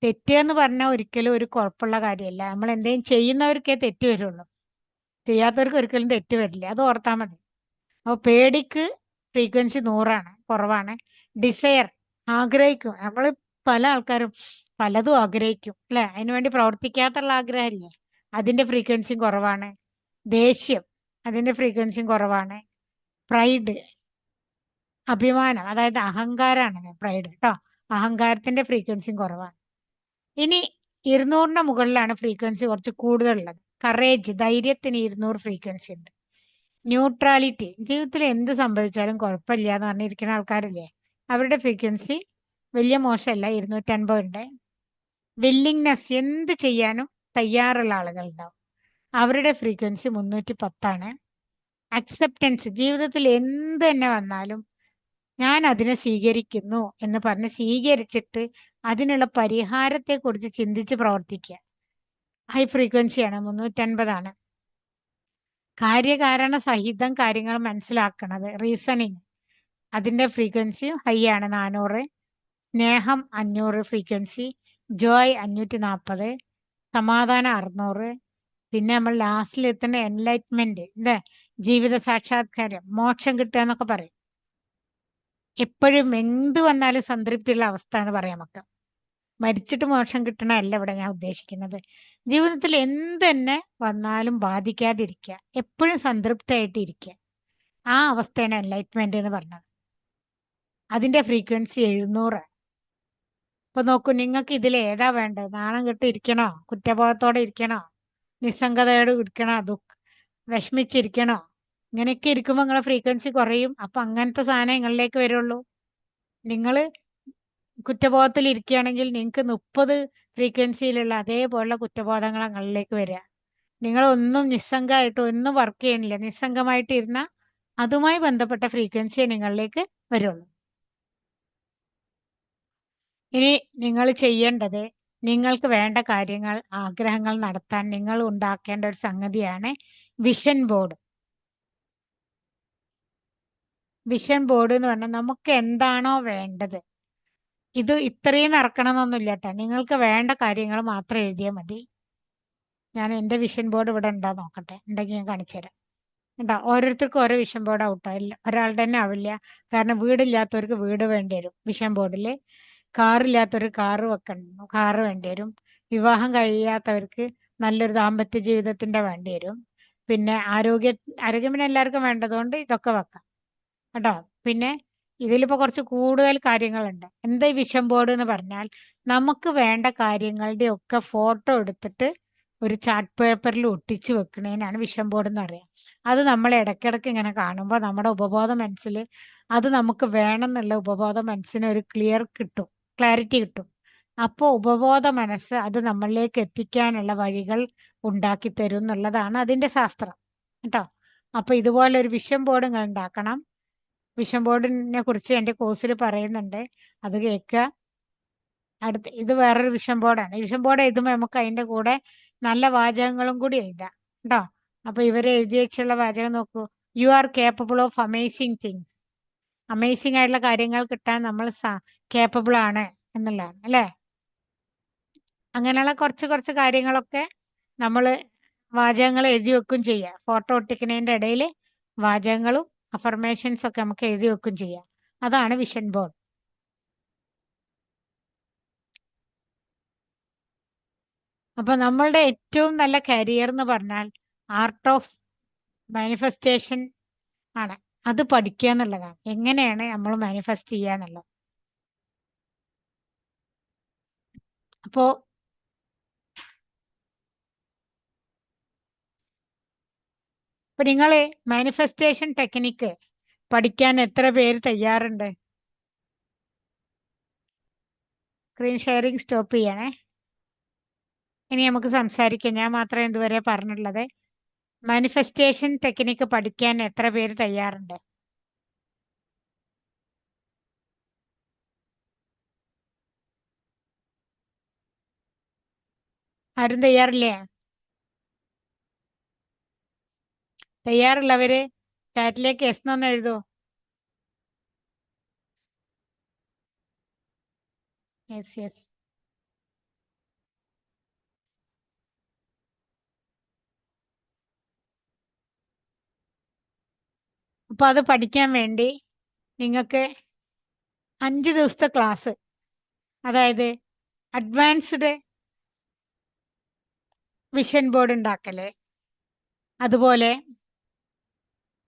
തെറ്റുക എന്ന് പറഞ്ഞാൽ ഒരിക്കലും ഒരു കുഴപ്പമുള്ള കാര്യമല്ല. നമ്മൾ എന്തെങ്കിലും ചെയ്യുന്നവർക്കേ തെറ്റ് വരുള്ളൂ, ചെയ്യാത്തവർക്ക് ഒരിക്കലും തെറ്റ് വരില്ല, അത് ഓർത്താൽ മതി. അപ്പോൾ പേടിക്ക് ഫ്രീക്വൻസി 100ആണ്, കുറവാണ്. ഡിസയർ, ആഗ്രഹിക്കും. നമ്മൾ പല ആൾക്കാരും പലതും ആഗ്രഹിക്കും, അല്ലെ? അതിനുവേണ്ടി പ്രവർത്തിക്കാത്തുള്ള ആഗ്രഹമില്ലേ, അതിന്റെ ഫ്രീക്വൻസിയും കുറവാണ്. ദേഷ്യം, അതിന്റെ ഫ്രീക്വൻസിയും കുറവാണ്. പ്രൈഡ്, അഭിമാനം, അതായത് അഹങ്കാരാണ് പ്രൈഡ് കേട്ടോ, അഹങ്കാരത്തിന്റെ ഫ്രീക്വൻസിയും കുറവാണ്. ഇനി 200ന്റെ മുകളിലാണ് ഫ്രീക്വൻസി കുറച്ച് കൂടുതലുള്ളത്. കറേജ്, ധൈര്യത്തിന് 200 ഫ്രീക്വൻസി ഉണ്ട്. ന്യൂട്രാലിറ്റി, ജീവിതത്തിൽ എന്ത് സംഭവിച്ചാലും കുഴപ്പമില്ല എന്ന് പറഞ്ഞിരിക്കുന്ന ആൾക്കാരില്ലേ, അവരുടെ ഫ്രീക്വൻസി വലിയ മോശമല്ല, 250 ഉണ്ട്. വില്ലിങ്നെസ്, എന്ത് ചെയ്യാനും തയ്യാറുള്ള ആളുകൾ ഉണ്ടാവും. അവരുടെ ഫ്രീക്വൻസി 310 അക്സെപ്റ്റൻസ്, ജീവിതത്തിൽ എന്ത് തന്നെ വന്നാലും ഞാൻ അതിനെ സ്വീകരിക്കുന്നു എന്ന് പറഞ്ഞ് സ്വീകരിച്ചിട്ട് അതിനുള്ള പരിഹാരത്തെക്കുറിച്ച് ചിന്തിച്ച് പ്രവർത്തിക്കുക. ഹൈ ഫ്രീക്വൻസിയാണ്, 350. കാര്യകാരണ സഹിതം കാര്യങ്ങൾ മനസ്സിലാക്കണത്, റീസണിങ്, അതിൻ്റെ ഫ്രീക്വൻസിയും ഹൈ ആണ്, 400. സ്നേഹം 500 ഫ്രീക്വൻസി, ജോയ് 540, സമാധാനം 600. പിന്നെ നമ്മൾ ലാസ്റ്റിൽ എത്തുന്ന എൻലൈറ്റ്മെന്റ്, എന്താ, ജീവിത സാക്ഷാത്കാരം, മോക്ഷം കിട്ടുക എന്നൊക്കെ പറയും. എപ്പോഴും എന്ത് വന്നാലും സംതൃപ്തിയുള്ള അവസ്ഥ എന്ന് പറയാം നമുക്ക്. മരിച്ചിട്ട് മോക്ഷം കിട്ടണമല്ല ഇവിടെ ഞാൻ ഉദ്ദേശിക്കുന്നത്. ജീവിതത്തിൽ എന്ത് തന്നെ വന്നാലും ബാധിക്കാതിരിക്കുക, എപ്പോഴും സംതൃപ്തമായിട്ട് ഇരിക്കുക. ആ അവസ്ഥയാണ് എൻലൈറ്റ്മെന്റ് എന്ന് പറഞ്ഞത്. അതിന്റെ ഫ്രീക്വൻസി 700. ഇപ്പൊ നോക്കൂ, നിങ്ങൾക്ക് ഇതിൽ ഏതാ വേണ്ടത്? നാണം കെട്ട് ഇരിക്കണോ, കുറ്റബോധത്തോടെ ഇരിക്കണോ, നിസ്സംഗതയോടെ ഇരിക്കണോ, വിഷമിച്ചിരിക്കണോ? ഇങ്ങനെയൊക്കെ ഇരിക്കുമ്പോൾ നിങ്ങളെ ഫ്രീക്വൻസി കുറയും. അപ്പൊ അങ്ങനത്തെ സാധനം നിങ്ങളിലേക്ക് വരുള്ളൂ. നിങ്ങൾ കുറ്റബോധത്തിൽ ഇരിക്കുകയാണെങ്കിൽ നിങ്ങൾക്ക് 30 ഫ്രീക്വൻസിയിലുള്ള അതേപോലുള്ള കുറ്റബോധങ്ങൾ നിങ്ങളിലേക്ക് വരിക. നിങ്ങളൊന്നും നിസ്സംഗമായിട്ട് ഒന്നും വർക്ക് ചെയ്യണില്ല, നിസ്സംഗമായിട്ട് ഇരുന്ന അതുമായി ബന്ധപ്പെട്ട ഫ്രീക്വൻസിയെ നിങ്ങളിലേക്ക് വരുള്ളൂ. ഇനി നിങ്ങൾ ചെയ്യേണ്ടത്, നിങ്ങൾക്ക് വേണ്ട കാര്യങ്ങൾ, ആഗ്രഹങ്ങൾ നടത്താൻ നിങ്ങൾ ഉണ്ടാക്കേണ്ട ഒരു സംഗതിയാണ് വിഷൻ ബോർഡ്. വിഷൻ ബോർഡ് എന്ന് പറഞ്ഞാൽ നമുക്ക് എന്താണോ വേണ്ടത്, ഇത് ഇത്രയും നടക്കണമെന്നൊന്നുമില്ല കേട്ടോ. നിങ്ങൾക്ക് വേണ്ട കാര്യങ്ങൾ മാത്രം എഴുതിയാൽ മതി. ഞാൻ എൻ്റെ വിഷൻ ബോർഡ് ഇവിടെ ഉണ്ടോ നോക്കട്ടെ, ഉണ്ടെങ്കിൽ ഞാൻ കാണിച്ചു തരാം. ഉണ്ടോ? ഓരോരുത്തർക്കും ഓരോ വിഷൻ ബോർഡ് ഔട്ടാവില്ല, ഒരാളുടെ തന്നെ ആവില്ല. കാരണം വീടില്ലാത്തവർക്ക് വീട് വേണ്ടി വരും വിഷൻ ബോർഡിൽ, കാറില്ലാത്തവർ കാറ് വെക്കണം, കാറ് വേണ്ടി വരും, വിവാഹം കഴിയാത്തവർക്ക് നല്ലൊരു ദാമ്പത്യ ജീവിതത്തിന്റെ വേണ്ടി വരും, പിന്നെ ആരോഗ്യം പിന്നെ എല്ലാവർക്കും വേണ്ടതുകൊണ്ട് ഇതൊക്കെ വെക്കാം കേട്ടോ. പിന്നെ ഇതിലിപ്പോൾ കുറച്ച് കൂടുതൽ കാര്യങ്ങളുണ്ട്. എന്താ ഈ വിഷൻ ബോർഡ് എന്ന് പറഞ്ഞാൽ, നമുക്ക് വേണ്ട കാര്യങ്ങളുടെ ഒക്കെ ഫോട്ടോ എടുത്തിട്ട് ഒരു ചാർട്ട് പേപ്പറിൽ ഒട്ടിച്ച് വെക്കണേനാണ് വിഷൻ ബോർഡ് എന്ന് പറയുക. അത് നമ്മൾ ഇടയ്ക്കിടയ്ക്ക് ഇങ്ങനെ കാണുമ്പോൾ നമ്മുടെ ഉപബോധ മനസ്സിൽ അത് നമുക്ക് വേണം എന്നുള്ള ഉപബോധ മനസ്സിന് ഒരു ക്ലാരിറ്റി കിട്ടും. അപ്പോൾ ഉപബോധ മനസ്സ് അത് നമ്മളിലേക്ക് എത്തിക്കാനുള്ള വഴികൾ ഉണ്ടാക്കി തരും എന്നുള്ളതാണ് അതിൻ്റെ ശാസ്ത്രം കേട്ടോ. അപ്പോൾ ഇതുപോലെ ഒരു വിഷൻ ബോർഡ് നിങ്ങൾ ഉണ്ടാക്കണം. വിഷൻ ബോർഡിനെ കുറിച്ച് എൻ്റെ കോഴ്സിൽ പറയുന്നുണ്ട്, അത് കേൾക്കുക. ഇത് വേറൊരു വിഷൻ ബോർഡാണ്. വിഷൻ ബോർഡ് എഴുതുമ്പോൾ നമുക്ക് അതിൻ്റെ കൂടെ നല്ല വാചകങ്ങളും കൂടി എഴുതാം കേട്ടോ. അപ്പൊ ഇവര് എഴുതി വെച്ചുള്ള വാചകം നോക്കൂ: you are capable of amazing things. Amazing ആയിട്ടുള്ള കാര്യങ്ങൾ കിട്ടാൻ നമ്മൾ കേപ്പബിൾ ആണ് എന്നുള്ളതാണ് അല്ലേ. അങ്ങനെയുള്ള കുറച്ച് കാര്യങ്ങളൊക്കെ നമ്മൾ വാചകങ്ങൾ എഴുതി വെക്കും ചെയ്യാം. ഫോട്ടോ ഒട്ടിക്കുന്നതിൻ്റെ ഇടയിൽ വാചകങ്ങളും അഫർമേഷൻസ് ഒക്കെ നമുക്ക് എഴുതി വെക്കും ചെയ്യാം. അതാണ് വിഷൻ ബോർഡ്. അപ്പൊ നമ്മളുടെ ഏറ്റവും നല്ല കരിയർ എന്ന് പറഞ്ഞാൽ ആർട്ട് ഓഫ് മാനിഫെസ്റ്റേഷൻ ആണ്. അത് പഠിക്കുക എന്നുള്ളതാണ്. എങ്ങനെയാണ് നമ്മൾ മാനിഫെസ്റ്റ് ചെയ്യുക എന്നുള്ളത്. അപ്പോ നിങ്ങൾ മാനിഫെസ്റ്റേഷൻ ടെക്നിക്ക് പഠിക്കാൻ എത്ര പേര് തയ്യാറുണ്ട്? സ്ക്രീൻ ഷെയറിംഗ് സ്റ്റോപ്പ് ചെയ്യണേ. ഇനി നമുക്ക് സംസാരിക്കാം. ഞാൻ മാത്രമേ ഇതുവരെ പറഞ്ഞിട്ടുള്ളത്. മാനിഫെസ്റ്റേഷൻ ടെക്നിക്ക് പഠിക്കാൻ എത്ര പേര് തയ്യാറുണ്ട്? ആരും തയ്യാറില്ലേ? തയ്യാറുള്ളവര് ചാറ്റിലേക്ക് എസ് എന്നൊന്ന് എഴുതൂ. യെസ്. അപ്പൊ അത് പഠിക്കാൻ വേണ്ടി നിങ്ങൾക്ക് 5 ദിവസത്തെ ക്ലാസ്, അതായത് അഡ്വാൻസ്ഡ് വിഷൻ ബോർഡ് ഉണ്ടാക്കല്, അതുപോലെ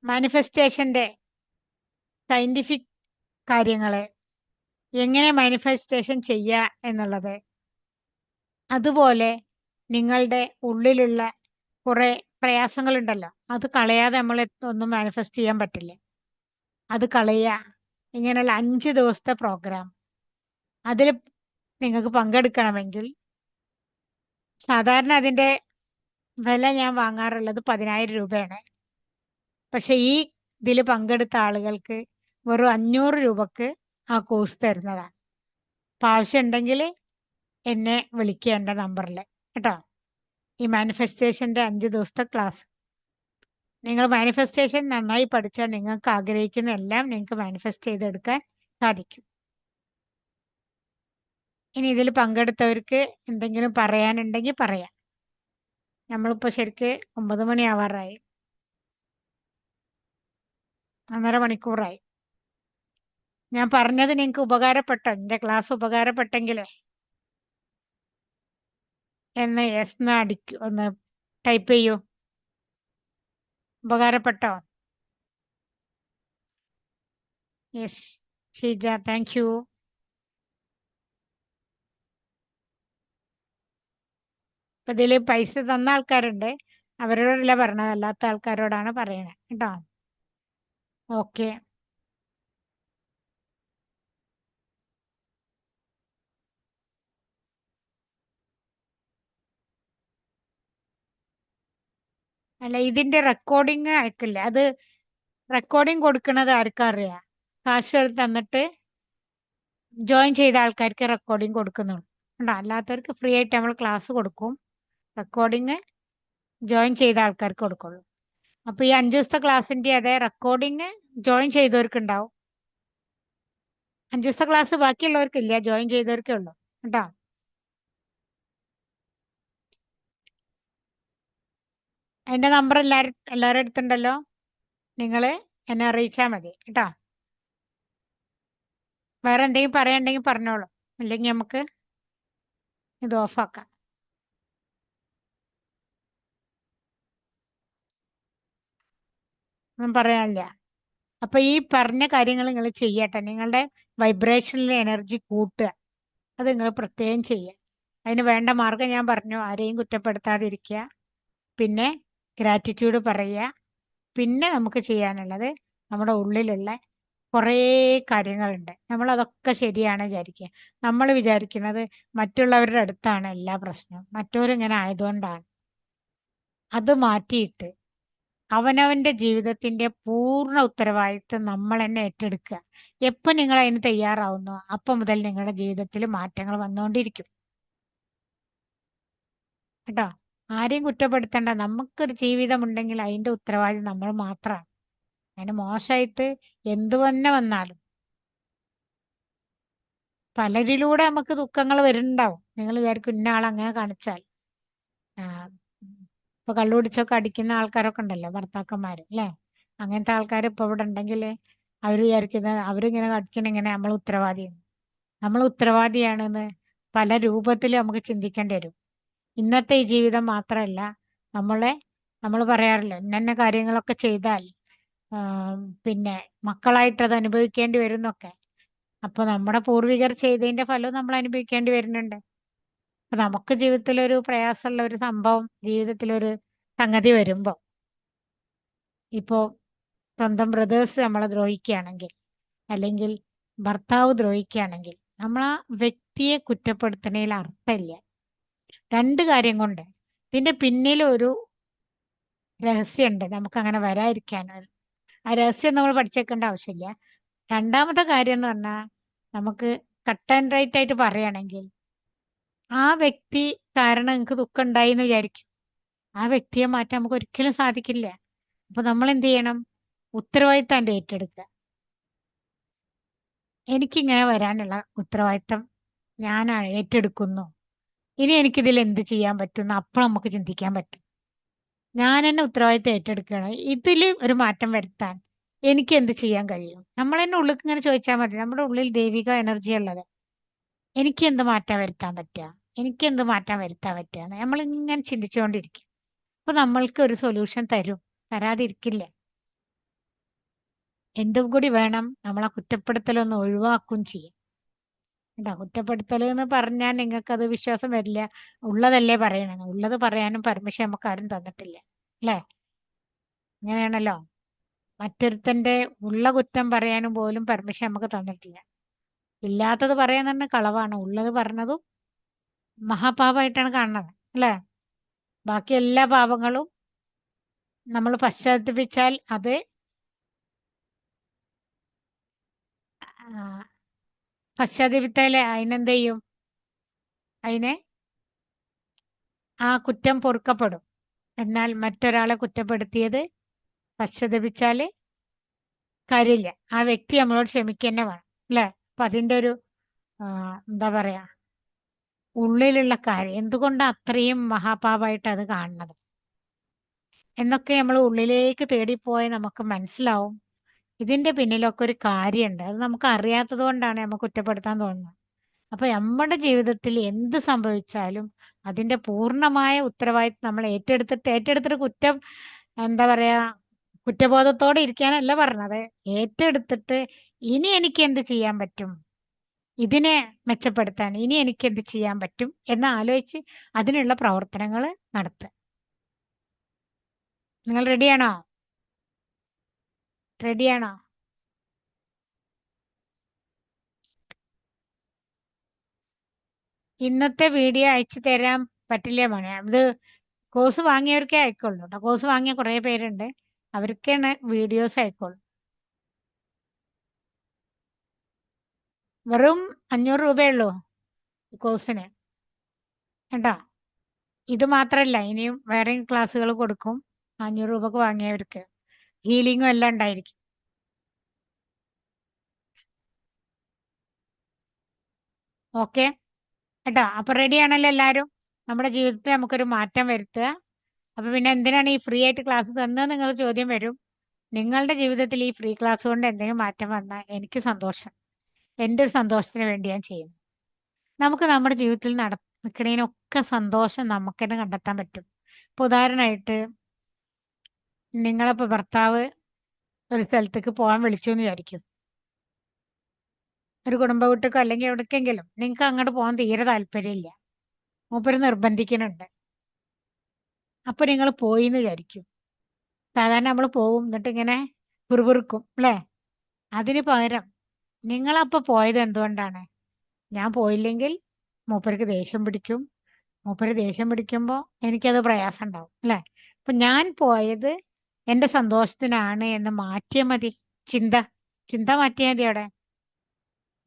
മാനിഫെസ്റ്റേഷന്റെ സയന്റിഫിക് കാര്യങ്ങള്, എങ്ങനെ മാനിഫെസ്റ്റേഷൻ ചെയ്യുക എന്നുള്ളത്, അതുപോലെ നിങ്ങളുടെ ഉള്ളിലുള്ള കുറെ പ്രയാസങ്ങളുണ്ടല്ലോ, അത് കളയാതെ നമ്മൾ ഒന്നും മാനിഫെസ്റ്റ് ചെയ്യാൻ പറ്റില്ല. അത് കളയുക. ഇങ്ങനെയുള്ള 5 ദിവസത്തെ പ്രോഗ്രാം. അതിൽ നിങ്ങൾക്ക് പങ്കെടുക്കണമെങ്കിൽ സാധാരണ അതിന്റെ വില ഞാൻ വാങ്ങാറുള്ളത് 10,000 രൂപയാണ്. പക്ഷെ ഈ ഇതിൽ പങ്കെടുത്ത ആളുകൾക്ക് വെറും 500 രൂപക്ക് ആ കോഴ്സ് തരുന്നതാണ്. അപ്പൊ ആവശ്യമുണ്ടെങ്കിൽ എന്നെ വിളിക്കുക എൻ്റെ നമ്പറിൽ കേട്ടോ. ഈ മാനിഫെസ്റ്റേഷന്റെ 5 ദിവസത്തെ ക്ലാസ്, നിങ്ങൾ മാനിഫെസ്റ്റേഷൻ നന്നായി പഠിച്ചാൽ നിങ്ങൾക്ക് ആഗ്രഹിക്കുന്ന എല്ലാം നിങ്ങൾക്ക് മാനിഫെസ്റ്റ് ചെയ്തെടുക്കാൻ സാധിക്കും. ഇനി ഇതിൽ പങ്കെടുത്തവർക്ക് എന്തെങ്കിലും പറയാനുണ്ടെങ്കിൽ പറയാം. നമ്മളിപ്പോ ശരിക്ക് 9 മണിയാവാറായി, 1.5 മണിക്കൂറായി. ഞാൻ പറഞ്ഞത് നിങ്ങൾക്ക് ഉപകാരപ്പെട്ടോ? എൻ്റെ ക്ലാസ് ഉപകാരപ്പെട്ടെങ്കിലേ എന്ന് യെസ് എന്ന് അടിക്കൂ, ഒന്ന് ടൈപ്പ് ചെയ്യൂ. ഉപകാരപ്പെട്ടോ? Yes Sheeja, thank you. അപ്പൊ ഇതിൽ പൈസ തന്ന ആൾക്കാരുണ്ട്, അവരോടല്ല പറഞ്ഞത്, അല്ലാത്ത ആൾക്കാരോടാണ് പറയണത് കേട്ടോ. ഓക്കെ. അല്ല, ഇതിന്റെ റെക്കോർഡിങ് അയക്കില്ല. അത് റെക്കോർഡിങ് കൊടുക്കുന്നത് ആർക്കാ അറിയാം? കാശ് തന്നിട്ട് ജോയിൻ ചെയ്ത ആൾക്കാർക്ക് റെക്കോർഡിങ് കൊടുക്കുന്നുള്ളൂ കേട്ടോ. അല്ലാത്തവർക്ക് ഫ്രീ ആയിട്ട് നമ്മൾ ക്ലാസ് കൊടുക്കും. റെക്കോർഡിങ് ജോയിൻ ചെയ്ത ആൾക്കാർക്ക് കൊടുക്കുള്ളൂ. അപ്പൊ ഈ 5 ദിവസത്തെ ക്ലാസ്സിന്റെ അതേ റെക്കോർഡിങ് ജോയിൻ ചെയ്തവർക്ക് ഉണ്ടാവും. 5 ദിവസത്തെ ക്ലാസ് ബാക്കിയുള്ളവർക്കില്ല, ജോയിൻ ചെയ്തവർക്കേ ഉള്ളൂ കേട്ടോ. അതിന്റെ നമ്പർ എല്ലാവരുടെ അടുത്തുണ്ടല്ലോ, നിങ്ങൾ എന്നെ അറിയിച്ചാൽ മതി കേട്ടോ. വേറെ എന്തെങ്കിലും പറയാനുണ്ടെങ്കിൽ പറഞ്ഞോളൂ, അല്ലെങ്കിൽ നമുക്ക് ഇത് ഓഫാക്കാം. ഒന്നും പറയാനില്ല. അപ്പൊ ഈ പറഞ്ഞ കാര്യങ്ങൾ നിങ്ങൾ ചെയ്യട്ടെ. നിങ്ങളുടെ വൈബ്രേഷനിൽ എനർജി കൂട്ടുക, അത് നിങ്ങൾ പ്രത്യേകം ചെയ്യുക. അതിന് വേണ്ട മാർഗം ഞാൻ പറഞ്ഞു. ആരെയും കുറ്റപ്പെടുത്താതിരിക്കുക, പിന്നെ ഗ്രാറ്റിറ്റ്യൂഡ് പറയുക. പിന്നെ നമുക്ക് ചെയ്യാനുള്ളത് നമ്മുടെ ഉള്ളിലുള്ള കുറേ കാര്യങ്ങളുണ്ട്. നമ്മൾ അതൊക്കെ ശരിയാണ് വിചാരിക്കുക. നമ്മൾ വിചാരിക്കുന്നത് മറ്റുള്ളവരുടെ അടുത്താണ് എല്ലാ പ്രശ്നവും, മറ്റവരിങ്ങനെ ആയതുകൊണ്ടാണ്. അത് മാറ്റിയിട്ട് അവനവന്റെ ജീവിതത്തിന്റെ പൂർണ്ണ ഉത്തരവാദിത്വം നമ്മൾ തന്നെ ഏറ്റെടുക്കുക. എപ്പോൾ നിങ്ങൾ അതിന് തയ്യാറാവുന്നോ അപ്പം മുതൽ നിങ്ങളുടെ ജീവിതത്തിൽ മാറ്റങ്ങൾ വന്നുകൊണ്ടിരിക്കും കേട്ടോ. ആരെയും കുറ്റപ്പെടുത്തണ്ട. നമുക്കൊരു ജീവിതമുണ്ടെങ്കിൽ അതിന്റെ ഉത്തരവാദി നമ്മൾ മാത്രമാണ്. അതിന് മോശമായിട്ട് എന്തു തന്നെ വന്നാലും പലരിലൂടെ നമുക്ക് ദുഃഖങ്ങൾ വരുന്നുണ്ടാവും. നിങ്ങൾ വിചാരിക്കും ഇന്ന ആൾ അങ്ങനെ കാണിച്ചാൽ. ആ, ഇപ്പൊ കള്ളുപിടിച്ചൊക്കെ അടിക്കുന്ന ആൾക്കാരൊക്കെ ഉണ്ടല്ലോ, ഭർത്താക്കന്മാര് അല്ലേ? അങ്ങനത്തെ ആൾക്കാർ ഇപ്പൊ ഇവിടെ ഉണ്ടെങ്കിൽ അവർ വിചാരിക്കുന്നത് അവരിങ്ങനെ അടിക്കണ ഇങ്ങനെ നമ്മൾ ഉത്തരവാദിയാണ്. നമ്മൾ ഉത്തരവാദിയാണെന്ന് പല രൂപത്തിൽ നമുക്ക് ചിന്തിക്കേണ്ടി വരും. ഇന്നത്തെ ഈ ജീവിതം മാത്രമല്ല, നമ്മൾ പറയാറില്ല ഇന്ന കാര്യങ്ങളൊക്കെ ചെയ്താൽ പിന്നെ മക്കളായിട്ട് അത് അനുഭവിക്കേണ്ടി വരും എന്നൊക്കെ. അപ്പൊ നമ്മുടെ പൂർവികർ ചെയ്തതിന്റെ ഫലം നമ്മൾ അനുഭവിക്കേണ്ടി വരുന്നുണ്ട്. അപ്പൊ നമുക്ക് ജീവിതത്തിലൊരു പ്രയാസമുള്ള ഒരു സംഭവം, ജീവിതത്തിലൊരു സംഗതി വരുമ്പോ, ഇപ്പോ സ്വന്തം ബ്രദേഴ്സ് നമ്മളെ ദ്രോഹിക്കുകയാണെങ്കിൽ, അല്ലെങ്കിൽ ഭർത്താവ് ദ്രോഹിക്കുകയാണെങ്കിൽ, നമ്മൾ ആ വ്യക്തിയെ കുറ്റപ്പെടുത്തുന്നതിൽ അർത്ഥമില്ല. 2 കാര്യം കൊണ്ട്. ഇതിന്റെ പിന്നിൽ ഒരു രഹസ്യമുണ്ട്, നമുക്ക് അങ്ങനെ വരാതിരിക്കാൻ. ആ രഹസ്യം നമ്മൾ പഠിച്ചേക്കേണ്ട ആവശ്യമില്ല. രണ്ടാമത്തെ കാര്യം എന്ന് പറഞ്ഞാൽ, നമുക്ക് കട്ട് ആൻഡ് റൈറ്റ് ആയിട്ട് പറയുകയാണെങ്കിൽ, ആ വ്യക്തി കാരണം നിങ്ങൾക്ക് ദുഃഖം ഉണ്ടായി എന്ന് വിചാരിക്കും. ആ വ്യക്തിയെ മാറ്റാൻ നമുക്ക് ഒരിക്കലും സാധിക്കില്ല. അപ്പൊ നമ്മൾ എന്ത് ചെയ്യണം? ഉത്തരവാദിത്തം ഏറ്റെടുക്കുക. എനിക്കിങ്ങനെ വരാനുള്ള ഉത്തരവാദിത്തം ഞാൻ ഏറ്റെടുക്കുന്നു. ഇനി എനിക്കിതിൽ എന്ത് ചെയ്യാൻ പറ്റുമെന്ന് അപ്പോൾ നമുക്ക് ചിന്തിക്കാൻ പറ്റും. ഞാൻ തന്നെ ഉത്തരവാദിത്തം ഏറ്റെടുക്കുകയാണ്. ഇതിൽ ഒരു മാറ്റം വരുത്താൻ എനിക്ക് എന്ത് ചെയ്യാൻ കഴിയും? നമ്മൾ തന്നെ ഉള്ളിൽ ഇങ്ങനെ ചോദിച്ചാൽ മതി. നമ്മുടെ ഉള്ളിൽ ദൈവിക എനർജി ഉള്ളത്. എനിക്ക് എന്ത് മാറ്റം വരുത്താൻ പറ്റുക, എനിക്ക് എന്ത് മാറ്റം വരുത്താൻ പറ്റുക, നമ്മൾ ഇങ്ങനെ ചിന്തിച്ചുകൊണ്ടിരിക്കും. അപ്പൊ നമ്മൾക്ക് ഒരു സൊല്യൂഷൻ തരും, തരാതിരിക്കില്ല. എന്തും കൂടി വേണം, നമ്മളെ കുറ്റപ്പെടുത്തലൊന്ന് ഒഴിവാക്കും ചെയ്യും കേട്ടോ. കുറ്റപ്പെടുത്തൽ എന്ന് പറഞ്ഞാൽ നിങ്ങൾക്കത് വിശ്വാസം വരില്ല. ഉള്ളതല്ലേ പറയണത്. ഉള്ളത് പറയാനും പെർമിഷൻ നമുക്ക് ആരും തന്നിട്ടില്ല അല്ലേ? അങ്ങനെയാണല്ലോ. മറ്റൊരുത്തന്റെ ഉള്ള കുറ്റം പറയാനും പോലും പെർമിഷൻ നമുക്ക് തന്നിട്ടില്ല. ഇല്ലാത്തത് പറയാൻ തന്നെ കളവാണ്, ഉള്ളത് പറഞ്ഞതും മഹാപാപമായിട്ടാണ് കാണുന്നത്. അല്ലേ? ബാക്കി എല്ലാ പാപങ്ങളും നമ്മൾ പശ്ചാത്തപിച്ചാൽ അത് പശ്ചാത്തപിച്ചാൽ അതിനെന്ത് ചെയ്യും? അതിനെ ആ കുറ്റം പൊറുക്കപ്പെടും. എന്നാൽ മറ്റൊരാളെ കുറ്റപ്പെടുത്തിയത് പശ്ചാത്തപിച്ചാല് കാര്യമില്ല. ആ വ്യക്തി നമ്മളോട് ക്ഷമിക്കുക തന്നെ വേണം, അല്ലേ? അപ്പൊ അതിന്റെ ഒരു എന്താ പറയാ, ഉള്ളിലുള്ള കാര്യം എന്തുകൊണ്ടാ അത്രയും മഹാപാപായിട്ട് അത് കാണുന്നത് എന്നൊക്കെ നമ്മൾ ഉള്ളിലേക്ക് തേടിപ്പോയി നമുക്ക് മനസ്സിലാവും. ഇതിന്റെ പിന്നിലൊക്കെ ഒരു കാര്യമുണ്ട്. അത് നമുക്ക് അറിയാത്തത് കൊണ്ടാണ് നമുക്ക് കുറ്റപ്പെടുത്താൻ തോന്നുന്നത്. അപ്പൊ നമ്മുടെ ജീവിതത്തിൽ എന്ത് സംഭവിച്ചാലും അതിന്റെ പൂർണ്ണമായ ഉത്തരവാദിത്വം നമ്മൾ ഏറ്റെടുത്തിട്ട് കുറ്റം, എന്താ പറയാ, കുറ്റബോധത്തോടെ ഇരിക്കാനല്ല പറഞ്ഞത്. ഏറ്റെടുത്തിട്ട് ഇനി എനിക്ക് എന്ത് ചെയ്യാൻ പറ്റും, ഇതിനെ മെച്ചപ്പെടുത്താൻ ഇനി എനിക്ക് എന്ത് ചെയ്യാൻ പറ്റും എന്ന് ആലോചിച്ച് അതിനുള്ള പ്രവർത്തനങ്ങൾ നടത്തുക. നിങ്ങൾ റെഡിയാണോ? റെഡിയാണോ? ഇന്നത്തെ വീഡിയോ അയച്ചു തരാൻ പറ്റില്ല മോനെ. ഇത് കോഴ്സ് വാങ്ങിയവർക്കേ അയക്കുള്ളൂ കേട്ടോ. കോഴ്സ് വാങ്ങിയ കുറേ പേരുണ്ട്, അവർക്കാണ് വീഡിയോസ് അയക്കുള്ളൂ. വെറും 500 രൂപയേ ഉള്ളൂ കോഴ്സിന് കേട്ടോ. ഇത് മാത്രമല്ല, ഇനിയും വേറെയും ക്ലാസ്സുകൾ കൊടുക്കും 500 രൂപക്ക് വാങ്ങിയവർക്ക്. ഹീലിംഗും എല്ലാം ഉണ്ടായിരിക്കും. ഓക്കെ കേട്ടോ. അപ്പൊ റെഡി ആണല്ലോ എല്ലാവരും? നമ്മുടെ ജീവിതത്തിൽ നമുക്കൊരു മാറ്റം വരുത്തുക. അപ്പൊ പിന്നെ എന്തിനാണ് ഈ ഫ്രീ ആയിട്ട് ക്ലാസ് തന്നത് നിങ്ങൾക്ക് ചോദ്യം വരും. നിങ്ങളുടെ ജീവിതത്തിൽ ഈ ഫ്രീ ക്ലാസ് കൊണ്ട് എന്തെങ്കിലും മാറ്റം വന്നാൽ എനിക്ക് സന്തോഷം. എൻ്റെ ഒരു സന്തോഷത്തിന് വേണ്ടി ഞാൻ ചെയ്യുന്നു. നമുക്ക് നമ്മുടെ ജീവിതത്തിൽ നടക്കുന്നതിനൊക്കെ സന്തോഷം നമുക്ക് തന്നെ കണ്ടെത്താൻ പറ്റും. ഇപ്പൊ ഉദാഹരണമായിട്ട്, നിങ്ങളിപ്പോ ഭർത്താവ് ഒരു സ്ഥലത്തേക്ക് പോകാൻ വിളിച്ചു എന്ന് വിചാരിക്കും. ഒരു കുടുംബ വീട്ടിലേക്കോ അല്ലെങ്കിൽ എവിടേക്കെങ്കിലും നിങ്ങൾക്ക് അങ്ങോട്ട് പോകാൻ തീരെ താല്പര്യമില്ല, മൂപ്പര് നിർബന്ധിക്കുന്നുണ്ട്. അപ്പൊ നിങ്ങൾ പോയി എന്ന് വിചാരിക്കും. സാധാരണ നമ്മൾ പോവും, എന്നിട്ട് ഇങ്ങനെ പിറുപിറുക്കും, അല്ലേ? അതിന് പകരം നിങ്ങളപ്പോ പോയത് എന്തുകൊണ്ടാണ്? ഞാൻ പോയില്ലെങ്കിൽ മൂപ്പർക്ക് ദേഷ്യം പിടിക്കും, മൂപ്പര് ദേഷ്യം പിടിക്കുമ്പോൾ എനിക്കത് പ്രയാസം ഉണ്ടാവും, അല്ലേ? അപ്പൊ ഞാൻ പോയത് എൻ്റെ സന്തോഷത്തിനാണ് എന്ന് മാറ്റിയാൽ മതി. ചിന്ത ചിന്ത മാറ്റിയാൽ മതി അവിടെ.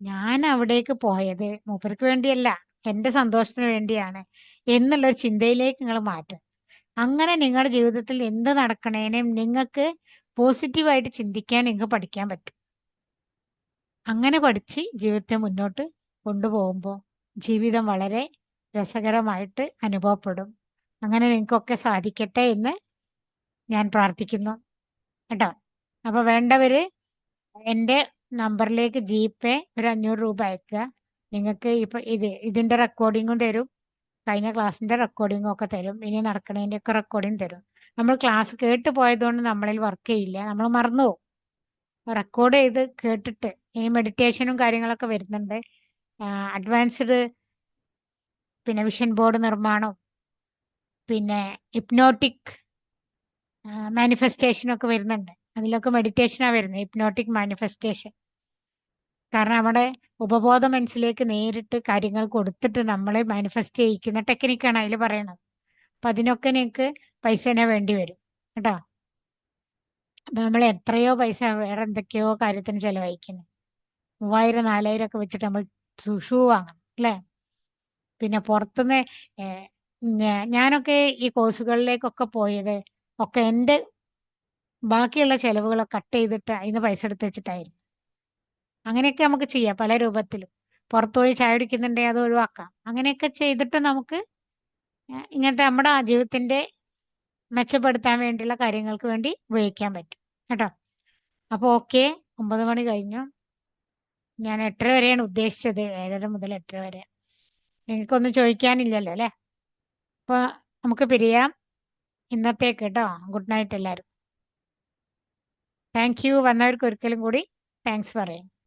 ഞാൻ അവിടേക്ക് പോയത് മൂപ്പർക്ക് വേണ്ടിയല്ല, എൻ്റെ സന്തോഷത്തിന് വേണ്ടിയാണ് എന്നുള്ളൊരു ചിന്തയിലേക്ക് നിങ്ങൾ മാറ്റും. അങ്ങനെ നിങ്ങളുടെ ജീവിതത്തിൽ എന്ത് നടക്കണേനും നിങ്ങൾക്ക് പോസിറ്റീവായിട്ട് ചിന്തിക്കാൻ നിങ്ങൾക്ക് പഠിക്കാൻ പറ്റും. അങ്ങനെ പഠിച്ച് ജീവിതത്തെ മുന്നോട്ട് കൊണ്ടുപോകുമ്പോൾ ജീവിതം വളരെ രസകരമായിട്ട് അനുഭവപ്പെടും. അങ്ങനെ നിങ്ങൾക്കൊക്കെ സാധിക്കട്ടെ എന്ന് ഞാൻ പ്രാർത്ഥിക്കുന്നു കേട്ടോ. അപ്പൊ വേണ്ടവര് എൻ്റെ നമ്പറിലേക്ക് ജിപേ ഒരു 500 രൂപ അയക്കുക. നിങ്ങൾക്ക് ഇപ്പൊ ഇതിന്റെ റെക്കോർഡിങ്ങും തരും, കഴിഞ്ഞ ക്ലാസ്സിന്റെ റെക്കോർഡിങ്ങും ഒക്കെ തരും, ഇനി നടക്കണതിന്റെ ഒക്കെ റെക്കോർഡിങ് തരും. നമ്മൾ ക്ലാസ് കേട്ട് പോയതുകൊണ്ട് നമ്മളിൽ വർക്ക് ചെയ്യില്ല, നമ്മൾ മറന്നുപോകും. റെക്കോർഡ് ചെയ്ത് കേട്ടിട്ട് ഈ മെഡിറ്റേഷനും കാര്യങ്ങളൊക്കെ വരുന്നുണ്ട്. അഡ്വാൻസ്ഡ് പിന്നെ വിഷൻ ബോർഡ് നിർമ്മാണം, പിന്നെ ഹിപ്നോട്ടിക് മാനിഫെസ്റ്റേഷനൊക്കെ വരുന്നുണ്ട്. അതിലൊക്കെ മെഡിറ്റേഷനാണ് വരുന്നത്, ഹിപ്നോട്ടിക് മാനിഫെസ്റ്റേഷൻ. കാരണം നമ്മുടെ ഉപബോധ മനസ്സിലേക്ക് നേരിട്ട് കാര്യങ്ങൾ കൊടുത്തിട്ട് നമ്മളെ മാനിഫെസ്റ്റ് ചെയ്യിക്കുന്ന ടെക്നിക്കാണ് അതിൽ പറയണത്. അപ്പൊ അതിനൊക്കെ നിങ്ങൾക്ക് പൈസ തന്നെ വേണ്ടി വരും കേട്ടോ. അപ്പൊ നമ്മൾ എത്രയോ പൈസ വേറെ എന്തൊക്കെയോ കാര്യത്തിന് ചെലവഴിക്കുന്നു. 3000 4000 ഒക്കെ വെച്ചിട്ട് നമ്മൾ ഷൂ വാങ്ങണം, അല്ലേ? പിന്നെ പുറത്തുനിന്ന് ഞാനൊക്കെ ഈ കോഴ്സുകളിലേക്കൊക്കെ പോയത് ഒക്കെ എൻ്റെ ബാക്കിയുള്ള ചെലവുകളൊക്കെ കട്ട് ചെയ്തിട്ട് അതിന് പൈസ എടുത്ത് വെച്ചിട്ടായിരുന്നു. അങ്ങനെയൊക്കെ നമുക്ക് ചെയ്യാം പല രൂപത്തിലും. പുറത്തു പോയി ചായ കുടിക്കുന്നുണ്ടെങ്കിൽ അത് ഒഴിവാക്കാം. അങ്ങനെയൊക്കെ ചെയ്തിട്ട് നമുക്ക് ഇങ്ങനത്തെ നമ്മുടെ ജീവിതത്തിന്റെ മെച്ചപ്പെടുത്താൻ വേണ്ടിയുള്ള കാര്യങ്ങൾക്ക് വേണ്ടി ഉപയോഗിക്കാൻ പറ്റും കേട്ടോ. അപ്പോൾ ഓക്കെ, 9 മണി കഴിഞ്ഞു. ഞാൻ 8:30 വരെയാണ് ഉദ്ദേശിച്ചത്, 7:30 മുതൽ 8:30 വരെ. നിങ്ങൾക്കൊന്നും ചോദിക്കാനില്ലല്ലോ അല്ലേ? അപ്പോൾ നമുക്ക് പിരിയാം ഇന്നത്തേക്ക് കേട്ടോ. ഗുഡ് നൈറ്റ് എല്ലാവരും. Thank you. വന്നവർക്ക് ഒരിക്കലും കൂടി താങ്ക്സ് പറയാം.